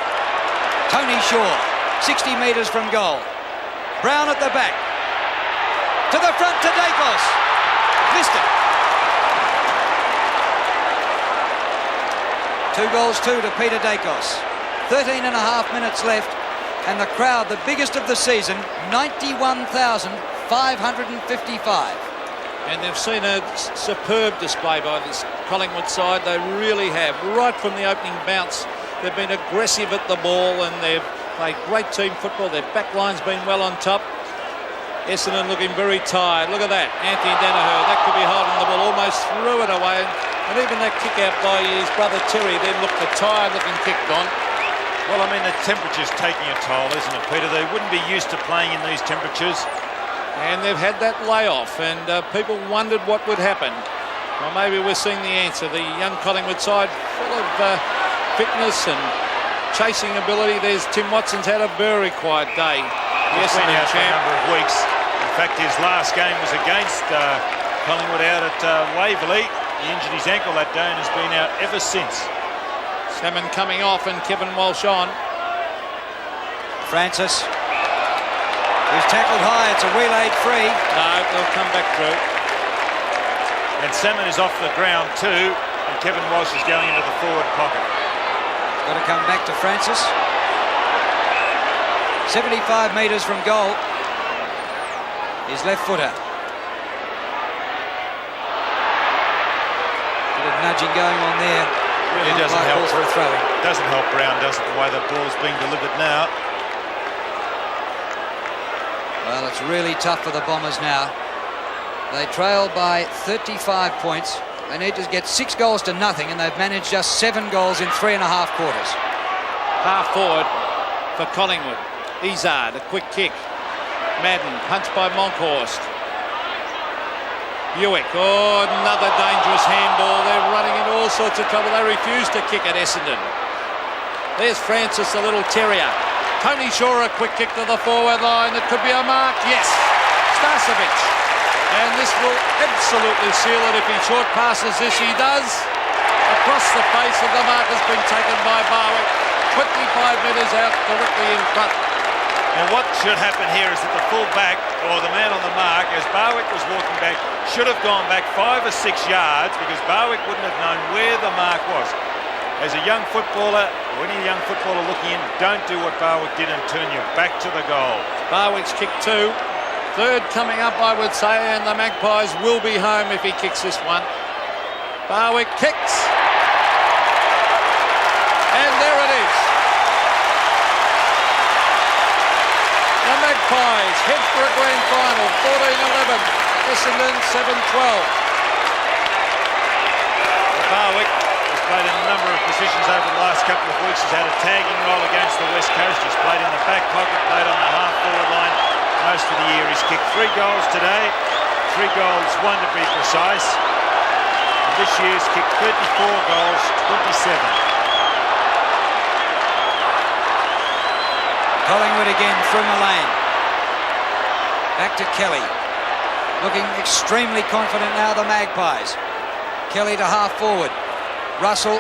Tony Shaw, 60 metres from goal. Brown at the back. To the front to Dacos. Missed it. 2-2 to Peter Dacos. 13 and a half minutes left, and the crowd, the biggest of the season, 91,555. And they've seen a superb display by this Collingwood side. They really have. Right from the opening bounce, they've been aggressive at the ball, and they've played great team football. Their back line's been well on top. Essendon looking very tired. Look at that. Anthony Danaher, that could be holding the ball, almost threw it away. And even that kick out by his brother Terry then looked a tired looking kick, Don. Well, I mean, the temperature's taking a toll, isn't it, Peter? They wouldn't be used to playing in these temperatures. And they've had that layoff, and people wondered what would happen. Well, maybe we're seeing the answer. The young Collingwood side full of fitness and chasing ability. There's Tim Watson's had a very quiet day. He's been out for a number of weeks. In fact, his last game was against Collingwood out at Waverley. He injured his ankle that day and has been out ever since. Salmon coming off and Kevin Walsh on. Francis. He's tackled high. It's a wheelade free. No, they'll come back through. And Salmon is off the ground too. And Kevin Walsh is going into the forward pocket. Got to come back to Francis. 75 metres from goal. His left footer. Bit of nudging going on there. Really doesn't help. For a throw-in. Doesn't help Brown, does it, the way the ball's being delivered now. Well, it's really tough for the Bombers now. They trail by 35 points. They need to get 6 goals to nothing, and they've managed just 7 goals in 3.5 quarters. Half forward for Collingwood. Izzard, a quick kick. Madden, punched by Monkhorst. Buick, oh, another dangerous handball. They're running into all sorts of trouble. They refuse to kick at Essendon. There's Francis, the little terrier. Tony Shaw, a quick kick to the forward line. It could be a mark. Yes, Starcevich. And this will absolutely seal it if he short passes this. He does. Across the face of the mark has been taken by Barwick. 25 metres out, directly in front. Now what should happen here is that the full back, or the man on the mark, as Barwick was walking back, should have gone back 5 or 6 yards, because Barwick wouldn't have known where the mark was. As a young footballer, or any young footballer looking in, don't do what Barwick did and turn you back to the goal. Barwick's kick 2. Third coming up, I would say, and the Magpies will be home if he kicks this one. Barwick kicks. And there it is. The Magpies head for a grand final, 14-11. Essendon 7-12. Barwick has played in a number of positions over the last couple of weeks. He's had a tagging role against the West Coast. He's played in the back pocket, played on the half-forward line most of the year. He's kicked 3 goals today, 3 goals, 1 to be precise. And this year's kicked 34 goals, 27. Collingwood again through Mullane. Back to Kelly. Looking extremely confident now, the Magpies. Kelly to half forward. Russell.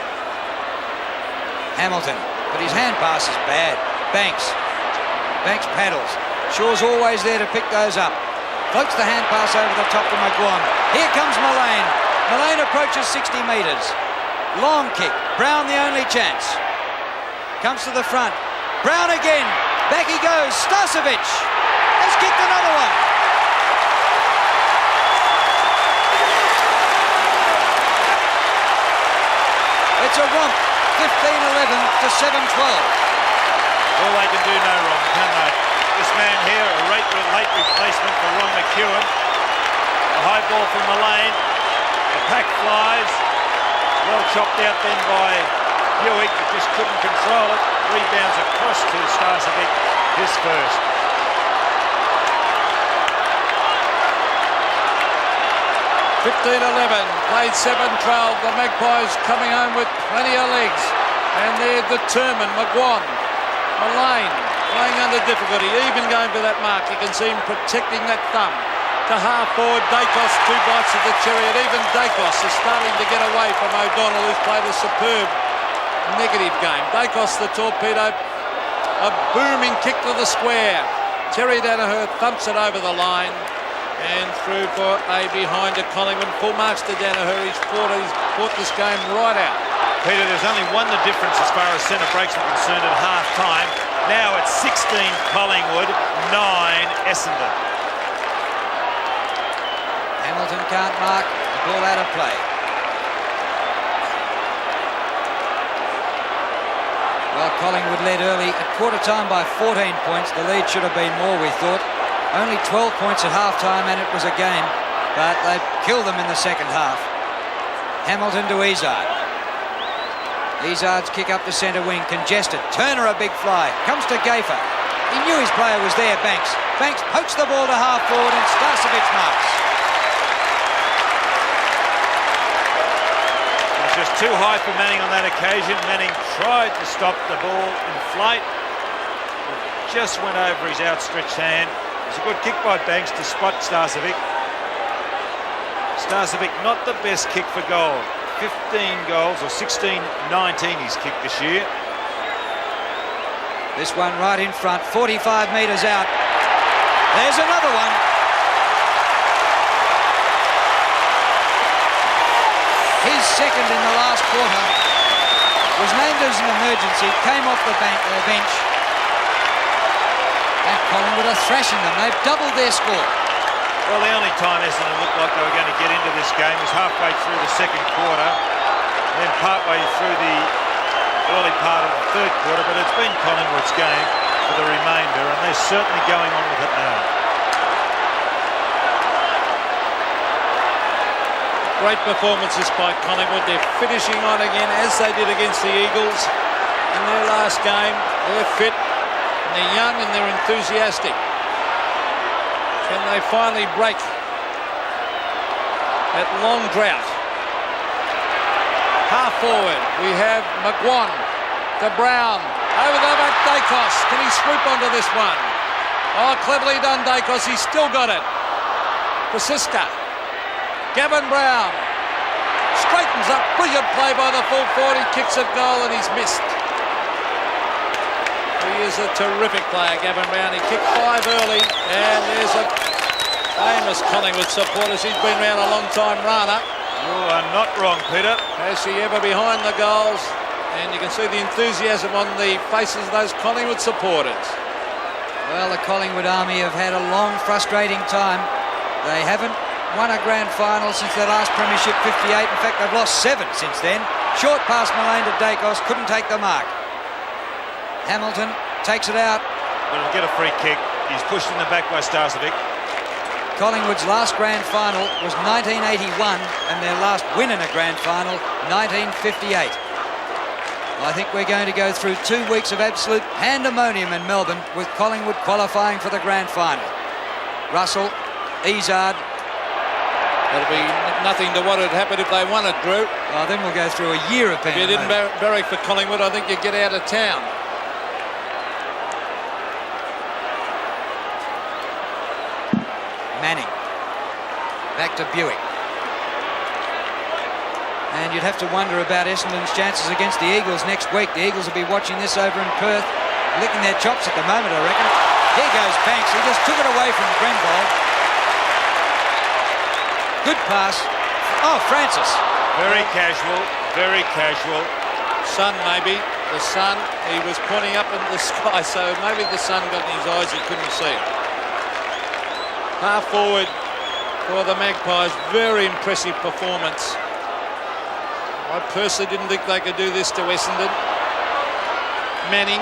Hamilton. But his hand pass is bad. Banks paddles. Shaw's always there to pick those up. Floats the hand pass over the top to McGuan. Here comes Mullane. Mullane approaches 60 metres. Long kick. Brown the only chance. Comes to the front. Brown again. Back he goes. Stasevich has kicked another one. It's a romp, 15-11 to 7-12. Well, they can do no wrong, can they? This man here, a late replacement for Ron McEwen. A high ball from Mullane. The pack flies. Well chopped out then by Hewitt, but just couldn't control it. Rebounds across to Starcevic, his first. Played 7-12. The Magpies coming home with plenty of legs, and they're determined. McGuan, Mullane playing under difficulty, even going to that mark. You can see him protecting that thumb. To half forward, Dacos, 2 bites of the cherry, and even Dacos is starting to get away from O'Donnell, who's played a superb negative game. Dacos, the torpedo, a booming kick to the square. Terry Danaher thumps it over the line. And through for a behind to Collingwood. Full marks to Danaher. He's fought this game right out. Peter, there's only one the difference as far as centre breaks are concerned at half-time. Now it's 16 Collingwood, 9 Essendon. Hamilton can't mark. The ball out of play. Well, Collingwood led early at quarter time by 14 points. The lead should have been more, we thought. Only 12 points at half-time, and it was a game, but they killed them in the second half. Hamilton to Izzard. Izzard's kick up to centre wing, congested. Turner a big fly, comes to Gafer. He knew his player was there, Banks. Banks pokes the ball to half forward, and Starcevic marks. It was just too high for Manning on that occasion. Manning tried to stop the ball in flight. It just went over his outstretched hand. It's a good kick by Banks to spot Starcevic. Starcevic not the best kick for goal. 15 goals, or 16-19 he's kicked this year. This one right in front, 45 metres out. There's another one. His second in the last quarter. Was named as an emergency, came off the bench. And Collingwood are thrashing them. They've doubled their score. Well, the only time Essendon looked like they were going to get into this game was halfway through the second quarter, and then partway through the early part of the third quarter, but it's been Collingwood's game for the remainder, and they're certainly going on with it now. Great performances by Collingwood. They're finishing on again, as they did against the Eagles in their last game. They're fit. They're young and they're enthusiastic. Can they finally break that long drought? Half forward, we have McGuan to Brown. Over the back, Dacos. Can he swoop onto this one? Oh, cleverly done, Dacos. He's still got it. Pasiska. Gavin Brown. Straightens up. Brilliant play by the full forward. He kicks at goal and he's missed. He is a terrific player, Gavin Brown. He kicked 5 early, and there's a famous Collingwood supporter. He's been around a long time, Rana. You are not wrong, Peter. Has he ever behind the goals? And you can see the enthusiasm on the faces of those Collingwood supporters. Well, the Collingwood Army have had a long, frustrating time. They haven't won a grand final since their last premiership, 58. In fact, they've lost 7 since then. Short pass Mullane to Dacos, couldn't take the mark. Hamilton takes it out. But he'll get a free kick. He's pushed in the back by Starcevic. Collingwood's last grand final was 1981 and their last win in a grand final 1958. I think we're going to go through 2 weeks of absolute pandemonium in Melbourne with Collingwood qualifying for the grand final. Russell, Izzard. That'll be nothing to what had happened if they won it, Drew. Oh, then we'll go through a year of If you pandemonium. didn't barrack for Collingwood, I think you'd get out of town. Manning. Back to Buick. And you'd have to wonder about Essendon's chances against the Eagles next week. The Eagles will be watching this over in Perth, licking their chops at the moment, I reckon. Here goes Banks. He just took it away from Grenville. Good pass. Oh, Francis. Very casual, very casual. Sun, maybe. The sun, he was pointing up into the sky, so maybe the sun got in his eyes, he couldn't see it. Half forward for the Magpies. Very impressive performance. I personally didn't think they could do this to Essendon. Manning.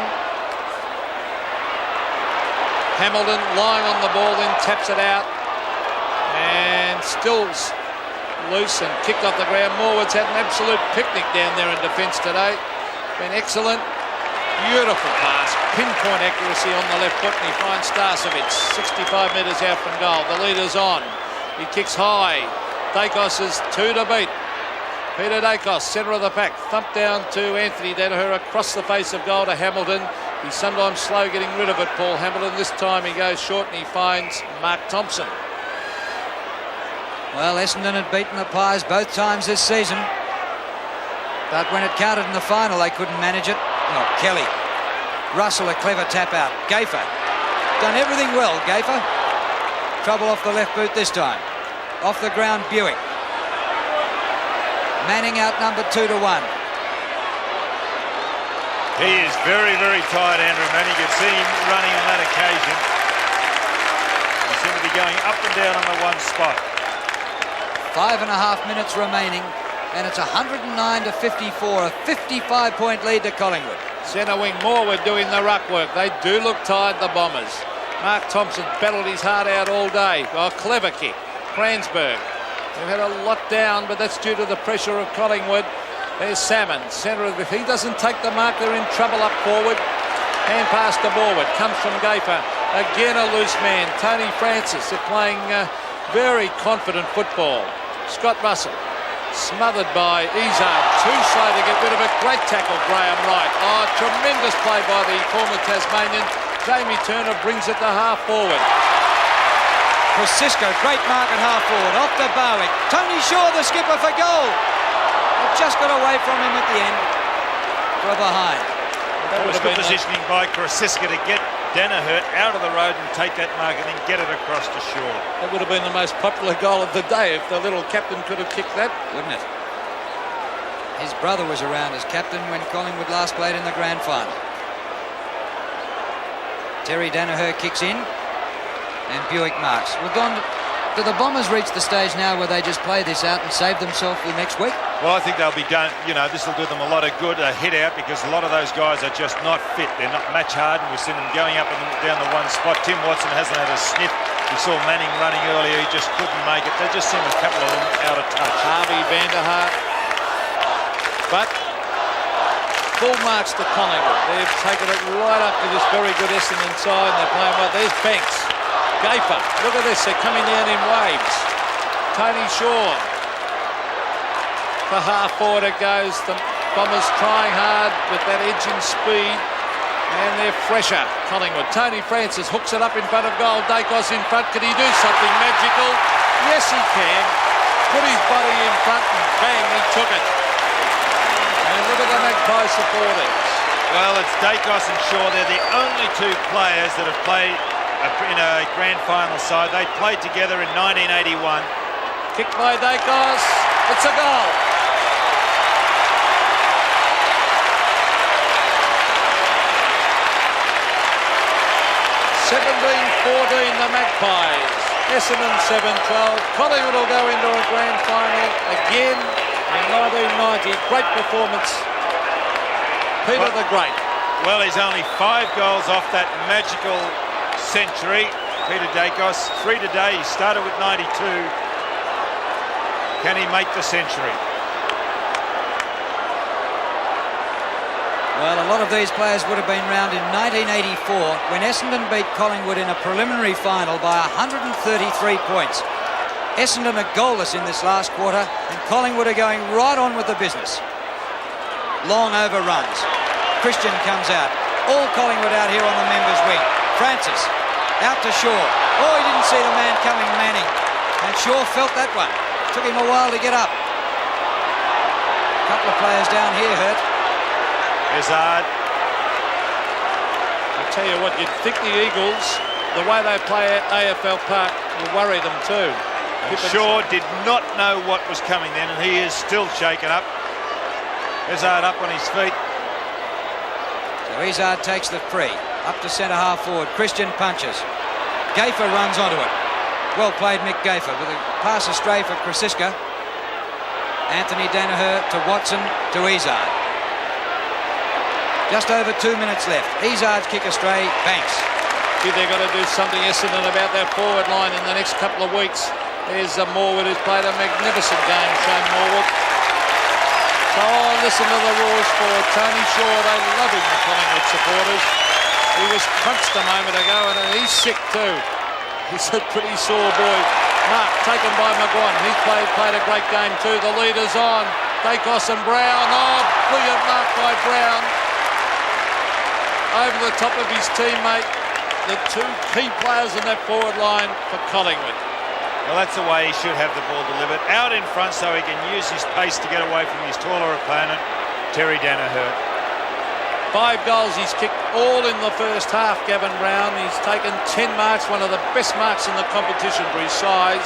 Hamilton lying on the ball, then taps it out. And still loose and kicked off the ground. Morwood's had an absolute picnic down there in defence today. Been excellent. Beautiful pass. Pinpoint accuracy on the left foot, and he finds Starcevich 65 metres out from goal. The leader's on. He kicks high. Dacos is 2 to beat. Peter Dacos, centre of the pack, thumped down to Anthony Danaher across the face of goal to Hamilton. He's sometimes slow getting rid of it, Paul Hamilton. This time he goes short and he finds Mark Thompson. Well, Essendon had beaten the Pies both times this season. But when it counted in the final, they couldn't manage it. Oh, Kelly. Russell, a clever tap out. Gaffer. Done everything well, Gaffer. Trouble off the left boot this time. Off the ground, Buick. Manning outnumbered 2 to 1. He is very, very tired, Andrew Manning. You could see him running on that occasion. He seemed to be going up and down on the one spot. 5.5 minutes remaining, and it's 109 to 54, a 55-point lead to Collingwood. Centre wing Morwood doing the ruck work. They do look tired, the Bombers. Mark Thompson battled his heart out all day. Oh, clever kick. Kransberg. They've had a lot down, but that's due to the pressure of Collingwood. There's Salmon, centre of the... If he doesn't take the mark, they're in trouble up forward. Hand pass to Morwood. Comes from Gaffer. Again a loose man. Tony Francis. They're playing very confident football. Scott Russell. Smothered by Izzard. Too slow to get rid of it. Great tackle, Graham Wright. Oh, tremendous play by the former Tasmanian. Jamie Turner brings it to half forward. Francisco, great mark at half forward. Off to Barwick. Tony Shaw, the skipper, for goal. It just got away from him at the end. For a behind. That was good positioning by Krasiska to get Danaher out of the road and take that mark and then get it across to Shaw. That would have been the most popular goal of the day if the little captain could have kicked that. Wouldn't it? His brother was around as captain when Collingwood last played in the grand final. Terry Danaher kicks in and Buick marks. We've gone. Do the Bombers reach the stage now where they just play this out and save themselves for next week? Well, I think they'll be done. You know, this will do them a lot of good. A hit out because a lot of those guys are just not fit. They're not match hard, and we've seen them going up and down the one spot. Tim Watson hasn't had a sniff. We saw Manning running earlier. He just couldn't make it. They just seem a couple of them out of touch. Harvey Vanderhart. But full marks to Collingwood. They've taken it right up to this very good Essendon side, and they're playing well. There's Banks. Gaffer. Look at this. They're coming down in waves. Tony Shaw. For half forward it goes. The Bombers trying hard with that edging speed. And they're fresher, Collingwood. Tony Francis hooks it up in front of goal. Dacos in front. Can he do something magical? Yes, he can. Put his body in front and bang, he took it. And look at the Magpie supporters. Well, it's Dacos and Shaw. They're the only two players that have played in a grand final side. They played together in 1981. Kicked by Dacos. It's a goal. the Magpies. Essendon 7-12. Collingwood will go into a grand final again in 1990. Great performance. Peter the Great. Well, he's only 5 goals off that magical century. Peter Dacos. 3 today. He started with 92. Can he make the century? Well, a lot of these players would have been round in 1984 when Essendon beat Collingwood in a preliminary final by 133 points. Essendon are goalless in this last quarter, and Collingwood are going right on with the business. Long overruns. Christian comes out. All Collingwood out here on the members' wing. Francis out to Shaw. Oh, he didn't see the man coming, Manning. And Shaw felt that one. Took him a while to get up. A couple of players down here hurt. Izzard. I tell you what, you'd think the Eagles, the way they play at AFL Park, will worry them too. Shaw did not know what was coming then, and he is still shaken up. Izzard up on his feet. So Izzard takes the free. Up to centre half forward. Christian punches. Gaffer runs onto it. Well played, Mick Gaffer, with a pass astray for Krasiska. Anthony Danaher to Watson to Izzard. Just over 2 minutes left. Izzard's kick astray. Banks. They've got to do something, Essendon, about their forward line in the next couple of weeks. There's Morwood, who's played a magnificent game, Shane Morwood. So listen to the roars for Tony Shaw. They love him, the Collingwood supporters. He was punched a moment ago, and he's sick too. He's a pretty sore boy. Mark taken by McGuan. He's played a great game too. The leader's on. Dacos and Brown. Oh, brilliant mark by Brown. Over the top of his teammate. The two key players in that forward line for Collingwood. Well, that's the way he should have the ball delivered. Out in front so he can use his pace to get away from his taller opponent, Terry Danaher. 5 goals he's kicked, all in the first half, Gavin Brown. He's taken 10 marks, one of the best marks in the competition for his size.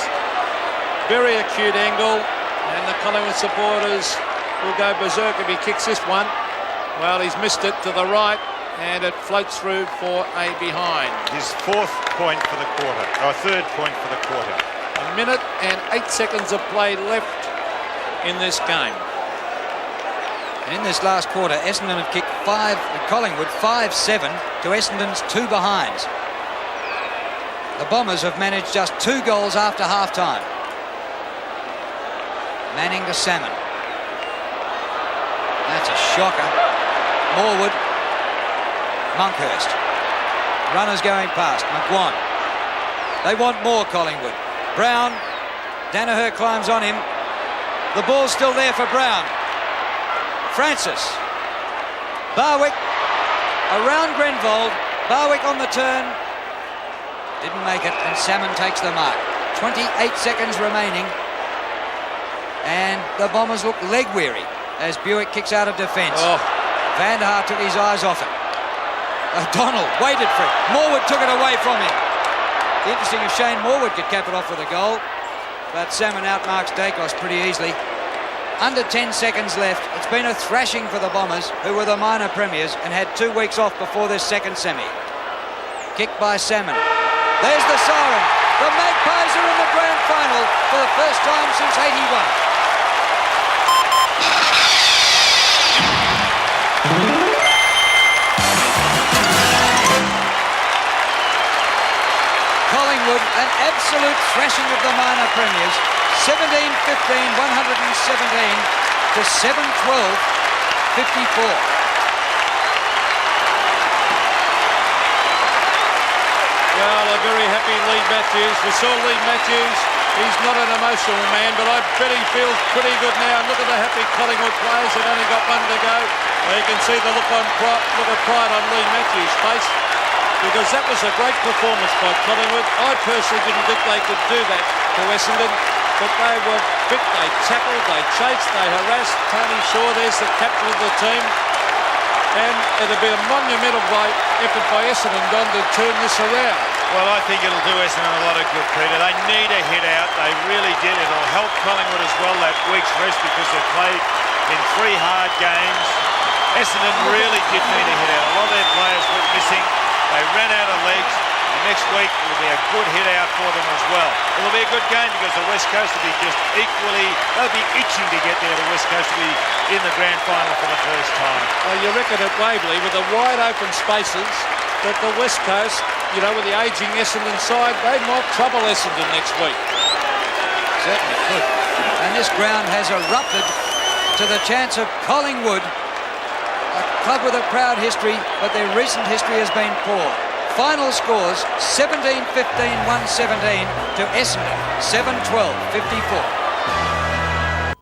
Very acute angle, and the Collingwood supporters will go berserk if he kicks this one. Well, he's missed it to the right, and it floats through for a behind. His 4th point for the quarter, or 3rd point for the quarter. 1 minute and 8 seconds of play left in this game. And in this last quarter, Essendon have kicked Collingwood 5-7 to Essendon's 2 behinds. The Bombers have managed just 2 goals after half-time. Manning to Salmon. That's a shocker. Morwood. Monkhurst. Runners going past. McGuan. They want more, Collingwood. Brown. Danaher climbs on him. The ball's still there for Brown. Francis. Barwick. Around Grenvold. Barwick on the turn. Didn't make it, and Salmon takes the mark. 28 seconds remaining. And the Bombers look leg-weary as Buick kicks out of defence. Oh. Van der Haar took his eyes off it. O'Donnell waited for it. Morwood took it away from him. It'd be interesting if Shane Morwood could cap it off with a goal. But Salmon outmarks Dacos pretty easily. Under 10 seconds left. It's been a thrashing for the Bombers, who were the minor premiers and had 2 weeks off before this second semi. Kicked by Salmon. There's the siren. The Magpies are in the grand final for the first time since '81. Collingwood, an absolute thrashing of the minor premiers. 17-15, 117 to 7-12, 54. Well, a very happy Lee Matthews. We saw Lee Matthews. He's not an emotional man, but I bet he feels pretty good now. And look at the happy Collingwood players. They've only got 1 to go. Well, you can see the look of pride on Lee Matthews' face, because that was a great performance by Collingwood. I personally didn't think they could do that to Essendon, but they were fit, they tackled, they chased, they harassed. Tony Shaw, there's the captain of the team. And it'll be a monumental effort by Essendon to turn this around. Well, I think it'll do Essendon a lot of good, Peter. They need a hit out. They really did. It'll help Collingwood as well, that week's rest, because they've played in 3 hard games. Essendon really did need a hit out. A lot of their players were missing. They ran out of legs. The next week will be a good hit out for them as well. It'll be a good game because the West Coast will be just equally, they'll be itching to get there. The West Coast will be in the grand final for the first time. Well, you reckon at Waverley, with the wide open spaces, that the West Coast, you know, with the ageing Essendon side, they might trouble Essendon next week. Certainly could. And this ground has erupted to the chance of Collingwood, a club with a proud history, but their recent history has been poor. Final scores 17-15, 1-17 to Essendon, 7-12, 54.